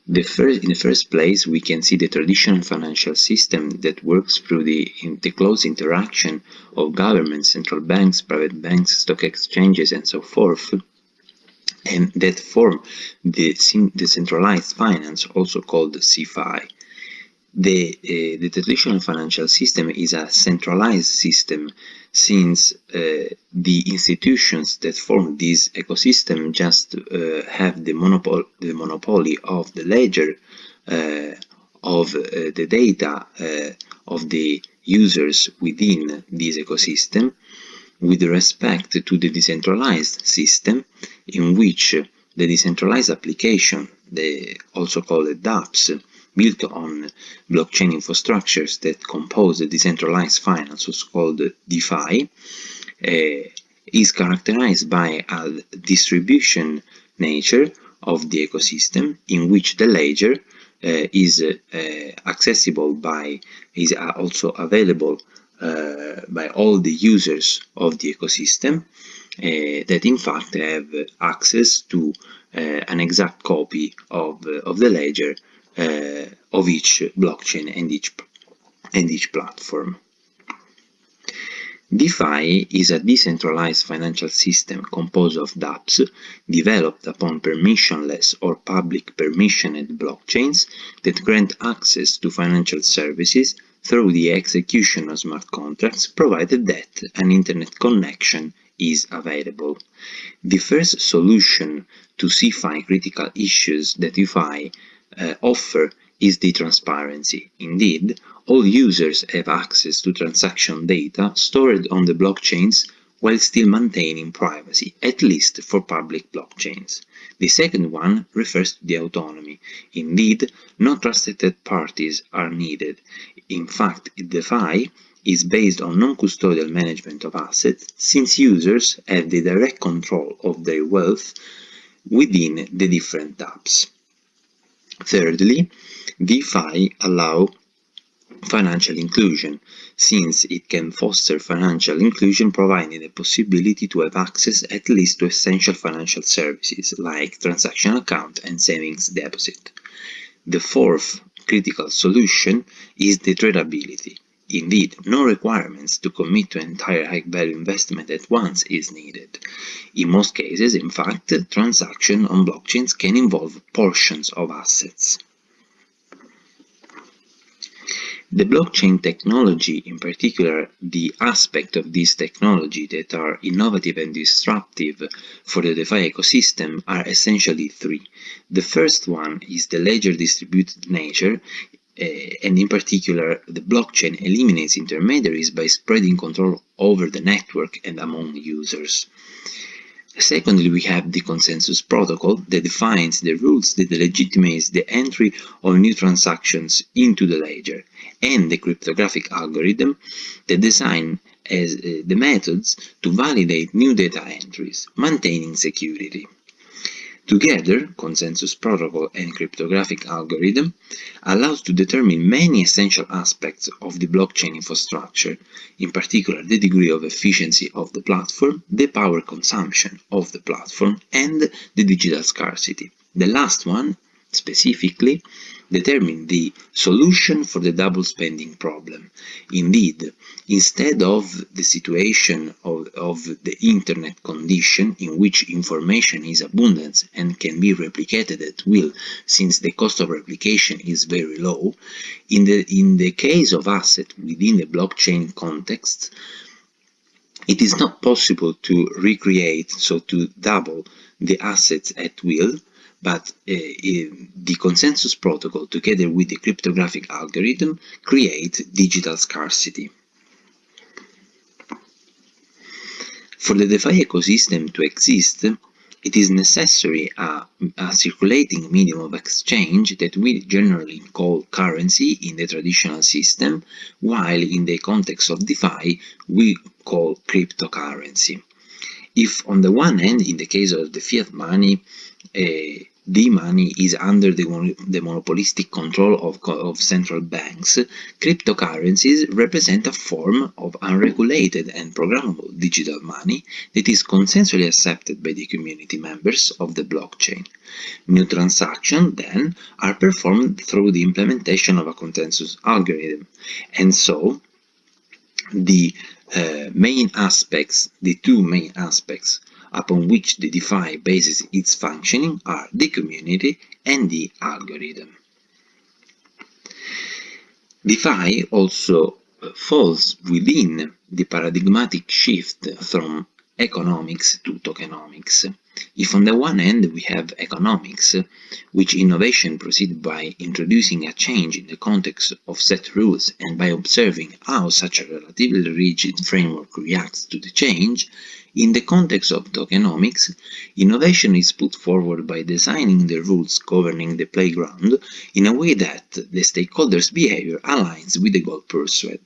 S13: In the first place, we can see the traditional financial system that works through the close interaction of governments, central banks, private banks, stock exchanges, and so forth, and that form the decentralized finance, also called CeFi. The traditional financial system is a centralized system, since the institutions that form this ecosystem just have the monopoly of the ledger, of the data of the users within this ecosystem, with respect to the decentralized system, in which the decentralized application, also called dApps, built on blockchain infrastructures that compose the decentralized finance, also called DeFi, is characterized by a distribution nature of the ecosystem, in which the ledger is accessible is also available by all the users of the ecosystem, that in fact have access to an exact copy of the ledger of each blockchain and each platform. DeFi is a decentralized financial system composed of dApps developed upon permissionless or public permissioned blockchains that grant access to financial services through the execution of smart contracts, provided that an internet connection is available. The first solution to CeFi critical issues that DeFi offer is the transparency. Indeed, all users have access to transaction data stored on the blockchains while still maintaining privacy, at least for public blockchains. The second one refers to the autonomy. Indeed, no trusted third parties are needed. In fact, DeFi is based on non-custodial management of assets, since users have the direct control of their wealth within the different dApps. Thirdly, DeFi allows financial inclusion, since it can foster financial inclusion, providing the possibility to have access at least to essential financial services like transaction account and savings deposit. The fourth critical solution is the tradability. Indeed, no requirements to commit to an entire high-value investment at once is needed. In most cases, in fact, transactions on blockchains can involve portions of assets. The blockchain technology, in particular the aspects of this technology that are innovative and disruptive for the DeFi ecosystem, are essentially three. The first one is the ledger distributed nature, and in particular the blockchain eliminates intermediaries by spreading control over the network and among users. Secondly, we have the consensus protocol that defines the rules that legitimize the entry of new transactions into the ledger, and the cryptographic algorithm that design as the methods to validate new data entries, maintaining security. Together, consensus protocol and cryptographic algorithm allows to determine many essential aspects of the blockchain infrastructure, in particular the degree of efficiency of the platform, the power consumption of the platform, and the digital scarcity. The last one, specifically, determine the solution for the double spending problem. Indeed, instead of the situation of the internet condition in which information is abundant and can be replicated at will, since the cost of replication is very low, in the case of asset within the blockchain context, it is not possible to recreate, so to double the assets at will, but the consensus protocol, together with the cryptographic algorithm, create digital scarcity. For the DeFi ecosystem to exist, it is necessary a circulating medium of exchange that we generally call currency in the traditional system, while in the context of DeFi we call cryptocurrency. If on the one hand, in the case of the fiat money, the money is under the monopolistic control of central banks, cryptocurrencies represent a form of unregulated and programmable digital money that is consensually accepted by the community members of the blockchain. New transactions, then, are performed through the implementation of a consensus algorithm, and so the two main aspects upon which the DeFi bases its functioning are the community and the algorithm. DeFi also falls within the paradigmatic shift from economics to tokenomics. If on the one hand we have economics, which innovation proceeds by introducing a change in the context of set rules and by observing how such a relatively rigid framework reacts to the change, in the context of tokenomics, innovation is put forward by designing the rules governing the playground in a way that the stakeholders' behavior aligns with the goal pursued.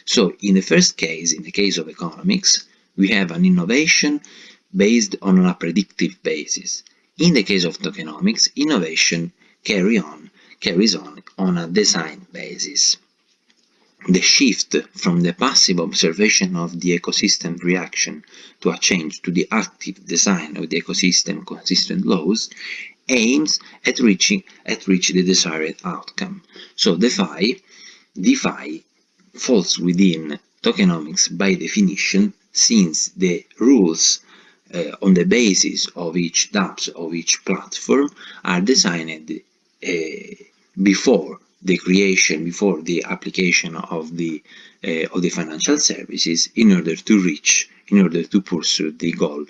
S13: So, in the first case, in the case of economics, we have an innovation based on a predictive basis. In the case of tokenomics, innovation carries on a design basis. The shift from the passive observation of the ecosystem reaction to a change to the active design of the ecosystem consistent laws aims at reaching the desired outcome. So DeFi falls within tokenomics by definition, since the rules on the basis of each dApps, of each platform, are designed before the application of the financial services, in order to pursue the goal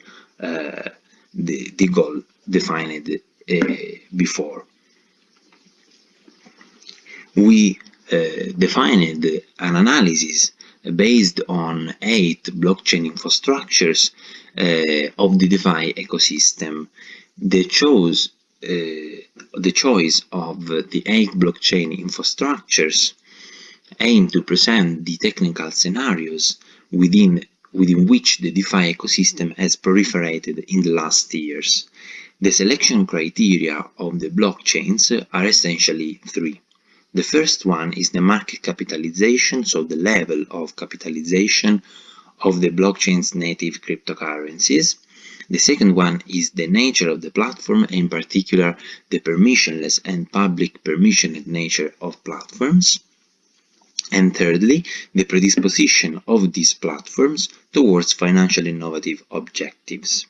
S13: defined before. We defined an analysis based on 8 blockchain infrastructures of the DeFi ecosystem. The choice of the 8 blockchain infrastructures aim to present the technical scenarios within which the DeFi ecosystem has proliferated in the last years. The selection criteria of the blockchains are essentially 3. The first one is the market capitalization, so the level of capitalization of the blockchain's native cryptocurrencies. The second one is the nature of the platform, and in particular the permissionless and public permissioned nature of platforms. And thirdly, the predisposition of these platforms towards financially innovative objectives.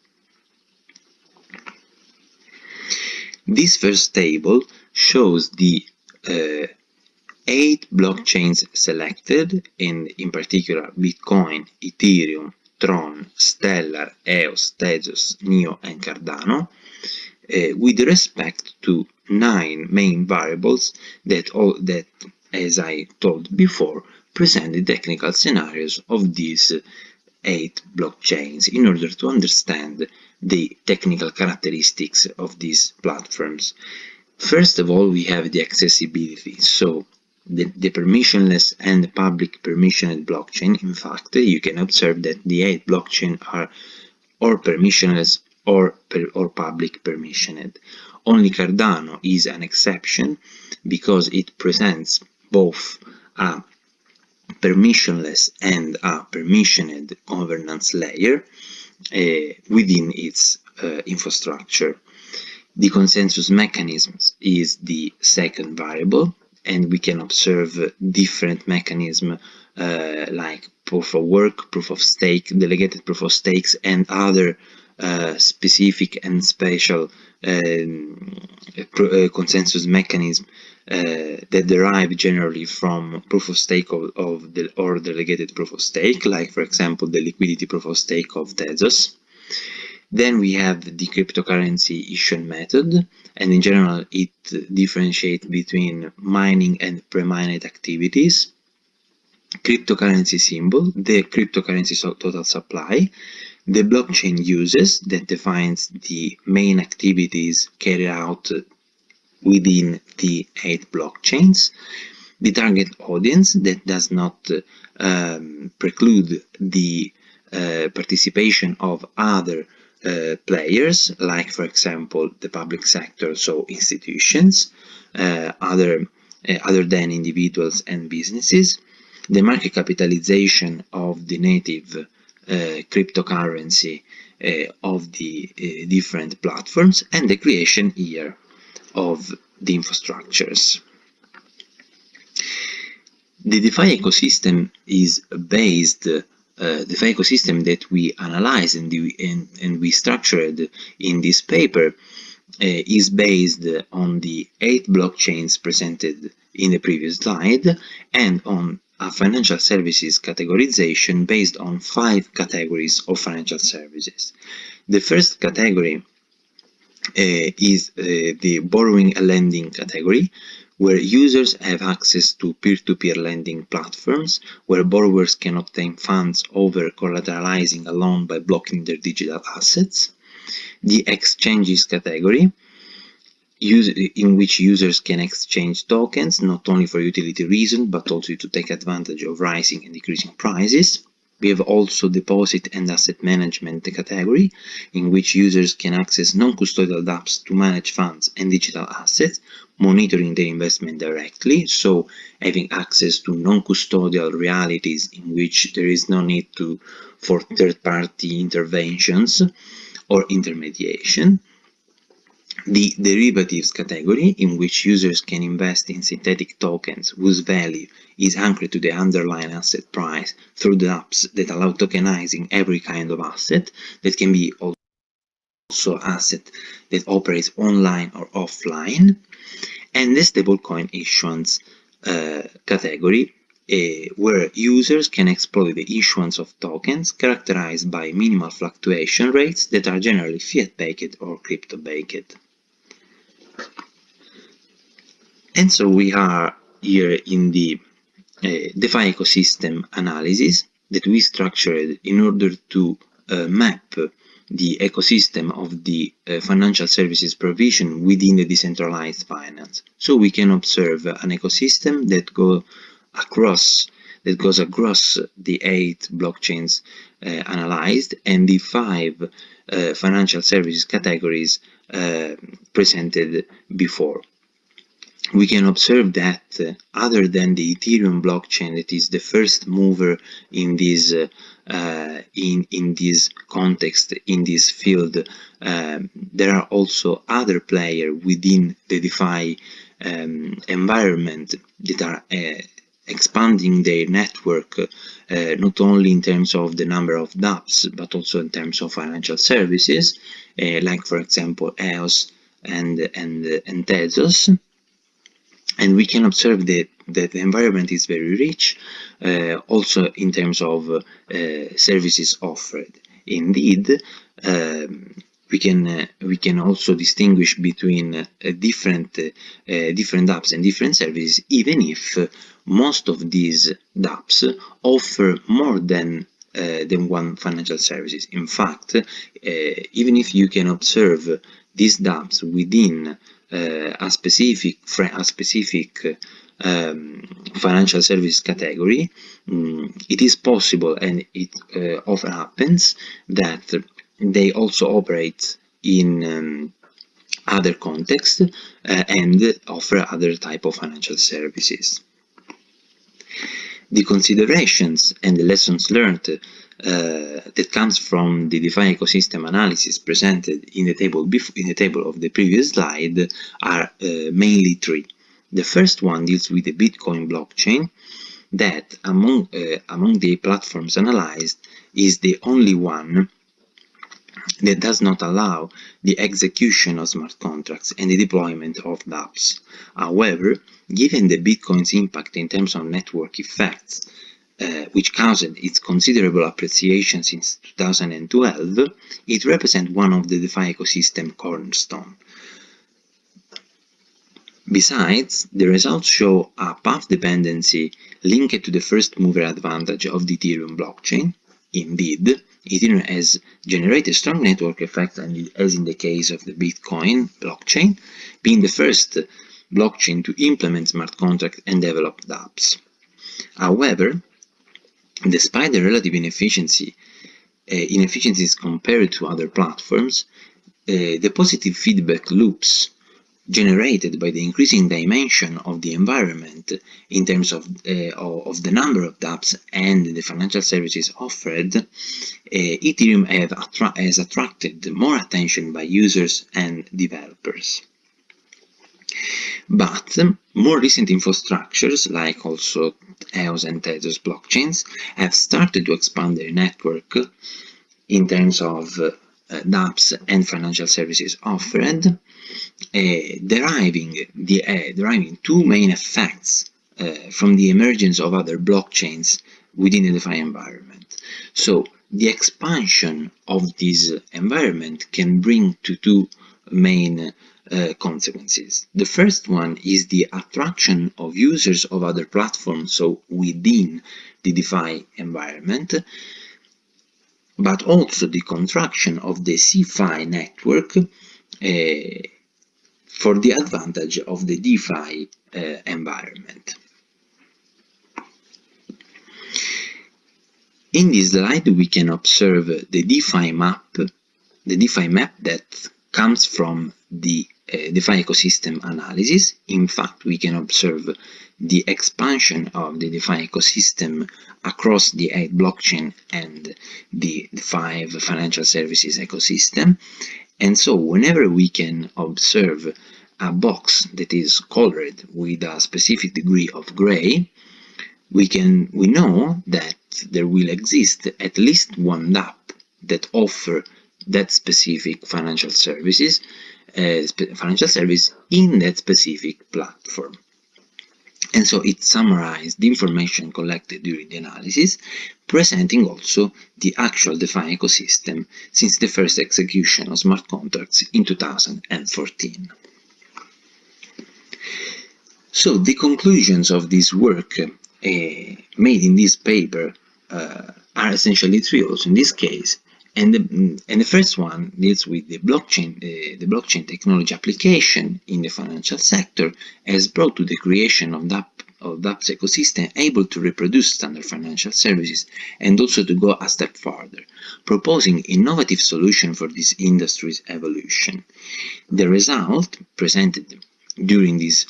S13: This first table shows the 8 blockchains selected, and in particular Bitcoin, Ethereum, Tron, Stellar, EOS, Tezos, Neo, and Cardano, with respect to 9 main variables that, as I told before, present the technical scenarios of these 8 blockchains in order to understand the technical characteristics of these platforms. First of all, we have the accessibility. So the permissionless and the public permissioned blockchain, in fact, you can observe that the 8 blockchains are or permissionless or public permissioned. Only Cardano is an exception because it presents both a permissionless and a permissioned governance layer within its infrastructure. The consensus mechanisms is the second variable, and we can observe different mechanisms like proof of work, proof of stake, delegated proof of stakes, and other specific and special consensus mechanism that derive generally from proof of stake or delegated proof of stake, like for example the liquidity proof of stake of Tezos. Then we have the cryptocurrency issuance method, and in general it differentiates between mining and pre-mined activities. Cryptocurrency symbol, the cryptocurrency total supply, the blockchain uses that defines the main activities carried out within the 8 blockchains, the target audience that does not preclude the participation of other players, like for example the public sector, so institutions, other than individuals and businesses, the market capitalization of the native cryptocurrency of the different platforms, and the creation year of the infrastructures. The DeFi ecosystem is based, DeFi ecosystem that we analyzed and we structured in this paper is based on the 8 blockchains presented in the previous slide, and on a financial services categorization based on 5 categories of financial services. The first category is the borrowing and lending category, where users have access to peer-to-peer lending platforms, where borrowers can obtain funds over collateralizing a loan by blocking their digital assets. The exchanges category, in which users can exchange tokens not only for utility reasons but also to take advantage of rising and decreasing prices. We have also deposit and asset management category, in which users can access non-custodial dApps to manage funds and digital assets, monitoring their investment directly, so having access to non-custodial realities in which there is no need for third-party interventions or intermediation. The derivatives category, in which users can invest in synthetic tokens whose value is anchored to the underlying asset price through the apps that allow tokenizing every kind of asset, that can be also asset that operates online or offline. And the stablecoin issuance category, where users can exploit the issuance of tokens characterized by minimal fluctuation rates that are generally fiat-backed or crypto-backed. And so we are here in the DeFi ecosystem analysis that we structured in order to map the ecosystem of the financial services provision within the decentralized finance. So we can observe an ecosystem that goes across the 8 blockchains analyzed and the 5 financial services categories presented before. We can observe that other than the Ethereum blockchain, that is the first mover in this context, in this field, there are also other players within the DeFi environment that are expanding their network, not only in terms of the number of dApps, but also in terms of financial services, like for example EOS and Tezos. And we can observe that the environment is very rich, also in terms of services offered. Indeed, we can also distinguish between different dApps and different services, even if most of these dApps offer more than one financial services. In fact, even if you can observe these dApps within a specific financial service category, it is possible, and it often happens, that they also operate in other contexts and offer other type of financial services. The considerations and the lessons learned that comes from the DeFi ecosystem analysis presented in the table of the previous slide are mainly three. The first one deals with the Bitcoin blockchain, that among the platforms analyzed is the only one that does not allow the execution of smart contracts and the deployment of dApps. However, given the Bitcoin's impact in terms of network effects, which caused its considerable appreciation since 2012, it represents one of the DeFi ecosystem cornerstone. Besides, the results show a path dependency linked to the first mover advantage of the Ethereum blockchain. Indeed, Ethereum has generated strong network effects, as in the case of the Bitcoin blockchain, being the first blockchain to implement smart contracts and develop dApps. However, despite the relative inefficiencies compared to other platforms, the positive feedback loops generated by the increasing dimension of the environment in terms of the number of dApps and the financial services offered, Ethereum has attracted more attention by users and developers. But more recent infrastructures, like also EOS and Tezos blockchains, have started to expand their network in terms of dApps and financial services offered, deriving two main effects from the emergence of other blockchains within the DeFi environment. So the expansion of this environment can bring to two main consequences. The first one is the attraction of users of other platforms, so within the DeFi environment, but also the contraction of the CeFi network for the advantage of the DeFi environment. In this slide, we can observe the DeFi map that comes from the DeFi ecosystem analysis. In fact, we can observe the expansion of the DeFi ecosystem across the 8 blockchain and the 5 financial services ecosystem. And so whenever we can observe a box that is colored with a specific degree of gray, we know that there will exist at least one dApp that offer that specific financial service in that specific platform. And so it summarized the information collected during the analysis, presenting also the actual DeFi ecosystem since the first execution of smart contracts in 2014. So the conclusions of this work made in this paper are essentially three also in this case. And the first one deals with the blockchain technology application in the financial sector has brought to the creation of dApps ecosystem able to reproduce standard financial services and also to go a step further, proposing innovative solutions for this industry's evolution. The result presented during this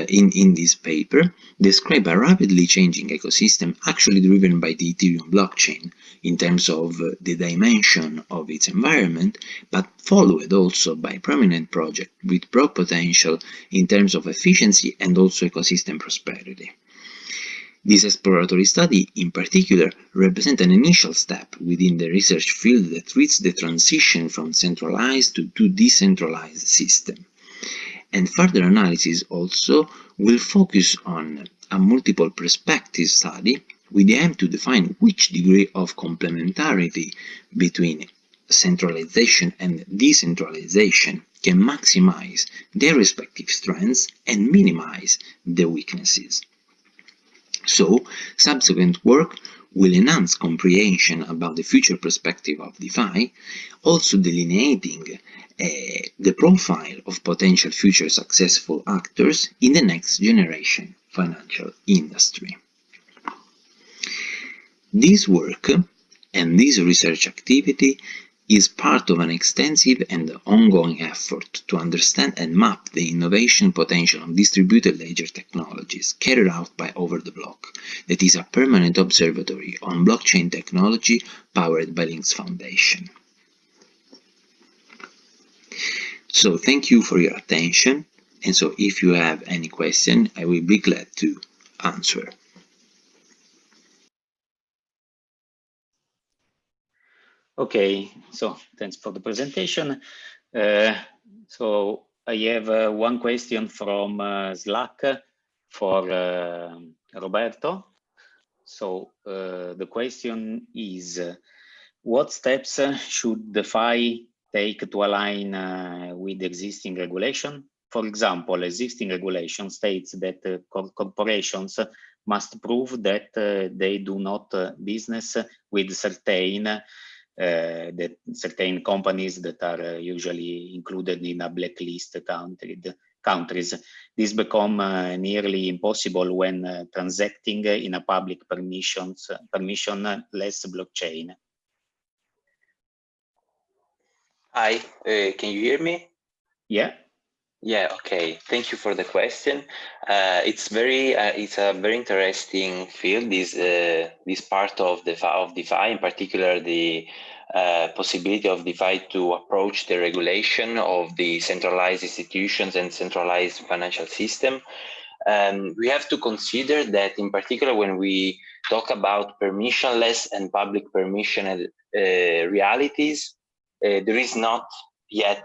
S13: in this paper describe a rapidly changing ecosystem actually driven by the Ethereum blockchain in terms of the dimension of its environment, but followed also by prominent projects with broad potential in terms of efficiency and also ecosystem prosperity. This exploratory study, in particular, represents an initial step within the research field that treats the transition from centralized to decentralized system. And further analysis also will focus on a multiple perspective study with the aim to define which degree of complementarity between centralization and decentralization can maximize their respective strengths and minimize the weaknesses. So, subsequent work will enhance comprehension about the future perspective of DeFi, also delineating the profile of potential future successful actors in the next generation financial industry. This work and this research activity is part of an extensive and ongoing effort to understand and map the innovation potential of distributed ledger technologies carried out by Over the Block, that is a permanent observatory on blockchain technology powered by Linux Foundation. So thank you for your attention, and so if you have any question, I will be glad to answer.
S3: Okay, so thanks for the presentation. So I have one question from Slack for Roberto. So the question is, what steps should DeFi take to align with existing regulation? For example, existing regulation states that corporations must prove that they do not business with certain companies that are usually included in a blacklist countries. This become nearly impossible when transacting in a public permissionless blockchain.
S1: Hi, can you hear me?
S3: Yeah.
S1: Yeah, okay. Thank you for the question. It's a very interesting field. This part of DeFi, in particular, the possibility of DeFi to approach the regulation of the centralized institutions and centralized financial system. We have to consider that, in particular, when we talk about permissionless and public permissioned realities, there is not yet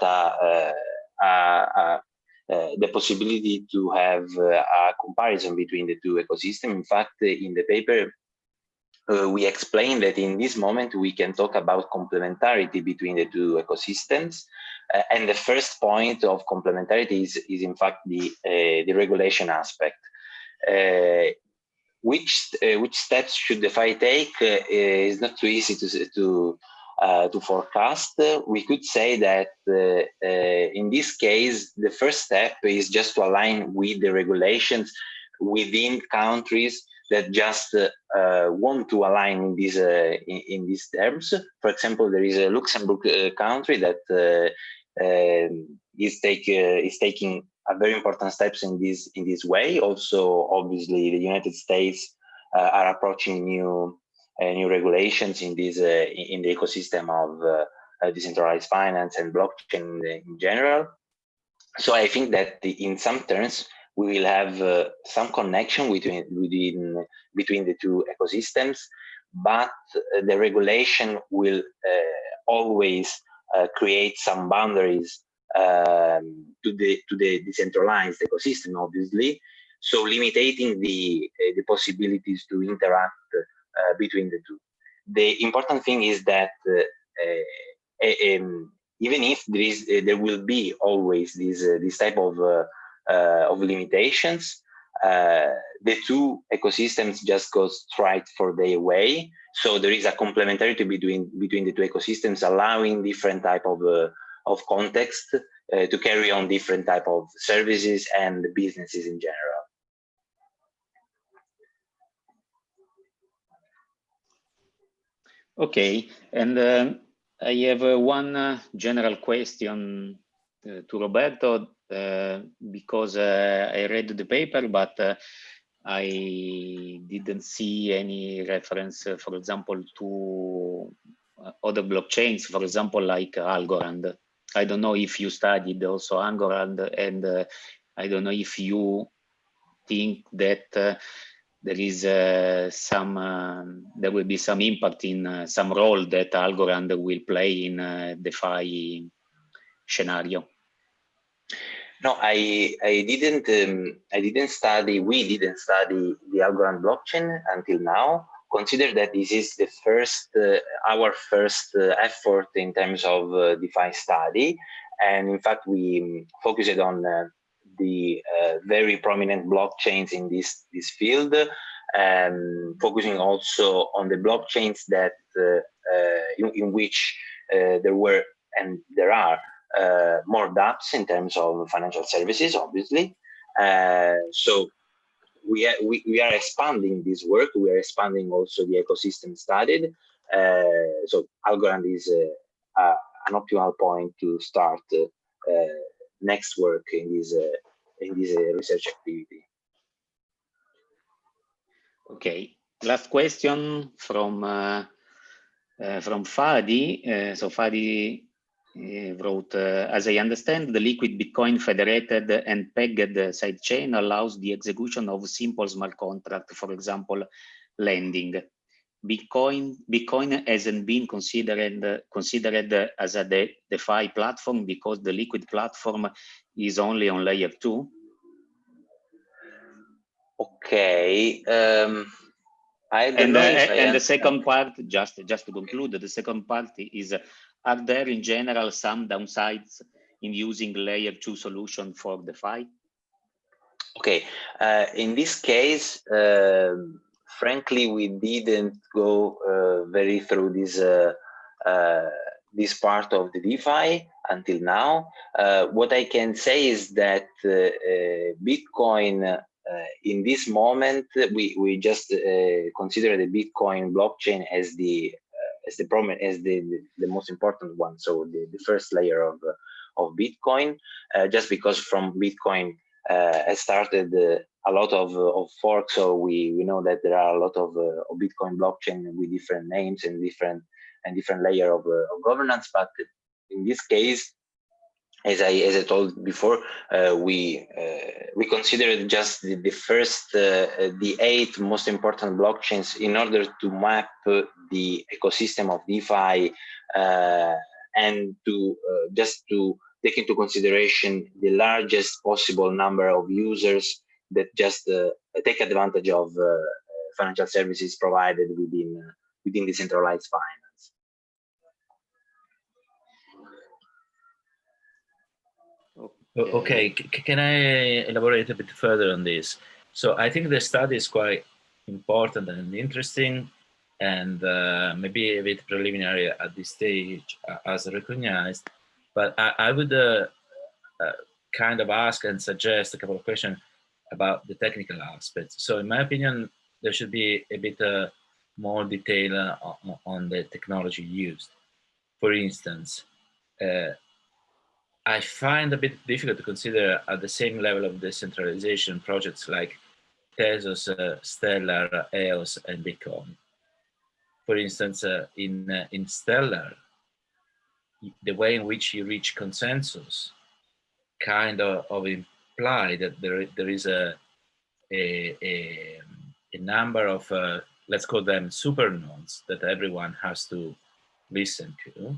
S1: the possibility to have a comparison between the two ecosystems. In fact, in the paper, we explain that in this moment we can talk about complementarity between the two ecosystems, and the first point of complementarity is in fact the regulation aspect. Which steps should DeFi take is not too easy to forecast. We could say that in this case, the first step is just to align with the regulations within countries that just want to align in these terms. For example, there is a Luxembourg country that is taking a very important steps in this way. Also, obviously, the United States are approaching new regulations in this in the ecosystem of decentralized finance and blockchain in general. So I think that in some terms we will have some connection between the two ecosystems, but the regulation will always create some boundaries to the decentralized ecosystem, obviously. So limiting the possibilities to interact between the two. The important thing is that even if there will be always this type of limitations, the two ecosystems just go straight for their way. So there is a complementarity between the two ecosystems, allowing different type of context to carry on different type of services and businesses in general.
S3: Okay, and I have one general question to Roberto, because I read the paper, but I didn't see any reference, for example, to other blockchains, for example, like Algorand. I don't know if you studied also Algorand, and I don't know if you think that there is there will be some impact in some role that Algorand will play in DeFi scenario.
S1: No, we didn't study the Algorand blockchain until now. Consider that this is the our first effort in terms of DeFi study, and in fact we focused on the very prominent blockchains in this field, and focusing also on the blockchains that in which there were and there are more dApps in terms of financial services, obviously. So we are expanding this work. We are expanding also the ecosystem studied. So Algorand is
S13: an optimal point to start next work in this research activity.
S3: Okay, last question from Fadi. So Fadi wrote, as I understand, the liquid Bitcoin federated and pegged sidechain allows the execution of simple smart contract, for example, lending. Bitcoin hasn't been considered as a DeFi platform because the liquid platform is only on layer 2.
S13: Okay. I don't
S3: And,
S13: know if
S3: and the second part, just to conclude, the second part is, are there in general some downsides in using layer 2 solution for DeFi?
S13: Okay, in this case, frankly, we didn't go very through this part of the DeFi until now. What I can say is that Bitcoin, in this moment, we just consider the Bitcoin blockchain as the most important one. So the first layer of Bitcoin, just because from Bitcoin has started a lot of forks. So we know that there are a lot of Bitcoin blockchain with different names and different layer of governance. But in this case, as I told before, we considered just the first, the 8 most important blockchains in order to map the ecosystem of DeFi and to just to take into consideration the largest possible number of users that just take advantage of financial services provided within decentralized finance.
S1: Okay, can I elaborate a bit further on this? So I think the study is quite important and interesting, and maybe a bit preliminary at this stage, as recognized. But I would kind of ask and suggest a couple of questions about the technical aspects. So in my opinion, there should be a bit more detail on the technology used. For instance, I find a bit difficult to consider at the same level of decentralization projects like Tezos, Stellar, EOS, and Bitcoin. For instance, in Stellar, the way in which you reach consensus kind of imply that there is a number of, let's call them super nodes that everyone has to listen to.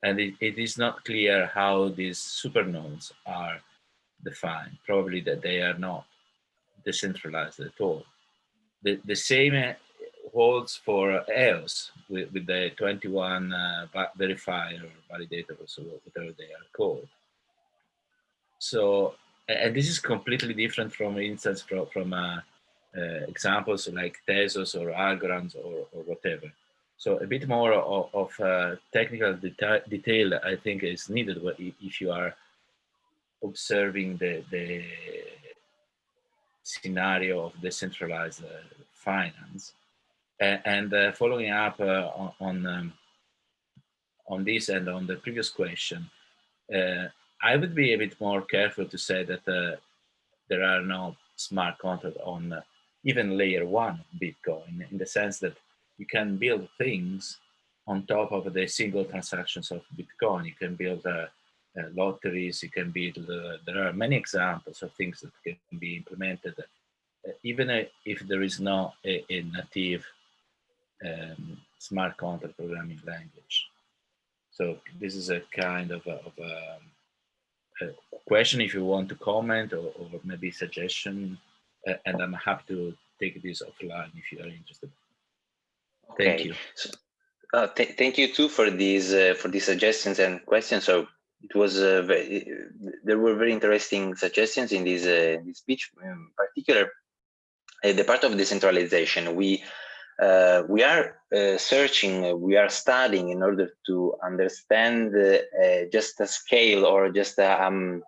S1: And it is not clear how these super nodes are defined, probably that they are not decentralized at all. The same holds for EOS with the 21 verifier or validators or whatever they are called. So, and this is completely different from instance from examples like Tezos or Algorand or whatever. So a bit more of technical detail, I think, is needed if you are observing the scenario of decentralized finance. And following up on this and on the previous question, I would be a bit more careful to say that there are no smart contracts on even layer 1 of Bitcoin, in the sense that you can build things on top of the single transactions of Bitcoin. You can build lotteries, you can build, there are many examples of things that can be implemented, even if there is not a native smart contract programming language. So this is a kind of a question if you want to comment or maybe suggestion, and I'm happy to take this offline if you are interested.
S13: Okay.
S1: Thank you.
S13: Thank you too for these suggestions and questions. So it was there were very interesting suggestions in this speech. In particular, the part of decentralization. We are searching, we are studying in order to understand just a scale or just a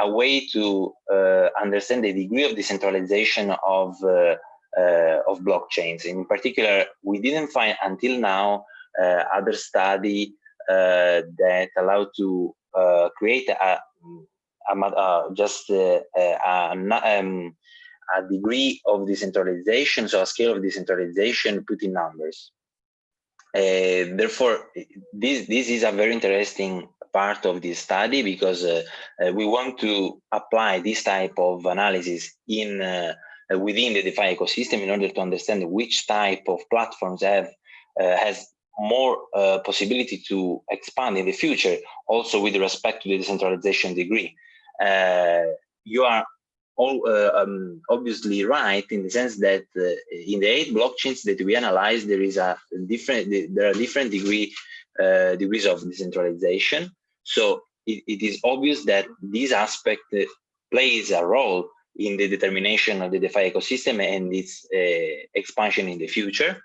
S13: way to understand the degree of decentralization of blockchains. In particular, we didn't find until now other study
S14: that allow to create a degree of decentralization, so a scale of decentralization put in numbers. Therefore, this is a very interesting part of this study, because we want to apply this type of analysis in within the DeFi ecosystem in order to understand which type of platforms has more possibility to expand in the future, also with respect to the decentralization degree. You are all obviously right in the sense that in the 8 blockchains that we analyze, there are different degrees of decentralization. So it is obvious that this aspect plays a role in the determination of the DeFi ecosystem and its expansion in the future.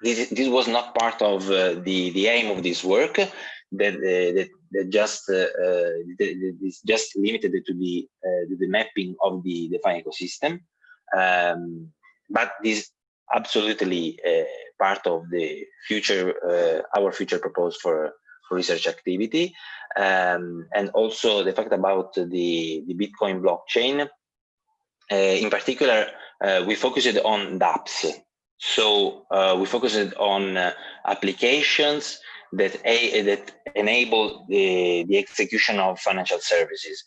S14: This was not part of the aim of this work, that is just limited to the mapping of the DeFi ecosystem, but this absolutely part of the future, our future proposal for research activity, and also the fact about the Bitcoin blockchain. In particular, we focused on dApps. So we focused on applications that enable the execution of financial services.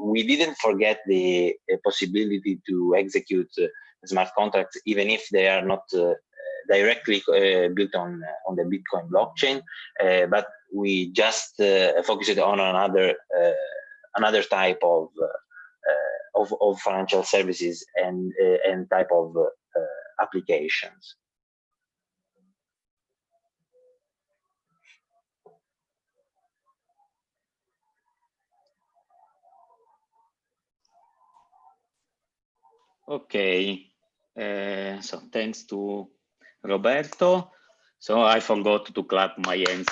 S14: We didn't forget the possibility to execute smart contracts, even if they are not directly built on the Bitcoin blockchain, but we just focused on another type of financial services and type of applications.
S3: Okay, so thanks to Roberto. So I forgot to clap my hands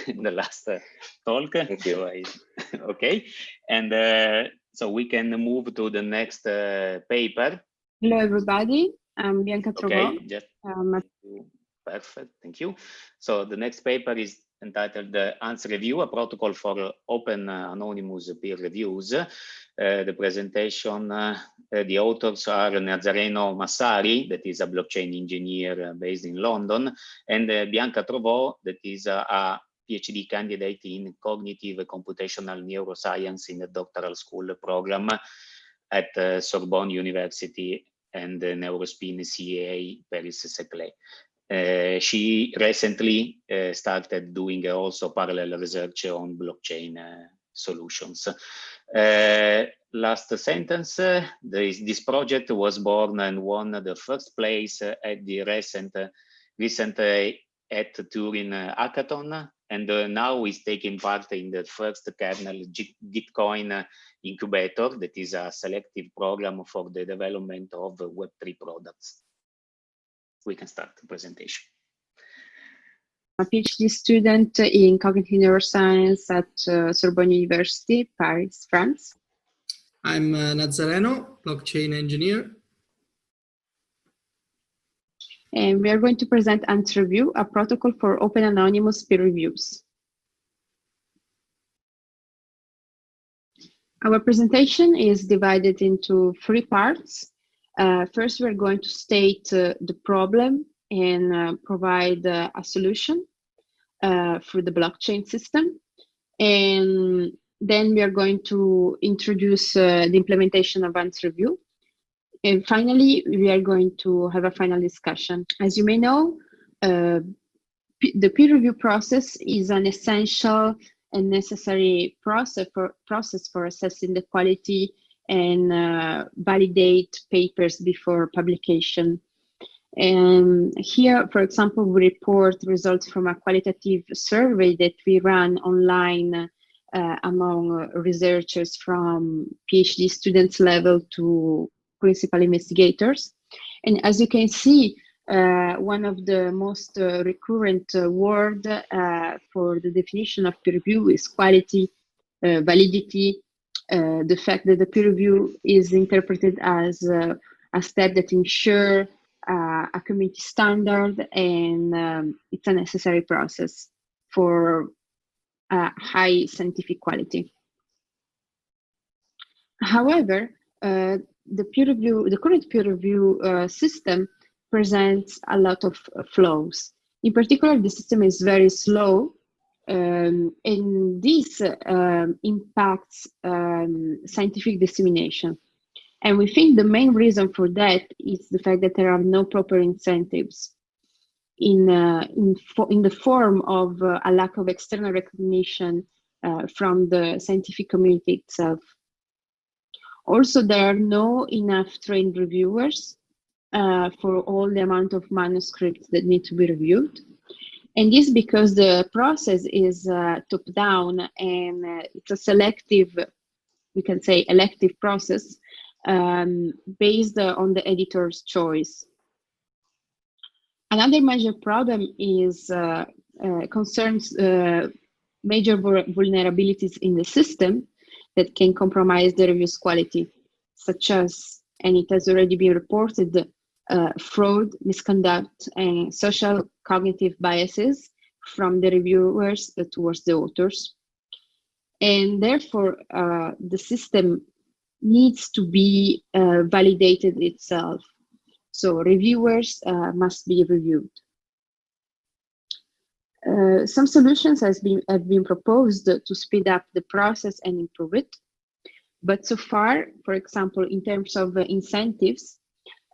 S3: in the last talk.
S14: Thank you.
S3: So okay, and so we can move to the next paper.
S10: Hello, everybody. I'm Bianca Trovò.
S3: Okay, just perfect. Thank you. So the next paper is entitled ANS Review, a protocol for open anonymous peer reviews. The presentation, the authors are Nazareno Massari, that is a blockchain engineer based in London, and Bianca Trovò, that is a PhD candidate in cognitive computational neuroscience in the doctoral school program at Sorbonne University and Neurospin CEA Paris-Saclay. She recently started doing also parallel research on blockchain solutions. Last sentence, this project was born and won the first place at the recent at Turin hackathon, and now is taking part in the first kernel Gitcoin incubator, that is a selective program for the development of Web3 products. We can start the presentation.
S10: A PhD student in cognitive neuroscience at Sorbonne University, Paris, France.
S11: I'm Nazareno, blockchain engineer.
S10: And we are going to present ANS Review, a protocol for open anonymous peer reviews. Our presentation is divided into 3 parts. First, we're going to state the problem and provide a solution for the blockchain system. And then we are going to introduce the implementation of ANS Review. And finally, we are going to have a final discussion. As you may know, the peer review process is an essential and necessary process for assessing the quality and validate papers before publication. And here, for example, we report results from a qualitative survey that we ran online among researchers from PhD students level to principal investigators. And as you can see, one of the most recurrent words for the definition of peer review is quality, validity, the fact that the peer review is interpreted as a step that ensures a community standard, and it's a necessary process. for high scientific quality. However, the current peer review system presents a lot of flaws. In particular, the system is very slow, and this impacts scientific dissemination. And we think the main reason for that is the fact that there are no proper incentives in the form of a lack of external recognition from the scientific community itself. Also, there are no enough trained reviewers for all the amount of manuscripts that need to be reviewed. And this because the process is top-down and it's a selective, we can say elective process based on the editor's choice. Another major problem is concerns major vulnerabilities in the system that can compromise the review's quality, such as, and it has already been reported, fraud, misconduct, and social cognitive biases from the reviewers towards the authors. And therefore, the system needs to be validated itself. So reviewers must be reviewed. Some solutions have been proposed to speed up the process and improve it. But so far, for example, in terms of incentives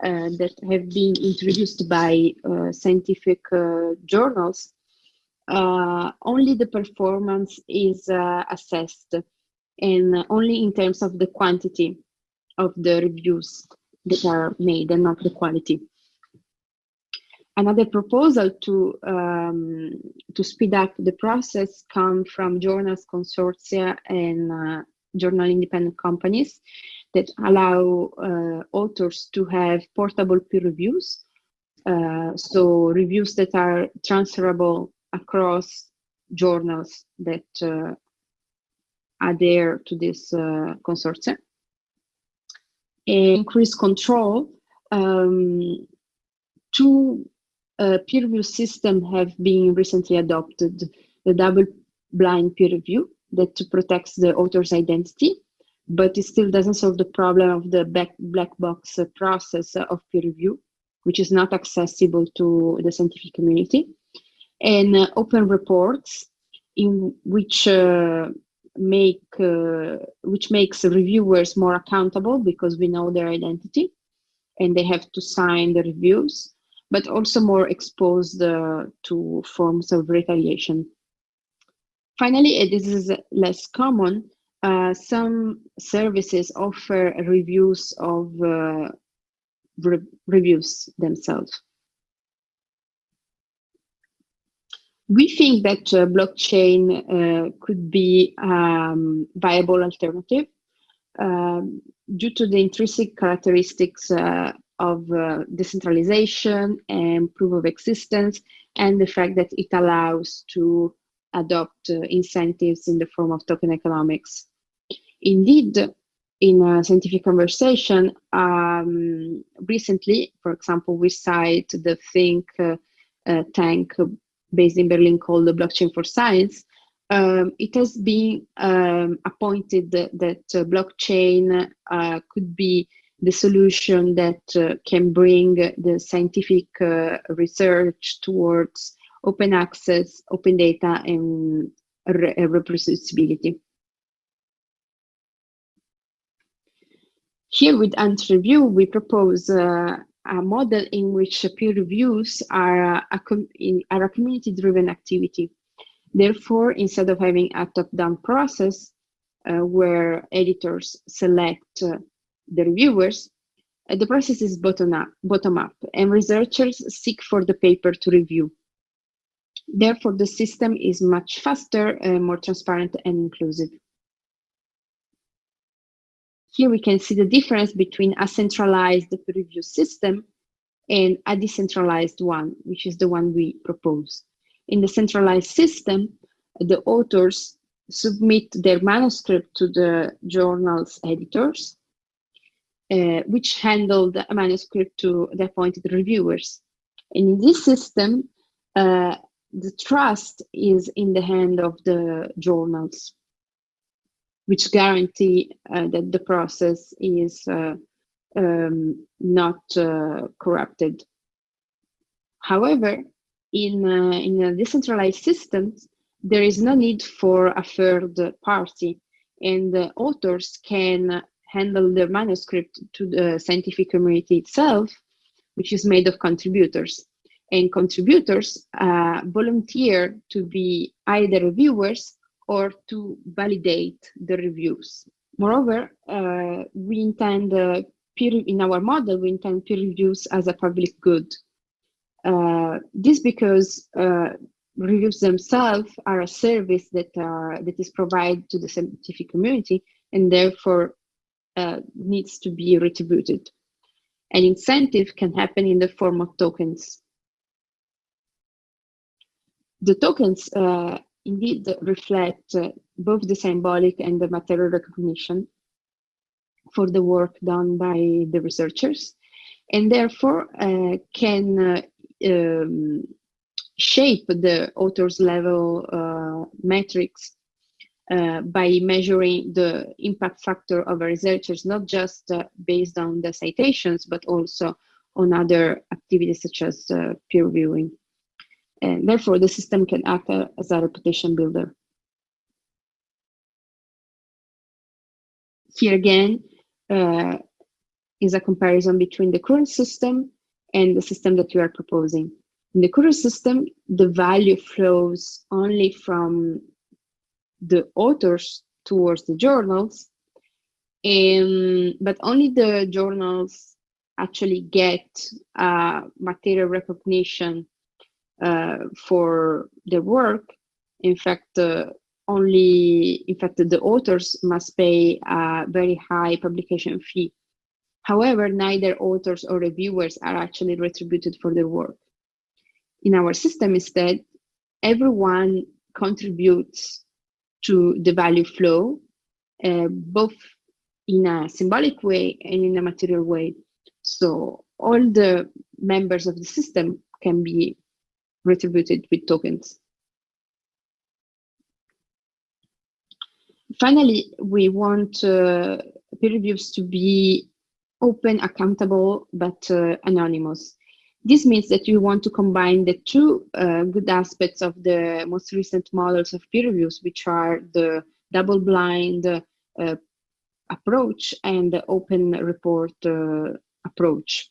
S10: that have been introduced by scientific journals, only the performance is assessed, and only in terms of the quantity of the reviews that are made and not the quality. Another proposal to speed up the process comes from journals consortia and journal independent companies that allow authors to have portable peer reviews, so reviews that are transferable across journals that adhere to this consortia. Increase control. Two peer review systems have been recently adopted: the double-blind peer review that protects the author's identity, but it still doesn't solve the problem of the black box process of peer review, which is not accessible to the scientific community, and open reports, in which makes reviewers more accountable because we know their identity and they have to sign the reviews, but also more exposed to forms of retaliation. Finally, and this is less common, some services offer reviews of reviews themselves. We think that blockchain could be a viable alternative due to the intrinsic characteristics of decentralization and proof of existence, and the fact that it allows to adopt incentives in the form of token economics. Indeed, in a scientific conversation, recently, for example, we cite the think tank based in Berlin called the Blockchain for Science. It has been appointed that blockchain could be the solution that can bring the scientific research towards open access, open data, and reproducibility. Here with Ant Review, we propose a model in which peer reviews are a community-driven activity. Therefore, instead of having a top-down process where editors select the reviewers, the process is bottom-up, and researchers seek for the paper to review. Therefore, the system is much faster, more transparent, and inclusive. Here we can see the difference between a centralized peer review system and a decentralized one, which is the one we propose. In the centralized system, the authors submit their manuscript to the journal's editors, which handle the manuscript to the appointed reviewers. And in this system, the trust is in the hand of the journals, which guarantee that the process is not corrupted. However, in a decentralized system, there is no need for a third party, and the authors can handle the manuscript to the scientific community itself, which is made of contributors. And contributors volunteer to be either reviewers or to validate the reviews. Moreover, we intend in our model, we intend peer reviews as a public good. This because reviews themselves are a service that is provided to the scientific community and therefore needs to be retributed. An incentive can happen in the form of tokens. The tokens indeed reflect both the symbolic and the material recognition for the work done by the researchers, and therefore can shape the author's level metrics by measuring the impact factor of researchers, not just based on the citations, but also on other activities such as peer reviewing. And therefore, the system can act as a reputation builder. Here again is a comparison between the current system and the system that we are proposing. In the current system, the value flows only from the authors towards the journals, but only the journals actually get material recognition for their work. In fact, the authors must pay a very high publication fee. However, neither authors or reviewers are actually retributed for their work. In our system, instead, everyone contributes to the value flow, both in a symbolic way and in a material way. So all the members of the system can be retributed with tokens. Finally, we want peer reviews to be open, accountable, but anonymous. This means that we want to combine the two good aspects of the most recent models of peer reviews, which are the double-blind approach and the open report approach.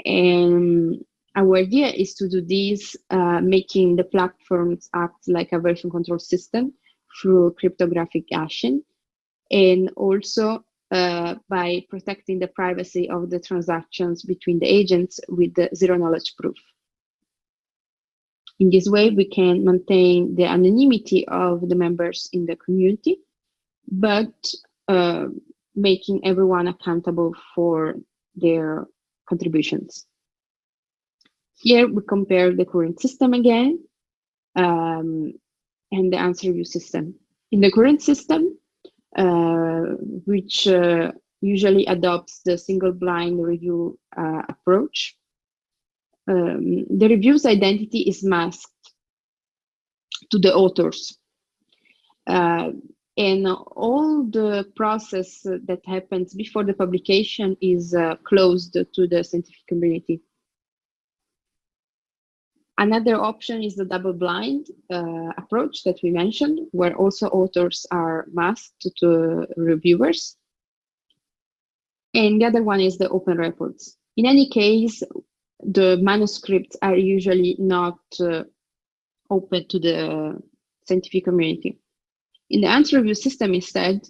S10: And our idea is to do this, making the platforms act like a version control system through cryptographic hashing, and also by protecting the privacy of the transactions between the agents with the zero-knowledge proof. In this way, we can maintain the anonymity of the members in the community, but making everyone accountable for their contributions. Here, we compare the current system again and the answer review system. In the current system, which usually adopts the single blind review approach, the review's identity is masked to the authors. And all the process that happens before the publication is closed to the scientific community. Another option is the double-blind approach that we mentioned, where also authors are masked to reviewers. And the other one is the open reports. In any case, the manuscripts are usually not open to the scientific community. In the answer review system, instead,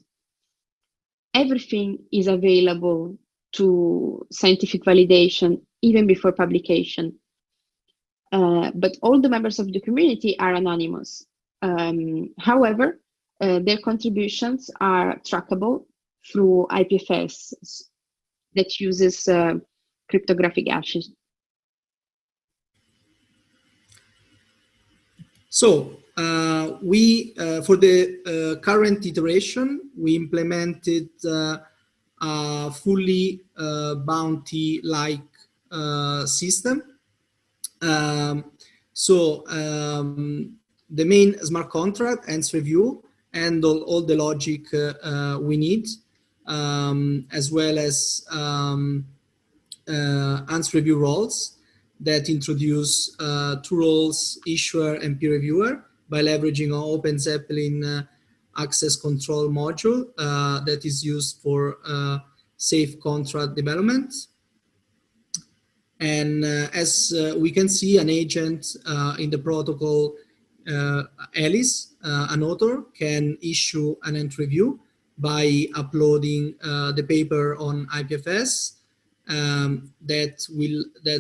S10: everything is available to scientific validation even before publication. But all the members of the community are anonymous. However, their contributions are trackable through IPFS that uses cryptographic hashes.
S11: So we, for the current iteration, we implemented a fully bounty-like system. So the main smart contract, ANS review, and all the logic we need, as well as ANS review roles that introduce two roles, issuer and peer reviewer, by leveraging an Open Zeppelin access control module that is used for safe contract development. And as we can see, an agent in the protocol, Alice, an author, can issue an ANS review by uploading the paper on IPFS that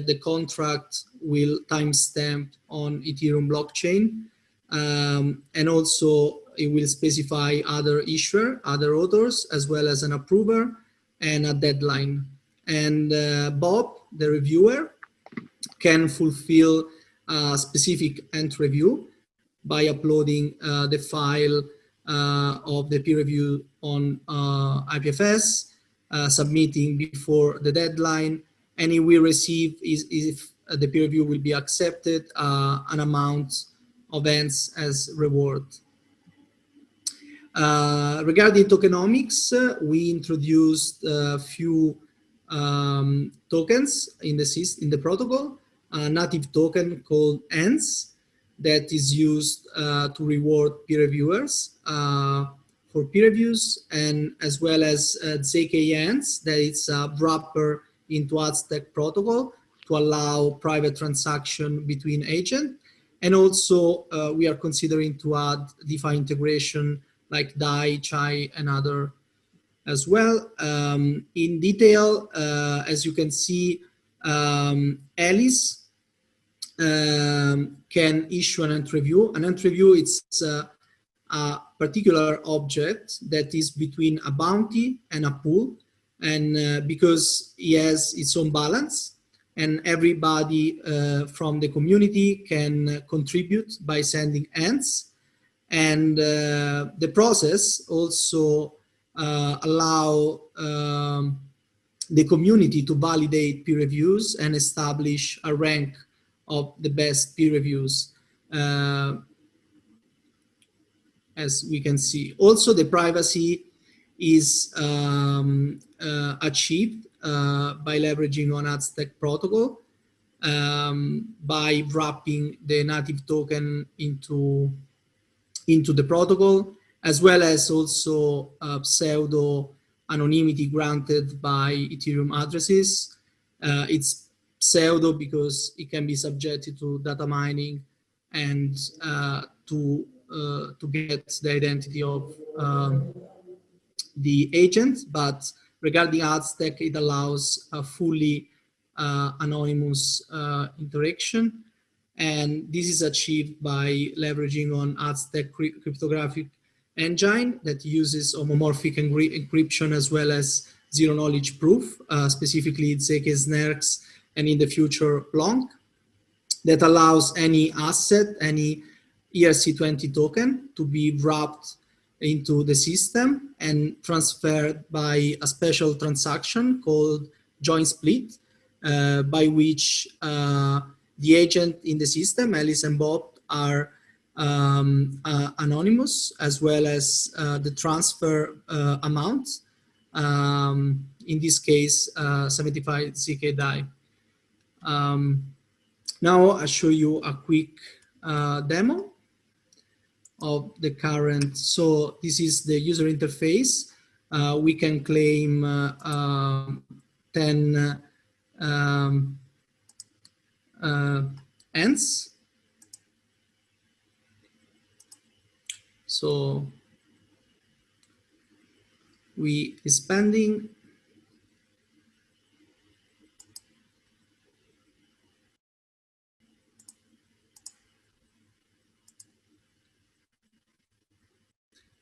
S11: the contract will timestamp on Ethereum blockchain, and also it will specify other issuer, other authors, as well as an approver and a deadline. And Bob, the reviewer, can fulfill a specific ANS review by uploading the file of the peer review on IPFS, submitting before the deadline, and he will receive, if the peer review will be accepted, an amount of ANS as reward. Regarding tokenomics, we introduced a few tokens in the protocol, a native token called ANS that is used to reward peer reviewers for peer reviews, and as well as ZK ANS, that it's a wrapper into Aztec protocol to allow private transaction between agents. And also we are considering to add DeFi integration like DAI, Chai, and other as well. In detail, as you can see, Alice can issue an ANS review. An ANS review is a particular object that is between a bounty and a pool, and because it has its own balance, and everybody from the community can contribute by sending ANS. And the process also allow the community to validate peer reviews and establish a rank of the best peer reviews, as we can see. Also, the privacy is achieved by leveraging on Aztec protocol, by wrapping the native token into the protocol, as well as also pseudo anonymity granted by Ethereum addresses. It's pseudo because it can be subjected to data mining and to get the identity of the agent. But regarding Aztec, it allows a fully anonymous interaction. And this is achieved by leveraging on Aztec cryptographic engine that uses homomorphic encryption as well as zero knowledge proof, specifically ZK SNARKs, and in the future Plonk, that allows any asset, any ERC20 token to be wrapped into the system and transferred by a special transaction called join split, by which the agent in the system, Alice and Bob, are anonymous, as well as the transfer amount, in this case 75 ZK DAI. Now I'll show you a quick demo of the current. So this is the user interface. We can claim 10 ANS. So we is spending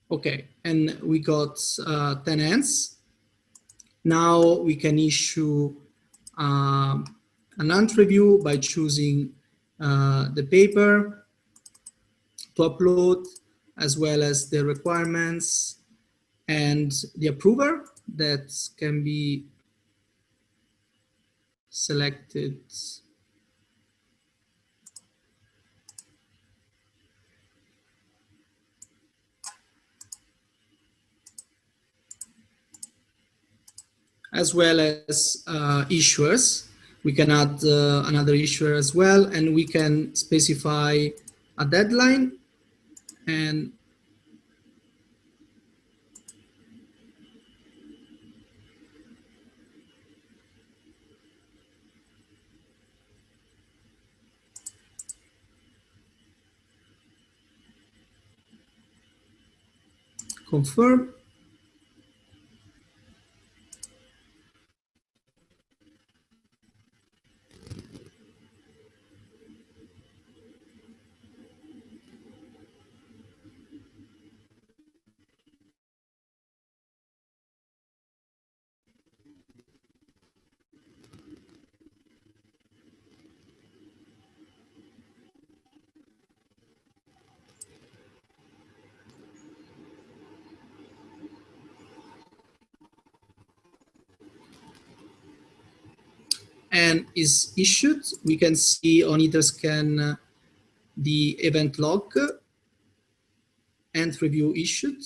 S11: okay, and we got 10 ANS. Now we can issue an ANS review by choosing the paper to upload, as well as the requirements and the approver that can be selected as well as issuers. We can add another issuer as well, and we can specify a deadline and confirm. And is issued. We can see on Etherscan the event log and review issued.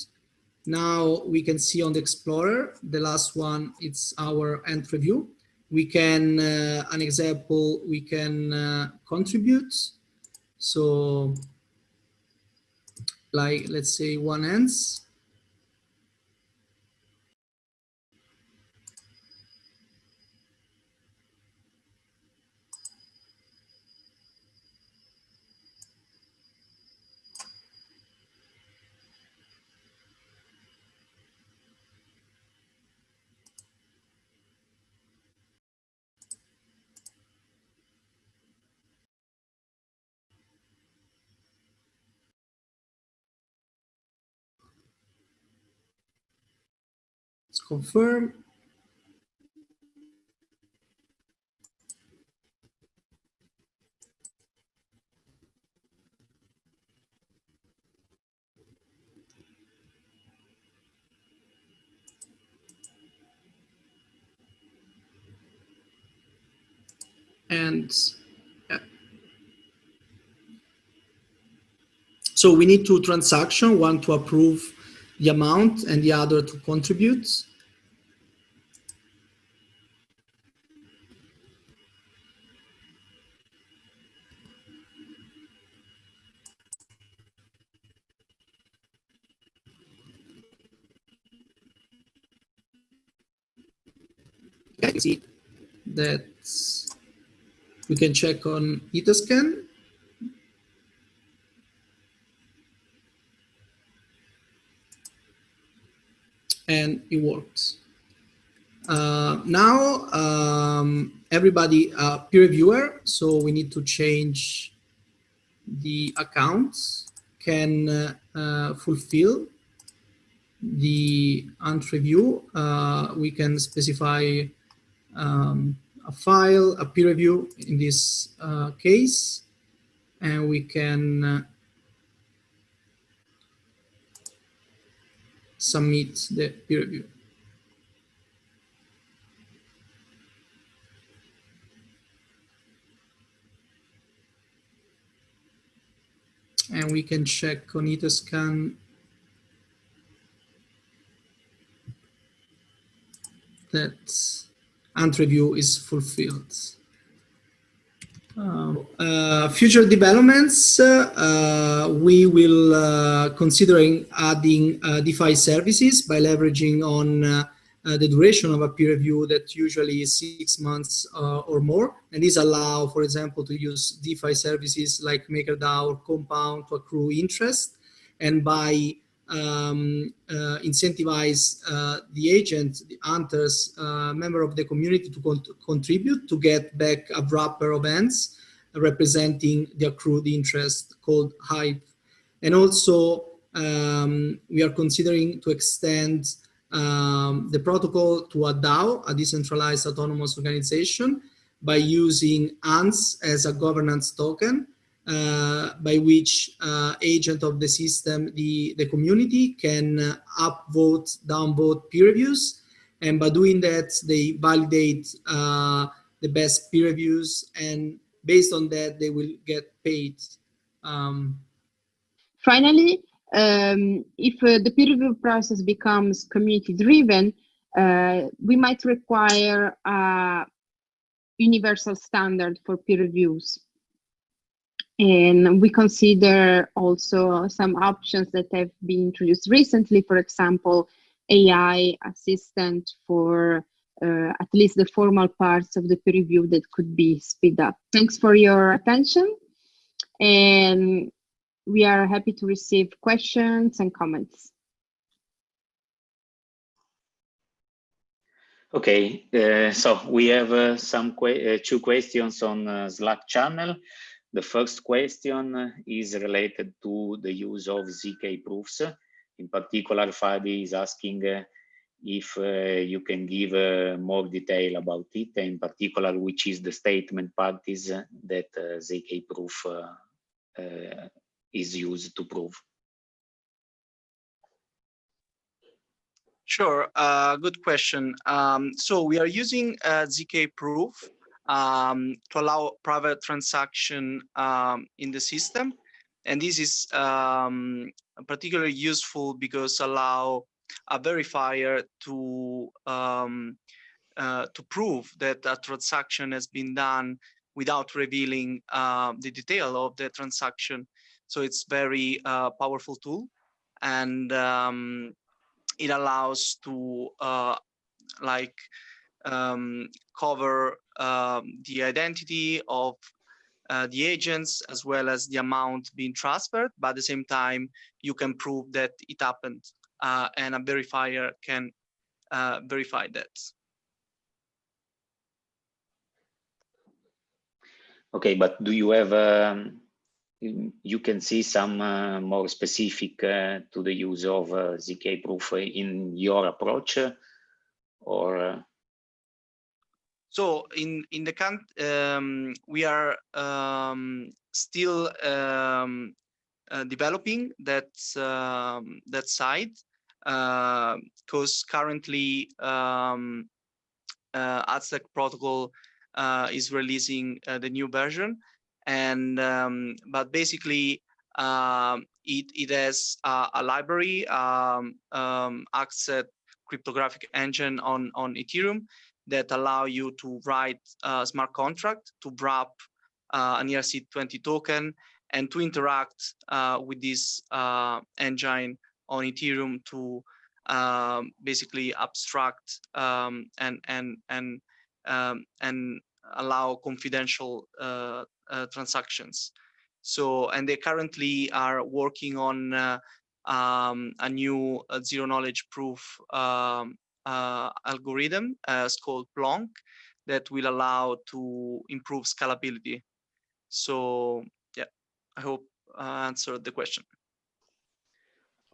S11: Now we can see on the Explorer, the last one, it's our end review. We can, an example, we can contribute. So like, let's say one ends. Let's confirm. And so we need two transactions, one to approve the amount and the other to contribute. I see that we can check on Etherscan. And it works. Now everybody peer reviewer, so we need to change the accounts, can fulfill the ant review. We can specify a file, a peer review in this case, and we can submit the peer review. And we can check on Etherscan that ant review is fulfilled. Future developments, we will considering adding DeFi services by leveraging on the duration of a peer review that usually is 6 months or more. And these allow, for example, to use DeFi services like MakerDAO or Compound to accrue interest, and by incentivize the agent, the hunters, member of the community to contribute to get back a wrapper of ants representing the accrued interest called HYPE. And also we are considering to extend the protocol to a DAO, a decentralized autonomous organization, by using ants as a governance token, by which agent of the system, the community, can upvote, downvote peer reviews. And by doing that, they validate the best peer reviews, and based on that, they will get paid.
S10: Finally, if the peer review process becomes community driven, we might require a universal standard for peer reviews. And we consider also some options that have been introduced recently, for example, AI assistant for at least the formal parts of the peer review that could be speed up. Thanks for your attention, and we are happy to receive questions and comments.
S3: Okay, so we have two questions on Slack channel. The first question is related to the use of ZK proofs. In particular, Fadi is asking if you can give more detail about it, in particular, which is the statement parties that ZK proof is used to prove.
S15: Sure, good question. So we are using ZK proof to allow private transaction in the system. And this is particularly useful because allow a verifier to prove that a transaction has been done without revealing the detail of the transaction. So it's very powerful tool, and it allows to cover the identity of the agents as well as the amount being transferred, but at the same time you can prove that it happened, and a verifier can verify that.
S3: Okay, but do you have you can see some more specific to the use of ZK proof in your approach, or?
S15: So in the we are still developing that side, because currently Aztec protocol is releasing the new version, and but basically it has a library, Access cryptographic engine on Ethereum that allow you to write a smart contract to wrap an ERC20 token and to interact with this engine on Ethereum to basically abstract and allow confidential transactions. So, and they currently are working on a new zero knowledge proof algorithm called Plonk that will allow to improve scalability. So yeah, I hope I answered the question.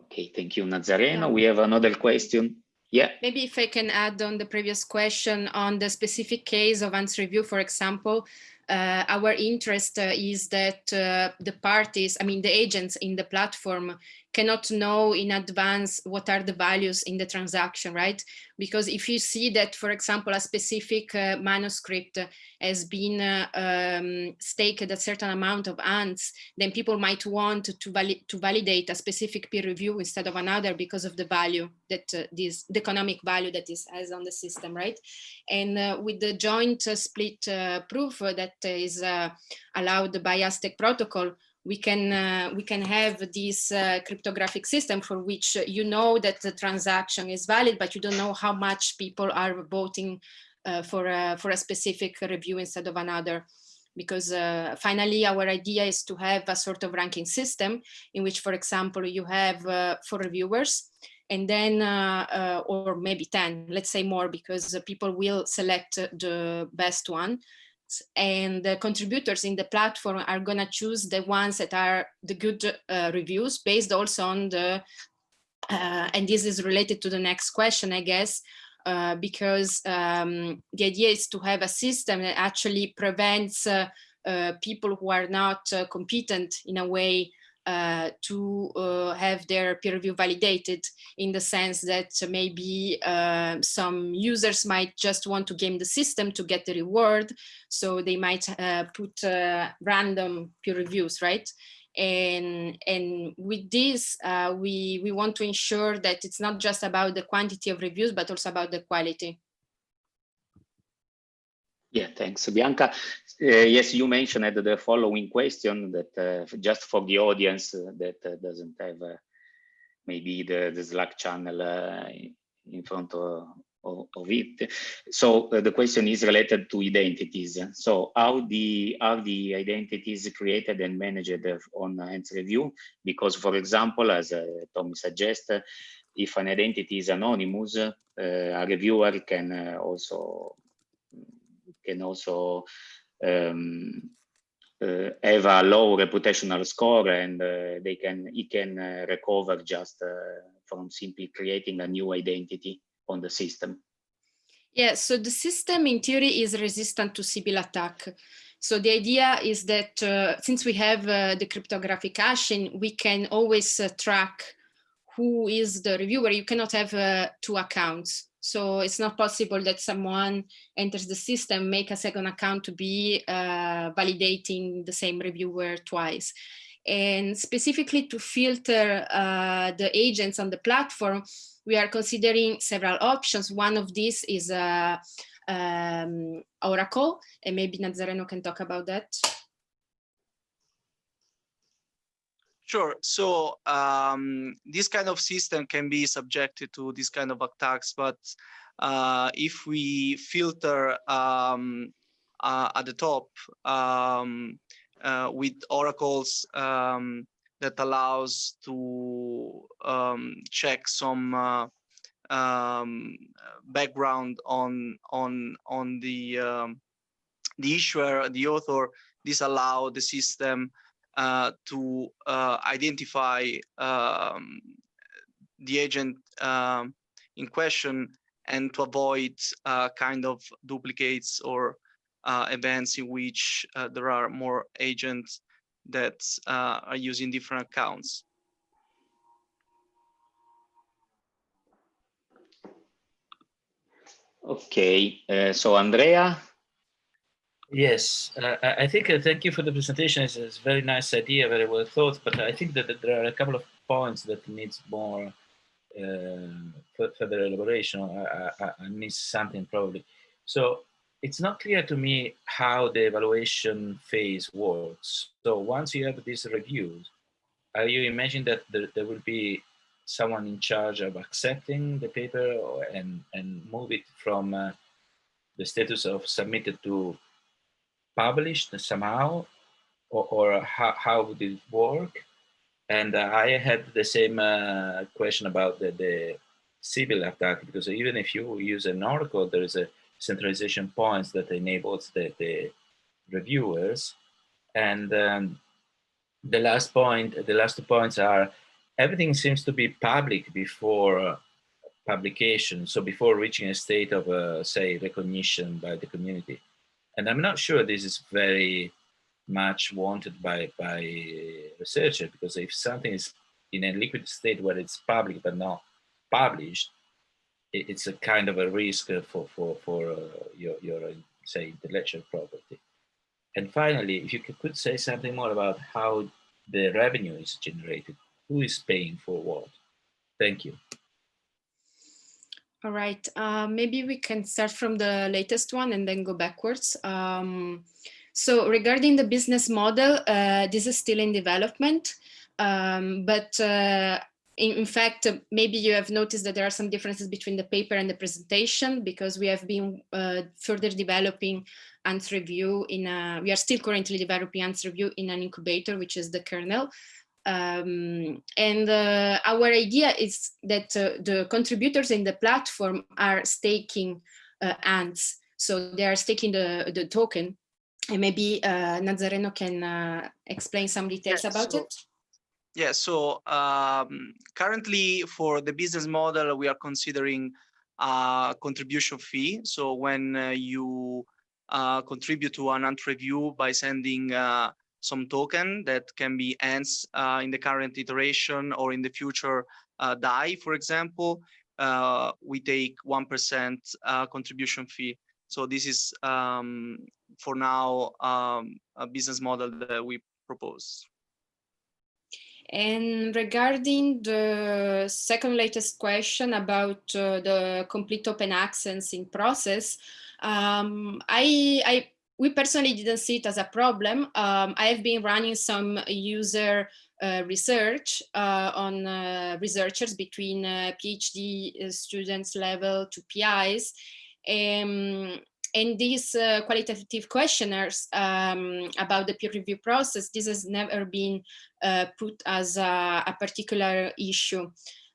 S3: Okay, thank you, Nazareno. We have another question. Yeah.
S16: Maybe if I can add on the previous question on the specific case of Ants Review, for example, our interest is that the parties, I mean, the agents in the platform cannot know in advance what are the values in the transaction, right? Because if you see that, for example, a specific manuscript has been staked a certain amount of ants, then people might want to validate a specific peer review instead of another because of the value that the economic value that this has on the system, right? And with the joint split proof that is allowed by Aztec protocol, we can have this cryptographic system for which you know that the transaction is valid, but you don't know how much people are voting for a specific review instead of another. Because finally, our idea is to have a sort of ranking system in which, for example, you have 4 reviewers, and then, or maybe 10, let's say more, because people will select the best one. And the contributors in the platform are going to choose the ones that are the good reviews based also on the, and this is related to the next question, I guess, because the idea is to have a system that actually prevents people who are not competent in a way to have their peer review validated, in the sense that maybe some users might just want to game the system to get the reward. So they might put random peer reviews, right? And with this, we want to ensure that it's not just about the quantity of reviews, but also about the quality.
S3: Yeah, thanks, Bianca. Yes, you mentioned the following question that just for the audience that doesn't have maybe the Slack channel in front of it. So the question is related to identities. So how are the identities created and managed on AntsReview? Because, for example, as Tommy suggests, if an identity is anonymous, a reviewer can also have a low reputational score, and he can recover just from simply creating a new identity on the system.
S16: Yeah, so the system in theory is resistant to Sybil attack. So the idea is that since we have the cryptographic hashing, we can always track who is the reviewer. You cannot have two accounts. So it's not possible that someone enters the system, make a second account to be validating the same reviewer twice. And specifically to filter the agents on the platform, we are considering several options. One of these is Oracle, and maybe Nazareno can talk about that.
S15: Sure. So this kind of system can be subjected to this kind of attacks, but if we filter at the top with oracles that allows to check some background on the issuer, the author, this allow the system to identify the agent in question and to avoid kind of duplicates or events in which there are more agents that are using different accounts.
S3: Okay, so Andrea?
S1: Yes, I think thank you for the presentation. It's a very nice idea, very well thought, but I think that there are a couple of points that needs more further elaboration. I missed something probably. So it's not clear to me how the evaluation phase works. So once you have these reviews, are you imagine that there will be someone in charge of accepting the paper and move it from the status of submitted to published somehow, or how would it work? And I had the same question about the Sybil attack, because even if you use an oracle, there is a centralization points that enables the reviewers. And the last two points are, everything seems to be public before publication, so before reaching a state of, say, recognition by the community. And I'm not sure this is very much wanted by researchers, because if something is in a liquid state where it's public but not published, it's a kind of a risk for your say intellectual property. And finally, if you could say something more about how the revenue is generated, who is paying for what? Thank you.
S16: All right, maybe we can start from the latest one and then go backwards. So regarding the business model, this is still in development, but in fact, maybe you have noticed that there are some differences between the paper and the presentation, because we have been further developing AntsReview we are still currently developing AntsReview in an incubator, which is the kernel. And our idea is that the contributors in the platform are staking ants. So they are staking the token. And maybe Nazareno can explain some details about it.
S15: Yeah, so currently for the business model, we are considering a contribution fee. So when you contribute to an AntsReview by sending some token that can be ants in the current iteration or in the future DAI, for example, we take 1% contribution fee. So this is for now a business model that we propose.
S16: And regarding the second latest question about the complete open access in process, we personally didn't see it as a problem. I have been running some user research on researchers between PhD students level to PIs. And these qualitative questionnaires about the peer review process, this has never been put as a particular issue.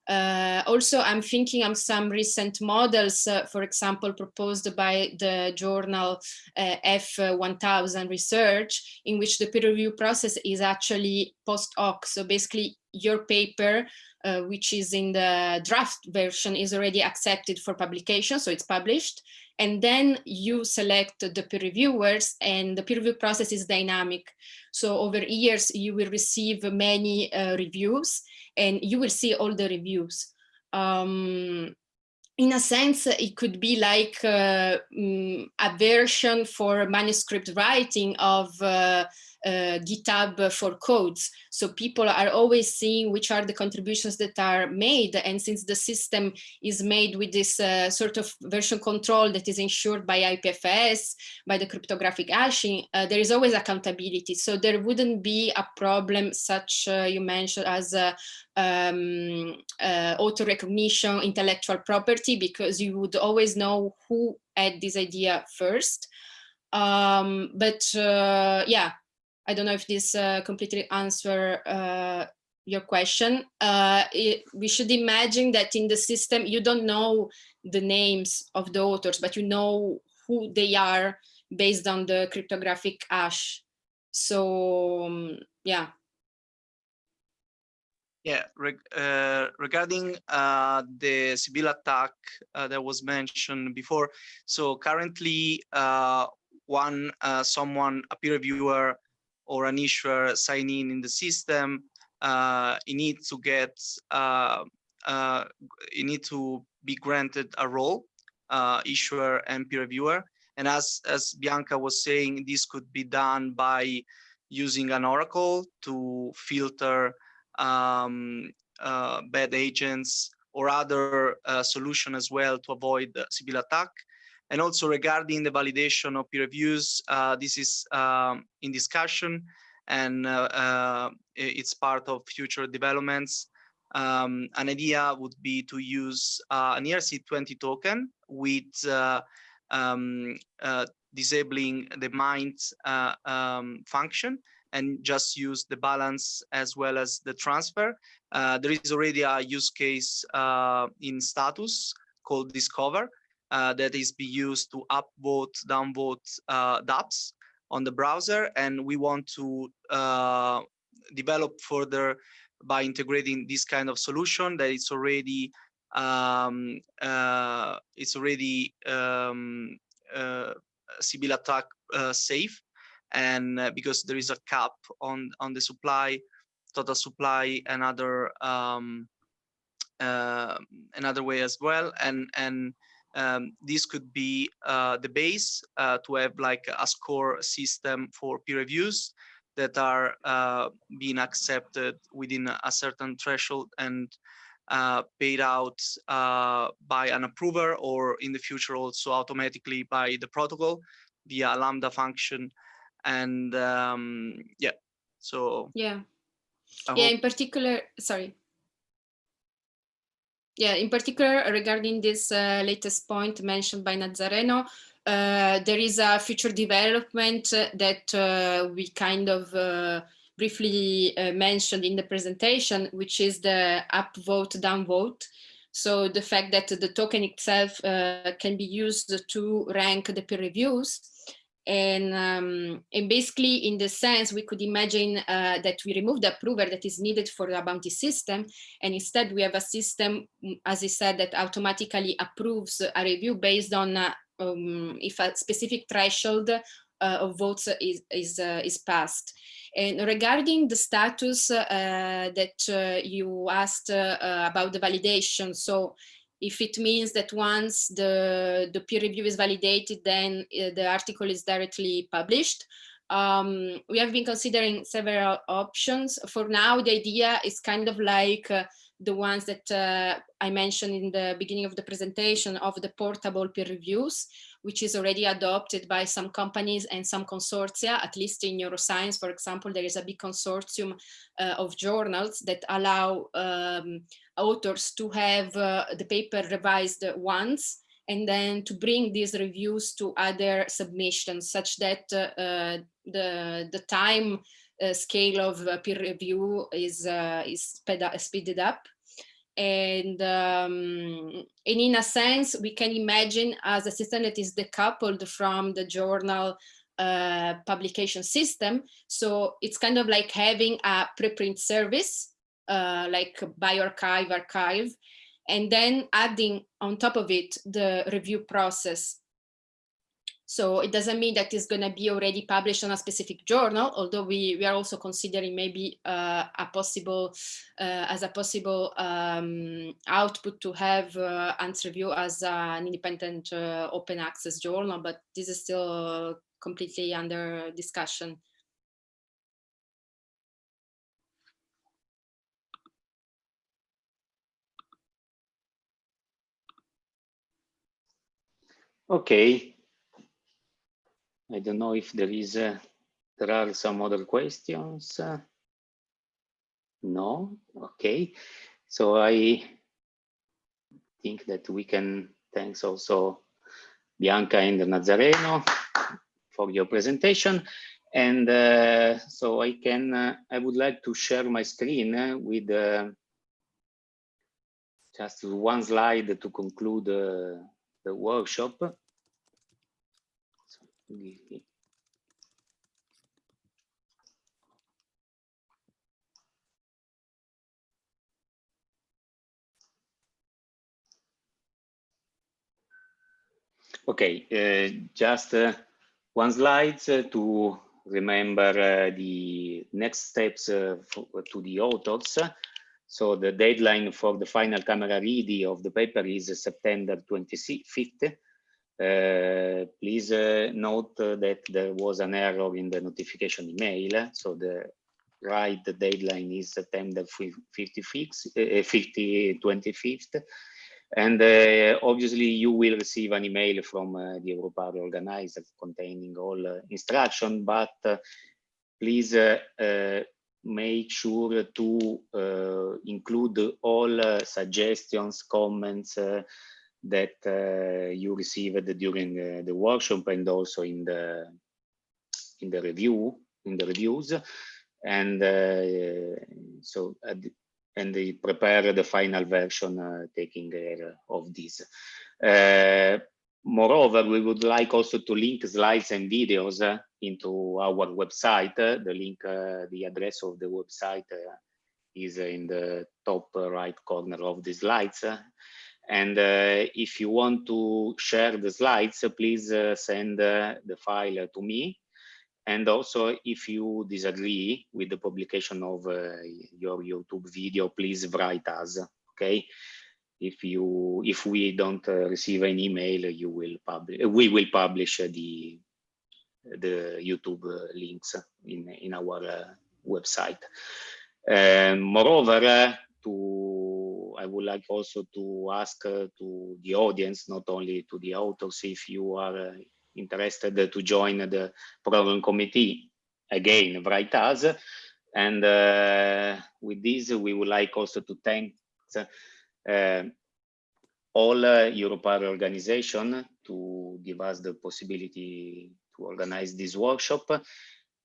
S16: Also, I'm thinking of some recent models, for example, proposed by the journal F1000 Research, in which the peer review process is actually post hoc. So basically, your paper, which is in the draft version, is already accepted for publication, so it's published. And then you select the peer reviewers, and the peer review process is dynamic. So over years, you will receive many reviews, and you will see all the reviews. In a sense, it could be like a version for manuscript writing of GitHub for codes. So people are always seeing which are the contributions that are made. And since the system is made with this sort of version control that is ensured by IPFS, by the cryptographic hashing, there is always accountability. So there wouldn't be a problem such you mentioned as auto recognition, intellectual property, because you would always know who had this idea first. Yeah, I don't know if this completely answer your question. We should imagine that in the system, you don't know the names of the authors, but you know who they are based on the cryptographic hash. So, yeah.
S15: Yeah, regarding the Sybil attack that was mentioned before. So currently, someone, a peer reviewer or an issuer sign in the system, you need to get, you need to be granted a role, issuer and peer reviewer. And as Bianca was saying, this could be done by using an oracle to filter bad agents or other solution as well to avoid the Sybil attack. And also regarding the validation of peer reviews, this is in discussion, and it's part of future developments. An idea would be to use an ERC20 token with disabling the mind function, and just use the balance as well as the transfer. There is already a use case in Status called Discover that is be used to upvote, downvote dApps on the browser, and we want to develop further by integrating this kind of solution that it's already Sybil attack safe. And because there is a cap on the supply, total supply, and other another way as well, and this could be the base to have like a score system for peer reviews that are being accepted within a certain threshold and paid out by an approver, or in the future also automatically by the protocol via a Lambda function. And yeah, so
S16: yeah, in particular, sorry. Yeah, in particular regarding this latest point mentioned by Nazareno, there is a future development that we kind of briefly mentioned in the presentation, which is the upvote, downvote. So the fact that the token itself can be used to rank the peer reviews. And basically, in the sense, we could imagine that we remove the approver that is needed for the bounty system, and instead we have a system, as I said, that automatically approves a review based on if a specific threshold of votes is passed. And regarding the status that you asked about the validation, so if it means that once the peer review is validated, then the article is directly published. we have been considering several options. For now, the idea is kind of like the ones that I mentioned in the beginning of the presentation of the portable peer reviews, which is already adopted by some companies and some consortia. At least in neuroscience, for example, there is a big consortium of journals that allow authors to have the paper revised once, and then to bring these reviews to other submissions, such that the time scale of peer review is speeded up. And in a sense, we can imagine as a system that is decoupled from the journal publication system. So it's kind of like having a preprint service, like bioRxiv, arXiv, and then adding on top of it the review process. So it doesn't mean that it's going to be already published on a specific journal, although we are also considering maybe as a possible output to have Ants Review as an independent open access journal, but this is still completely under discussion.
S3: Okay. I don't know if there are some other questions. No. Okay. So I think that we can thanks also Bianca and Nazareno for your presentation. And so I would like to share my screen with just one slide to conclude the workshop. Okay, just one slide to remember the next steps to the authors. So the deadline for the final camera read of the paper is September 25th. Please note that there was an error in the notification email. So the right deadline is September 25th. And obviously you will receive an email from the Europar organizer containing all instruction, but please make sure to include all suggestions, comments that you received during the workshop and also in the reviews, and and they prepare the final version taking care of this. Moreover, we would like also to link slides and videos into our website. The link, the address of the website is in the top right corner of the slides. And if you want to share the slides, please send the file to me. And also, if you disagree with the publication of your YouTube video, please write us. Okay, if we don't receive an email, we will publish the YouTube links in our website. Moreover, I would like also to ask to the audience, not only to the authors, if you are interested to join the program committee, again, write us. And with this, we would like also to thank all Europar organization to give us the possibility to organize this workshop.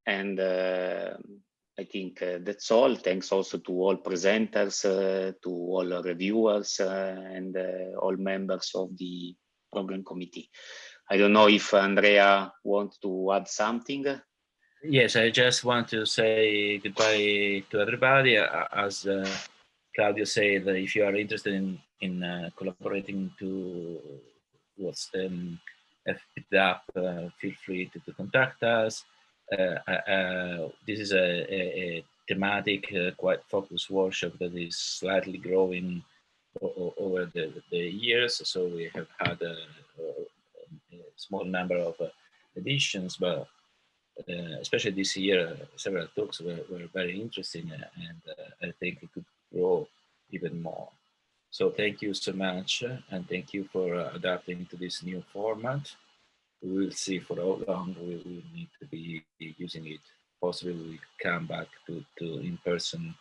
S3: And I think that's all. Thanks also to all presenters, to all reviewers, and all members of the program committee. I don't know if Andrea wants to add something.
S1: Yes, I just want to say goodbye to everybody. As Claudio said, if you are interested in collaborating towards FPDAP, feel free to contact us. This is a thematic, quite focused workshop that is slightly growing over the years. So we have had a small number of editions, but especially this year, several talks were very interesting, and I think it could grow even more. So thank you so much, and thank you for adapting to this new format. We will see for how long we will need to be using it. Possibly we come back to in-person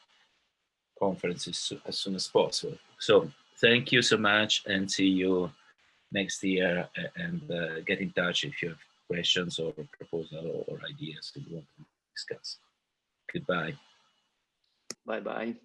S1: conferences as soon as possible. So thank you so much, and see you next year, and get in touch if you have questions or proposal or ideas that you want to discuss. Goodbye.
S3: Bye-bye.